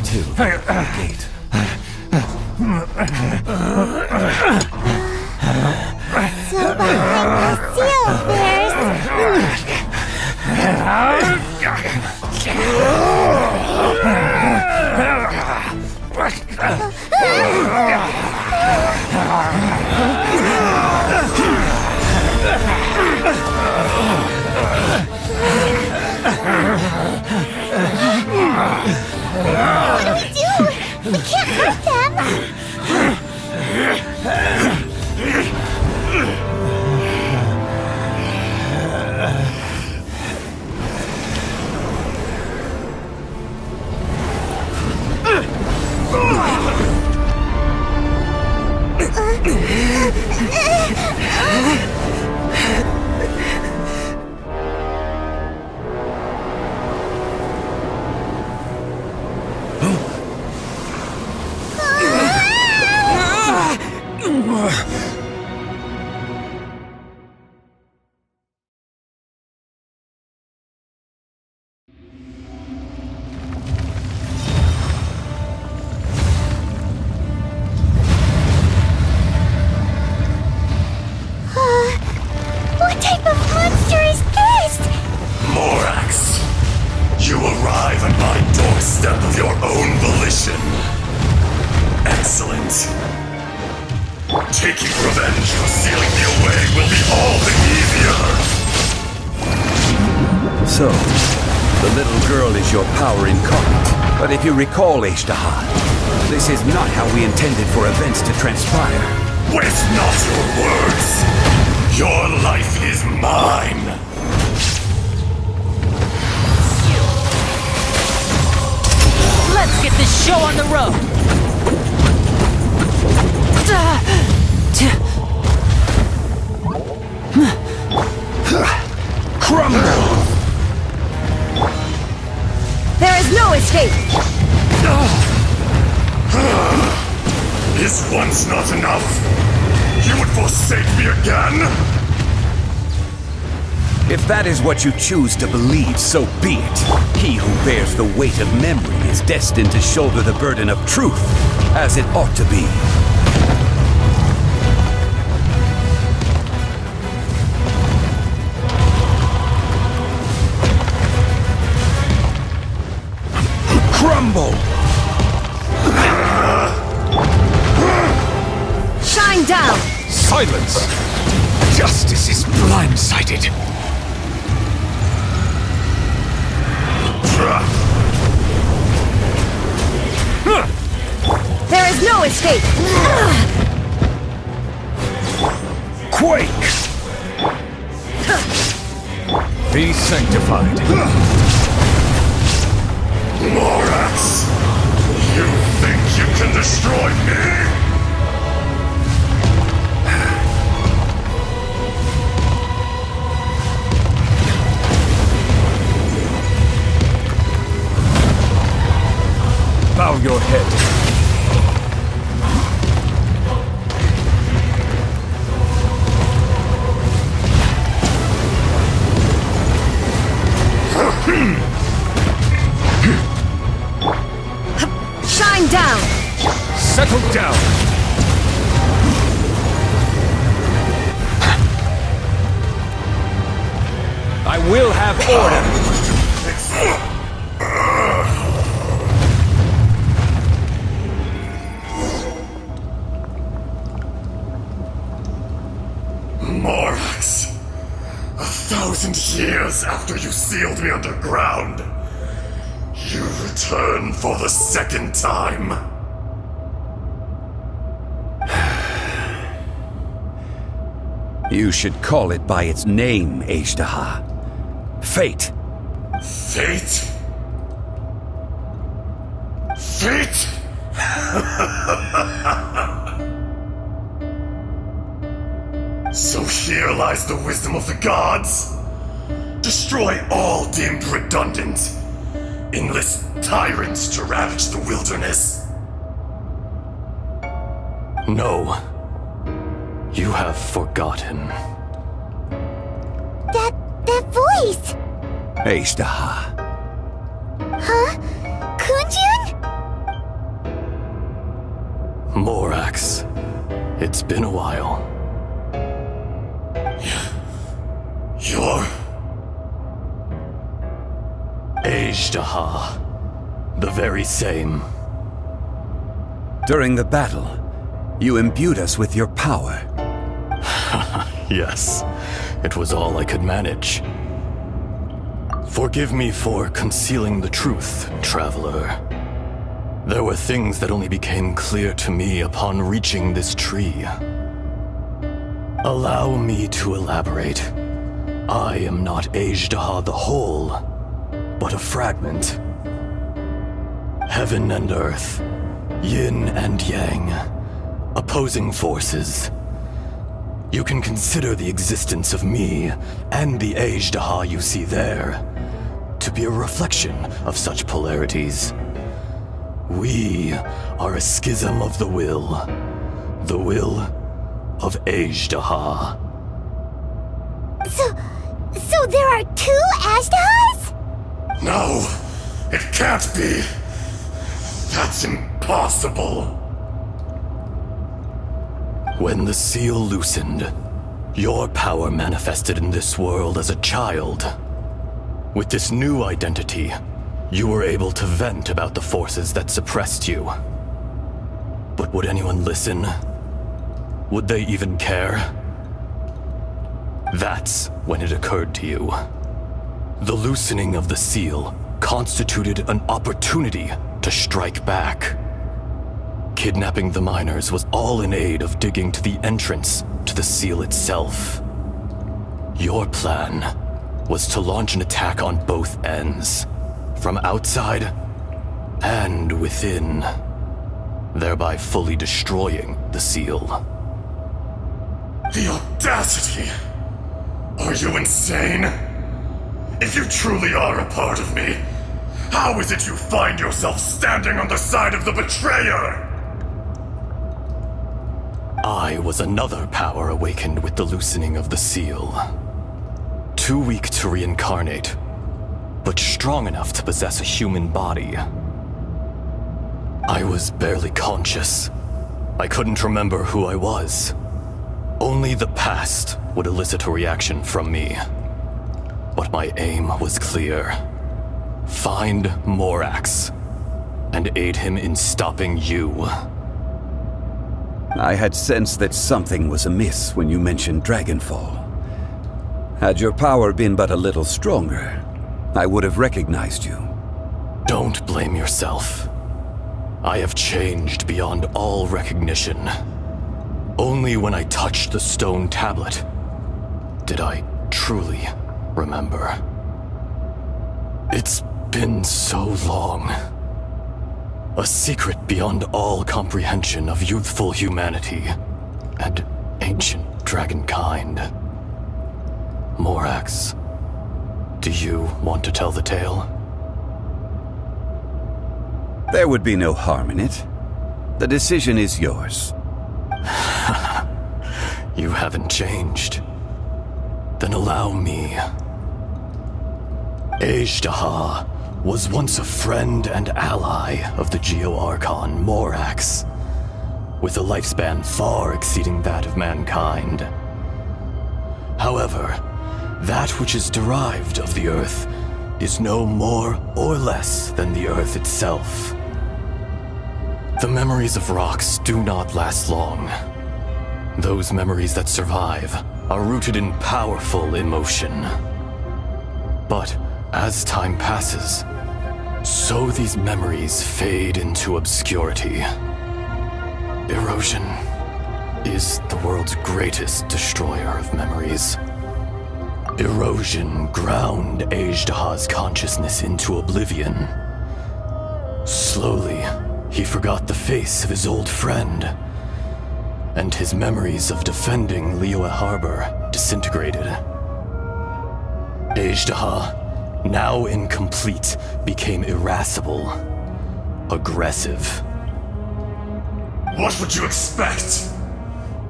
to the gate. So behind the seal, What do we do? We can't hurt them! What type of monster is this? Morax, you arrive at my doorstep of your own volition. Excellent. Taking revenge for sealing me away will be all the easier. So, the little girl is your power incarnate. But if you recall, Ishtaha, this is not how we intended for events to transpire. Waste not your words. Your life is mine. Let's get this show on the road! Crumble! There is no escape! Is once not enough? You would forsake me again? If that is what you choose to believe, so be it. He who bears the weight of memory is destined to shoulder the burden of truth, as it ought to be. Crumble! Shine down! Silence! Justice is blindsided. There is no escape! Quake! Be sanctified. Morax! You think you can destroy me? Bow your head. Shine down! settle down! I will have order! Morax, 1,000 years after you sealed me underground, you return for the second time. You should call it by its name, Ashtaha. Fate. Fate? Fate? So here lies the wisdom of the gods. Destroy all deemed redundant. Enlist tyrants to ravage the wilderness. No. You have forgotten. That voice! Ashtaha. Huh? Kunjun? Morax. It's been a while. You're... Ashtaha. The very same. During the battle, you imbued us with your power. Yes, it was all I could manage. Forgive me for concealing the truth, Traveler. There were things that only became clear to me upon reaching this tree. Allow me to elaborate. I am not Ashtaha the whole, but a fragment. Heaven and earth, yin and yang, opposing forces. You can consider the existence of me and the Ashtaha you see there to be a reflection of such polarities. We are a schism of the will of Ashtaha. So there are two Ashtahas? No, it can't be. That's impossible. When the seal loosened, your power manifested in this world as a child. With this new identity, you were able to vent about the forces that suppressed you. But would anyone listen? Would they even care? That's when it occurred to you. The loosening of the seal constituted an opportunity to strike back. Kidnapping the miners was all in aid of digging to the entrance to the seal itself. Your plan was to launch an attack on both ends, from outside and within, thereby fully destroying the seal. The audacity! Are you insane? If you truly are a part of me, how is it you find yourself standing on the side of the betrayer? I was another power awakened with the loosening of the seal. Too weak to reincarnate, but strong enough to possess a human body. I was barely conscious. I couldn't remember who I was. Only the past would elicit a reaction from me. But my aim was clear. Find Morax, and aid him in stopping you. I had sensed that something was amiss when you mentioned Dragonfall. Had your power been but a little stronger, I would have recognized you. Don't blame yourself. I have changed beyond all recognition. Only when I touched the stone tablet did I truly remember. It's been so long. A secret beyond all comprehension of youthful humanity and ancient dragonkind. Morax, do you want to tell the tale? There would be no harm in it. The decision is yours. You haven't changed. Then allow me. Ashtaha was once a friend and ally of the Geo-Archon Morax. with a lifespan far exceeding that of mankind. However, that which is derived of the Earth is no more or less than the Earth itself. The memories of rocks do not last long. Those memories that survive are rooted in powerful emotion. But as time passes, so these memories fade into obscurity. Erosion is the world's greatest destroyer of memories. Erosion ground Ajdaha's consciousness into oblivion. Slowly, he forgot the face of his old friend, and his memories of defending Liyue Harbor disintegrated. Ajdaha, now incomplete, became irascible, aggressive. What would you expect?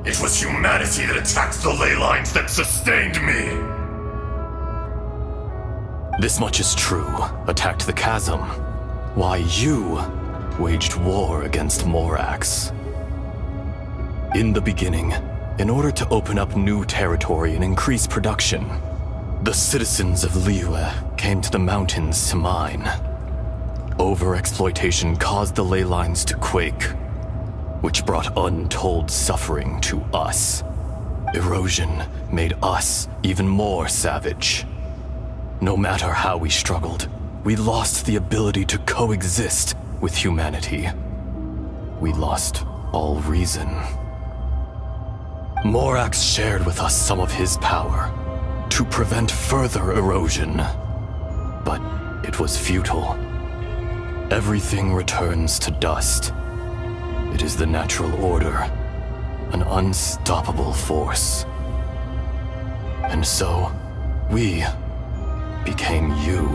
It was humanity that attacked the ley lines that sustained me. This much is true. Attacked the chasm. Why you waged war against Morax. In the beginning, in order to open up new territory and increase production, the citizens of Liyue came to the mountains to mine. Overexploitation caused the ley lines to quake, which brought untold suffering to us. Erosion made us even more savage. No matter how we struggled, we lost the ability to coexist with humanity. We lost all reason. Morax shared with us some of his power to prevent further erosion, but it was futile. Everything returns to dust. It is the natural order, an unstoppable force. And so, we became you.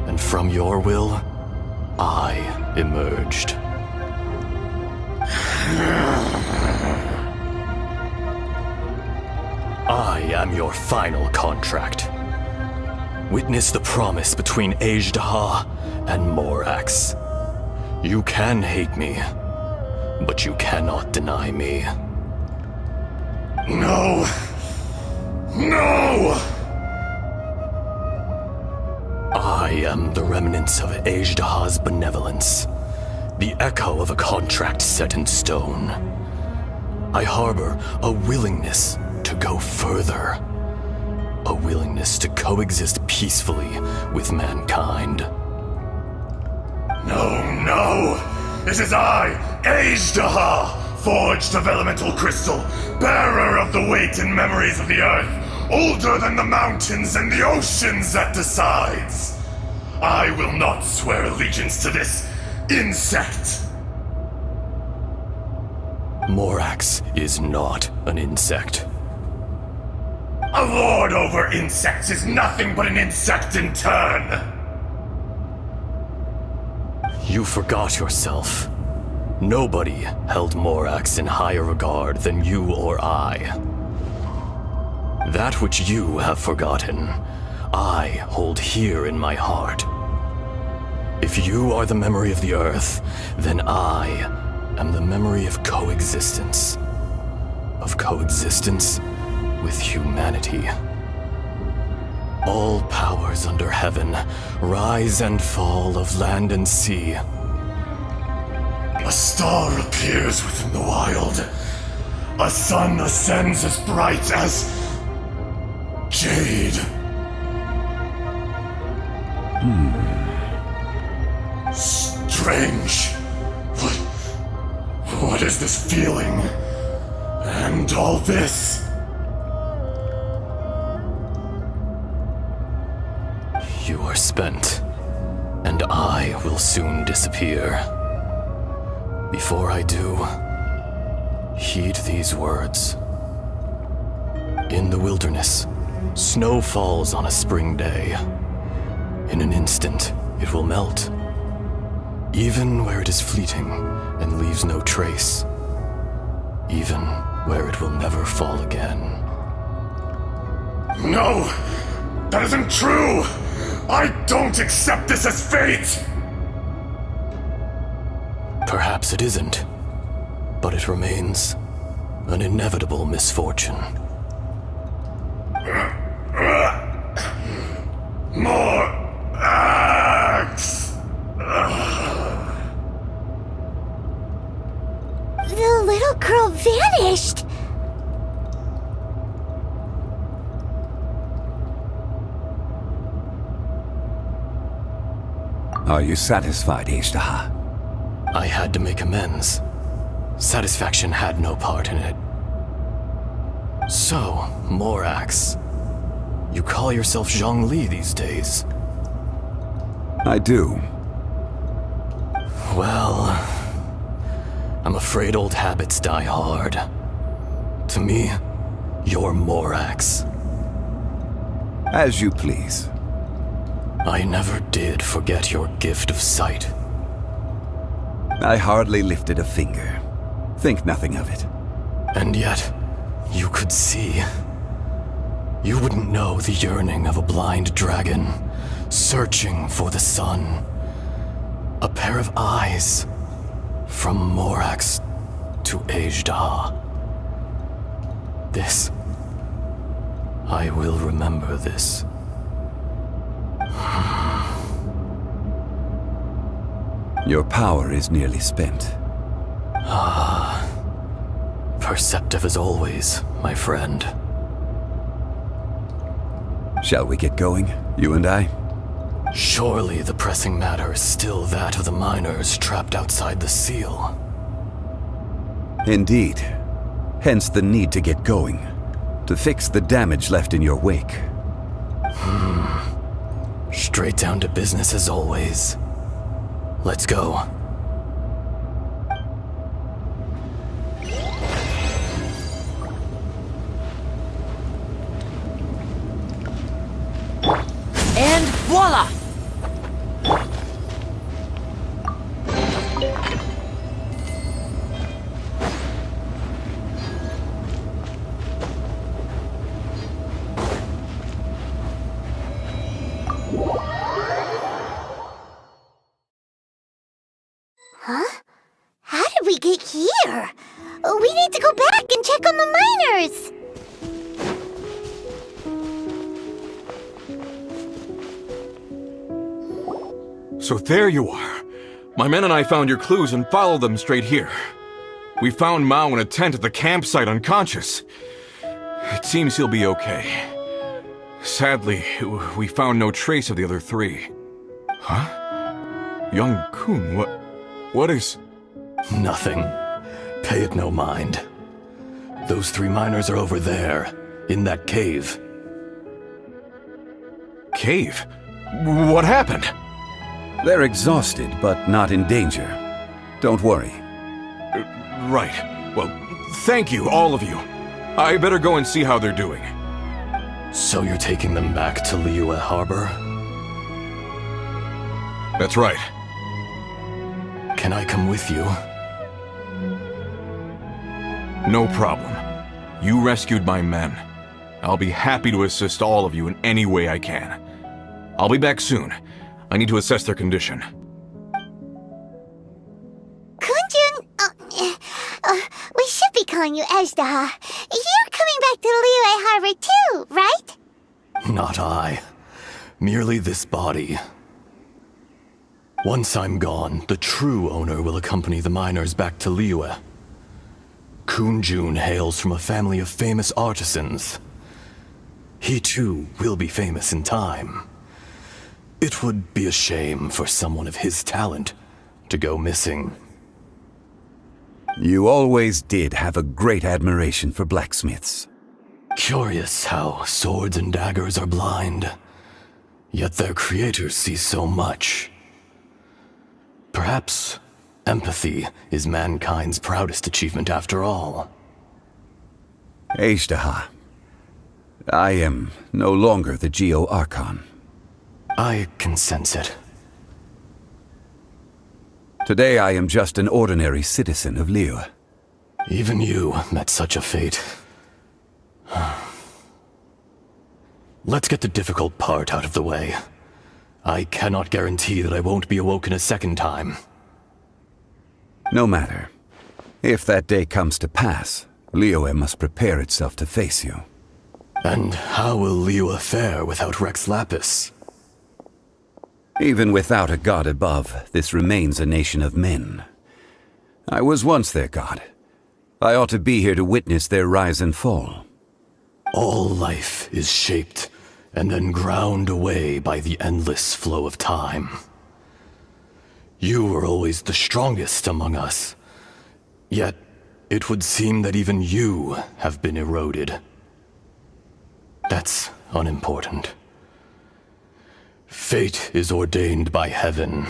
And from your will, I emerged. I am your final contract. Witness the promise between Ajdaha and Morax. You can hate me, but you cannot deny me. No! No! I am the remnants of Ajdaha's benevolence, the echo of a contract set in stone. I harbor a willingness to go further, a willingness to coexist peacefully with mankind. No! It is I, Ajdaha, forged of elemental crystal, bearer of the weight and memories of the earth, older than the mountains and the oceans that decides. I will not swear allegiance to this insect. Morax is not an insect. A lord over insects is nothing but an insect in turn. You forgot yourself. Nobody held Morax in higher regard than you or I. That which you have forgotten, I hold here in my heart. If you are the memory of the Earth, then I am the memory of coexistence. Of coexistence with humanity. All powers under heaven, rise and fall of land and sea. A star appears within the wild. A sun ascends as bright as jade. Strange. What is this feeling? And all this? You are spent, and I will soon disappear. Before I do, heed these words. In the wilderness, snow falls on a spring day. In an instant, it will melt. Even where it is fleeting and leaves no trace. Even where it will never fall again. No! That isn't true! I don't accept this as fate! Perhaps it isn't. but it remains an inevitable misfortune. More axe! The little girl vanished! Are you satisfied, Ishtaha? I had to make amends. Satisfaction had no part in it. So, Morax, you call yourself Zhongli these days? I do. Well, I'm afraid old habits die hard. To me, you're Morax. As you please. I never did forget your gift of sight. I hardly lifted a finger. Think nothing of it. And yet, you could see. You wouldn't know the yearning of a blind dragon, searching for the sun. A pair of eyes, from Morax to Ejdah. This. I will remember this. Your power is nearly spent. Ah. Perceptive as always, my friend. Shall we get going, you and I? Surely the pressing matter is still that of the miners trapped outside the seal. Indeed. Hence the need to get going. To fix the damage left in your wake. Straight down to business as always. Let's go. And voila! Huh? How did we get here? We need to go back and check on the miners! So there you are. My men and I found your clues and followed them straight here. We found Mao in a tent at the campsite unconscious. It seems he'll be okay. Sadly, we found no trace of the other three. Huh? Young Kun, what is... Nothing. Pay it no mind. Those three miners are over there, in that cave. Cave? What happened? They're exhausted, but not in danger. Don't worry. Right. Well, thank you, all of you. I better go and see how they're doing. So you're taking them back to Liyue Harbor? That's right. Can I come with you? No problem. You rescued my men. I'll be happy to assist all of you in any way I can. I'll be back soon. I need to assess their condition. Kunjun, we should be calling you Ejdah. You're coming back to Liyue Harbor too, right? Not I. Merely this body. Once I'm gone, the true owner will accompany the miners back to Liyue. Kunjun hails from a family of famous artisans. He too will be famous in time. It would be a shame for someone of his talent to go missing. You always did have a great admiration for blacksmiths. Curious how swords and daggers are blind, yet their creators see so much. Perhaps empathy is mankind's proudest achievement after all. Ejdah, I am no longer the Geo-Archon. I can sense it. Today I am just an ordinary citizen of Liyue. Even you met such a fate. Let's get the difficult part out of the way. I cannot guarantee that I won't be awoken a second time. No matter. If that day comes to pass, Liyue must prepare itself to face you. And how will Liyue fare without Rex Lapis? Even without a god above, this remains a nation of men. I was once their god. I ought to be here to witness their rise and fall. All life is shaped and then ground away by the endless flow of time. You were always the strongest among us, yet it would seem that even you have been eroded. That's unimportant. Fate is ordained by heaven.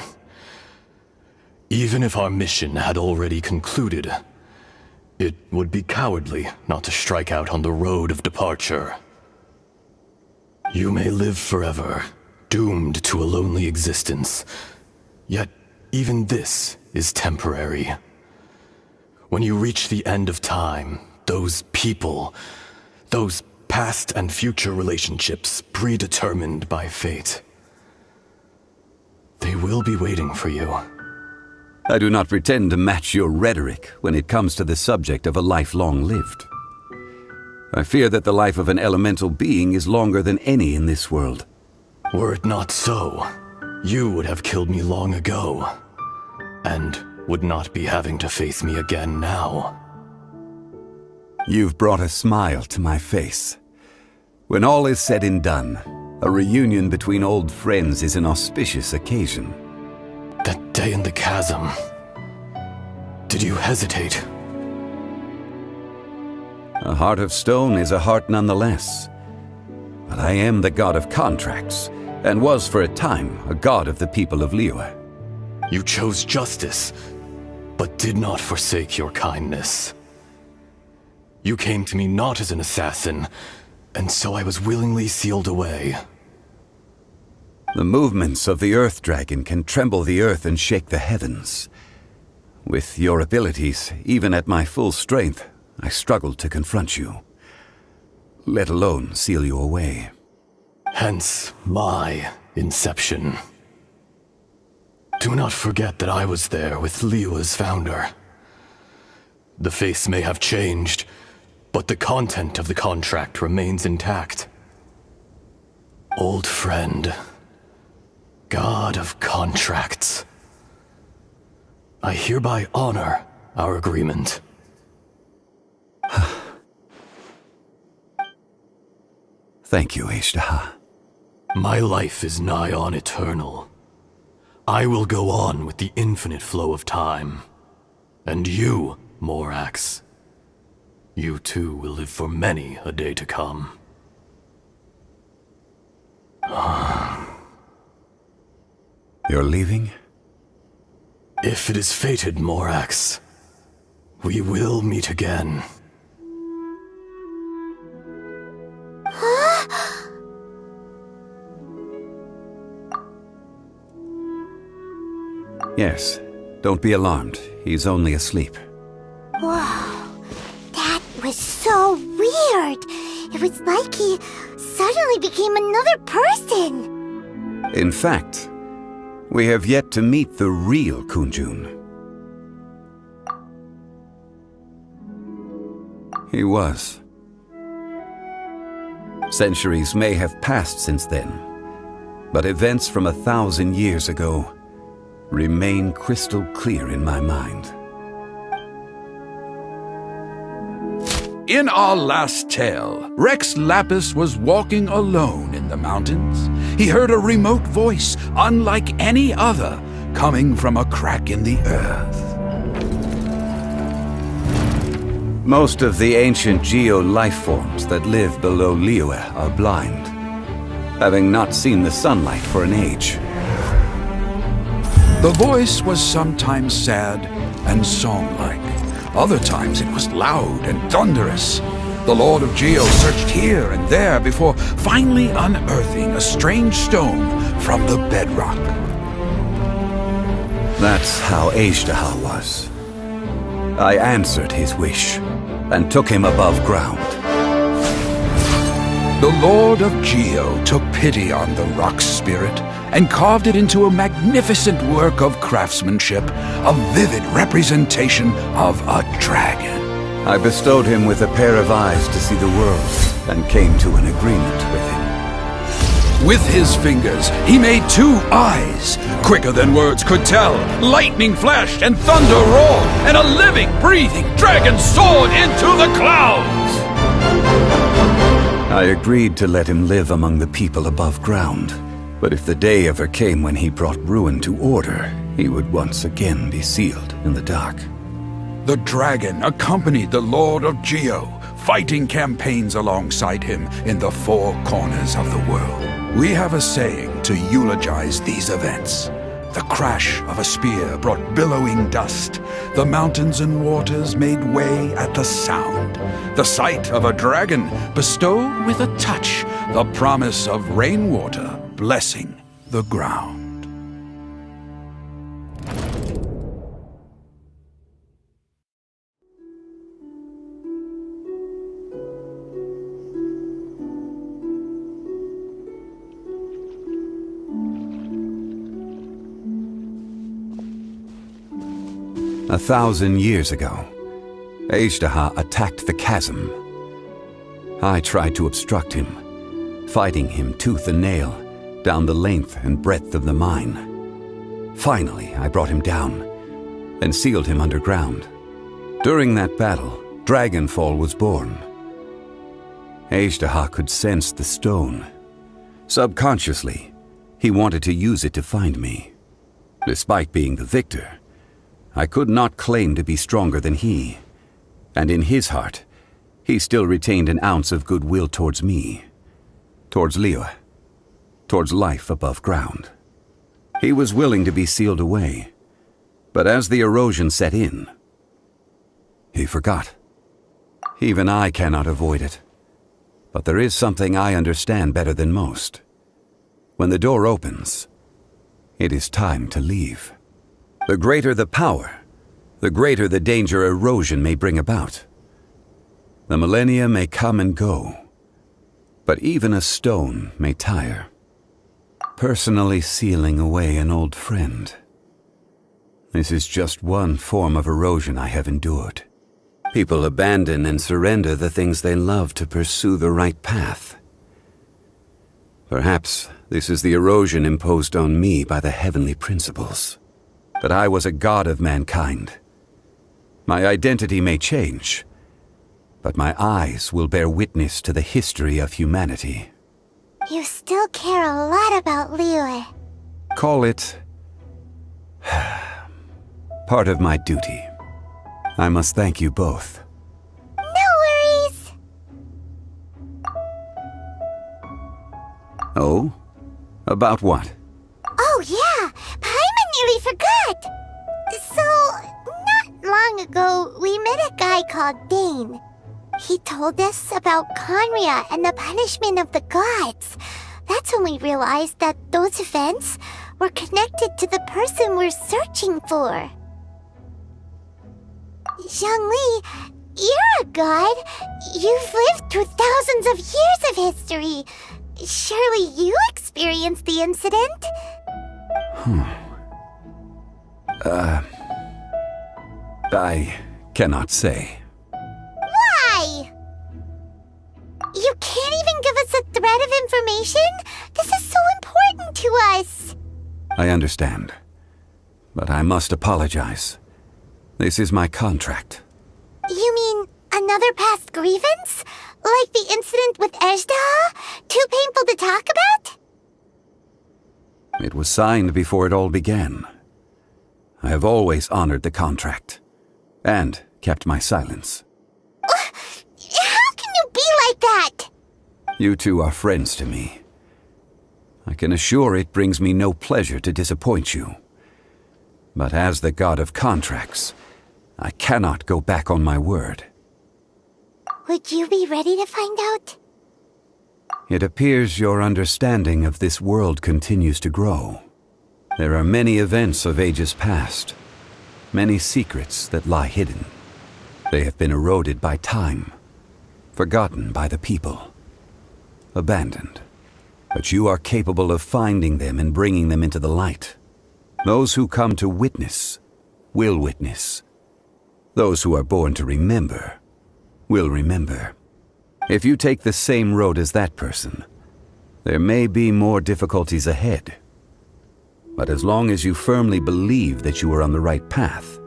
Even if our mission had already concluded, it would be cowardly not to strike out on the road of departure. You may live forever, doomed to a lonely existence, yet even this is temporary. When you reach the end of time, those people, those past and future relationships predetermined by fate, they will be waiting for you. I do not pretend to match your rhetoric when it comes to the subject of a life long lived. I fear that the life of an elemental being is longer than any in this world. Were it not so, you would have killed me long ago, and would not be having to face me again now. You've brought a smile to my face. When all is said and done, a reunion between old friends is an auspicious occasion. That day in the chasm, did you hesitate? A heart of stone is a heart nonetheless. But I am the god of contracts, and was for a time a god of the people of Liyue. You chose justice, but did not forsake your kindness. You came to me not as an assassin, and so I was willingly sealed away. The movements of the Earth Dragon can tremble the earth and shake the heavens. With your abilities, even at my full strength, I struggled to confront you, let alone seal you away. Hence my inception. Do not forget that I was there with Liyue's founder. The face may have changed, but the content of the contract remains intact. Old friend, god of contracts, I hereby honor our agreement. Thank you, Ishtaha. My life is nigh on eternal. I will go on with the infinite flow of time. And you, Morax, you too will live for many a day to come. You're leaving? If it is fated, Morax, we will meet again. Yes. Don't be alarmed. He's only asleep. Whoa. That was so weird. It was like he suddenly became another person. In fact, we have yet to meet the real Kunjun. He was. Centuries may have passed since then, but events from 1,000 years ago remain crystal clear in my mind. In our last tale, Rex Lapis was walking alone in the mountains. He heard a remote voice, unlike any other, coming from a crack in the earth. Most of the ancient geo-life forms that live below Liyue are blind, having not seen the sunlight for an age. The voice was sometimes sad and song-like. Other times it was loud and thunderous. The Lord of Geo searched here and there before finally unearthing a strange stone from the bedrock. That's how Ishtaha was. I answered his wish and took him above ground. The Lord of Geo took pity on the rock spirit and carved it into a magnificent work of craftsmanship, a vivid representation of a dragon. I bestowed him with a pair of eyes to see the world, and came to an agreement with him. With his fingers, he made 2 eyes, quicker than words could tell. Lightning flashed and thunder roared, and a living, breathing dragon soared into the clouds! I agreed to let him live among the people above ground, but if the day ever came when he brought ruin to order, he would once again be sealed in the dark. The dragon accompanied the Lord of Geo, fighting campaigns alongside him in the 4 corners of the world. We have a saying to eulogize these events. The crash of a spear brought billowing dust. The mountains and waters made way at the sound. The sight of a dragon bestowed with a touch the promise of rainwater blessing the ground. 1,000 years ago, Ajdaha attacked the chasm. I tried to obstruct him, fighting him tooth and nail down the length and breadth of the mine. Finally, I brought him down and sealed him underground. During that battle, Dragonfall was born. Ajdaha could sense the stone. Subconsciously, he wanted to use it to find me. Despite being the victor, I could not claim to be stronger than he, and in his heart, he still retained an ounce of goodwill towards me, towards Liyue, towards life above ground. He was willing to be sealed away, but as the erosion set in, he forgot. Even I cannot avoid it, but there is something I understand better than most. When the door opens, it is time to leave. The greater the power, the greater the danger erosion may bring about. The millennia may come and go, but even a stone may tire. Personally sealing away an old friend. This is just one form of erosion I have endured. People abandon and surrender the things they love to pursue the right path. Perhaps this is the erosion imposed on me by the heavenly principles. That I was a god of mankind. My identity may change, but my eyes will bear witness to the history of humanity. You still care a lot about Liyue. Call it part of my duty. I must thank you both. No worries. Oh? About what? Oh yeah, Paimon nearly forgot. So, not long ago, we met a guy called Dane. He told us about Conria and the punishment of the gods. That's when we realized that those events were connected to the person we're searching for. Zhongli, you're a god. You've lived through thousands of years of history. Surely you experienced the incident? I cannot say. Why? You can't even give us a thread of information? This is so important to us. I understand, but I must apologize. This is my contract. You mean another past grievance? Like the incident with Ajdaha? Too painful to talk about? It was signed before it all began. I have always honored the contract, and kept my silence. How can you be like that? You two are friends to me. I can assure it brings me no pleasure to disappoint you. But as the god of contracts, I cannot go back on my word. Would you be ready to find out? It appears your understanding of this world continues to grow. There are many events of ages past, many secrets that lie hidden. They have been eroded by time, forgotten by the people, abandoned. But you are capable of finding them and bringing them into the light. Those who come to witness will witness. Those who are born to remember will remember. If you take the same road as that person, there may be more difficulties ahead. But as long as you firmly believe that you are on the right path,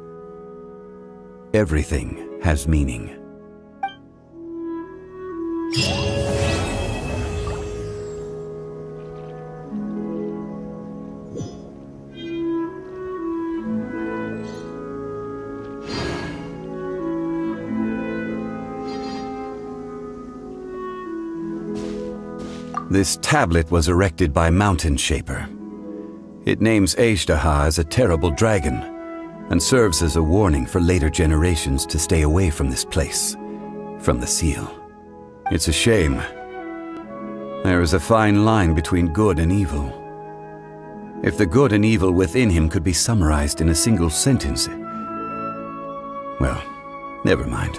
everything has meaning. This tablet was erected by Mountain Shaper. It names Ajdaha as a terrible dragon, and serves as a warning for later generations to stay away from this place, from the seal. It's a shame. There is a fine line between good and evil. If the good and evil within him could be summarized in a single sentence, well, never mind.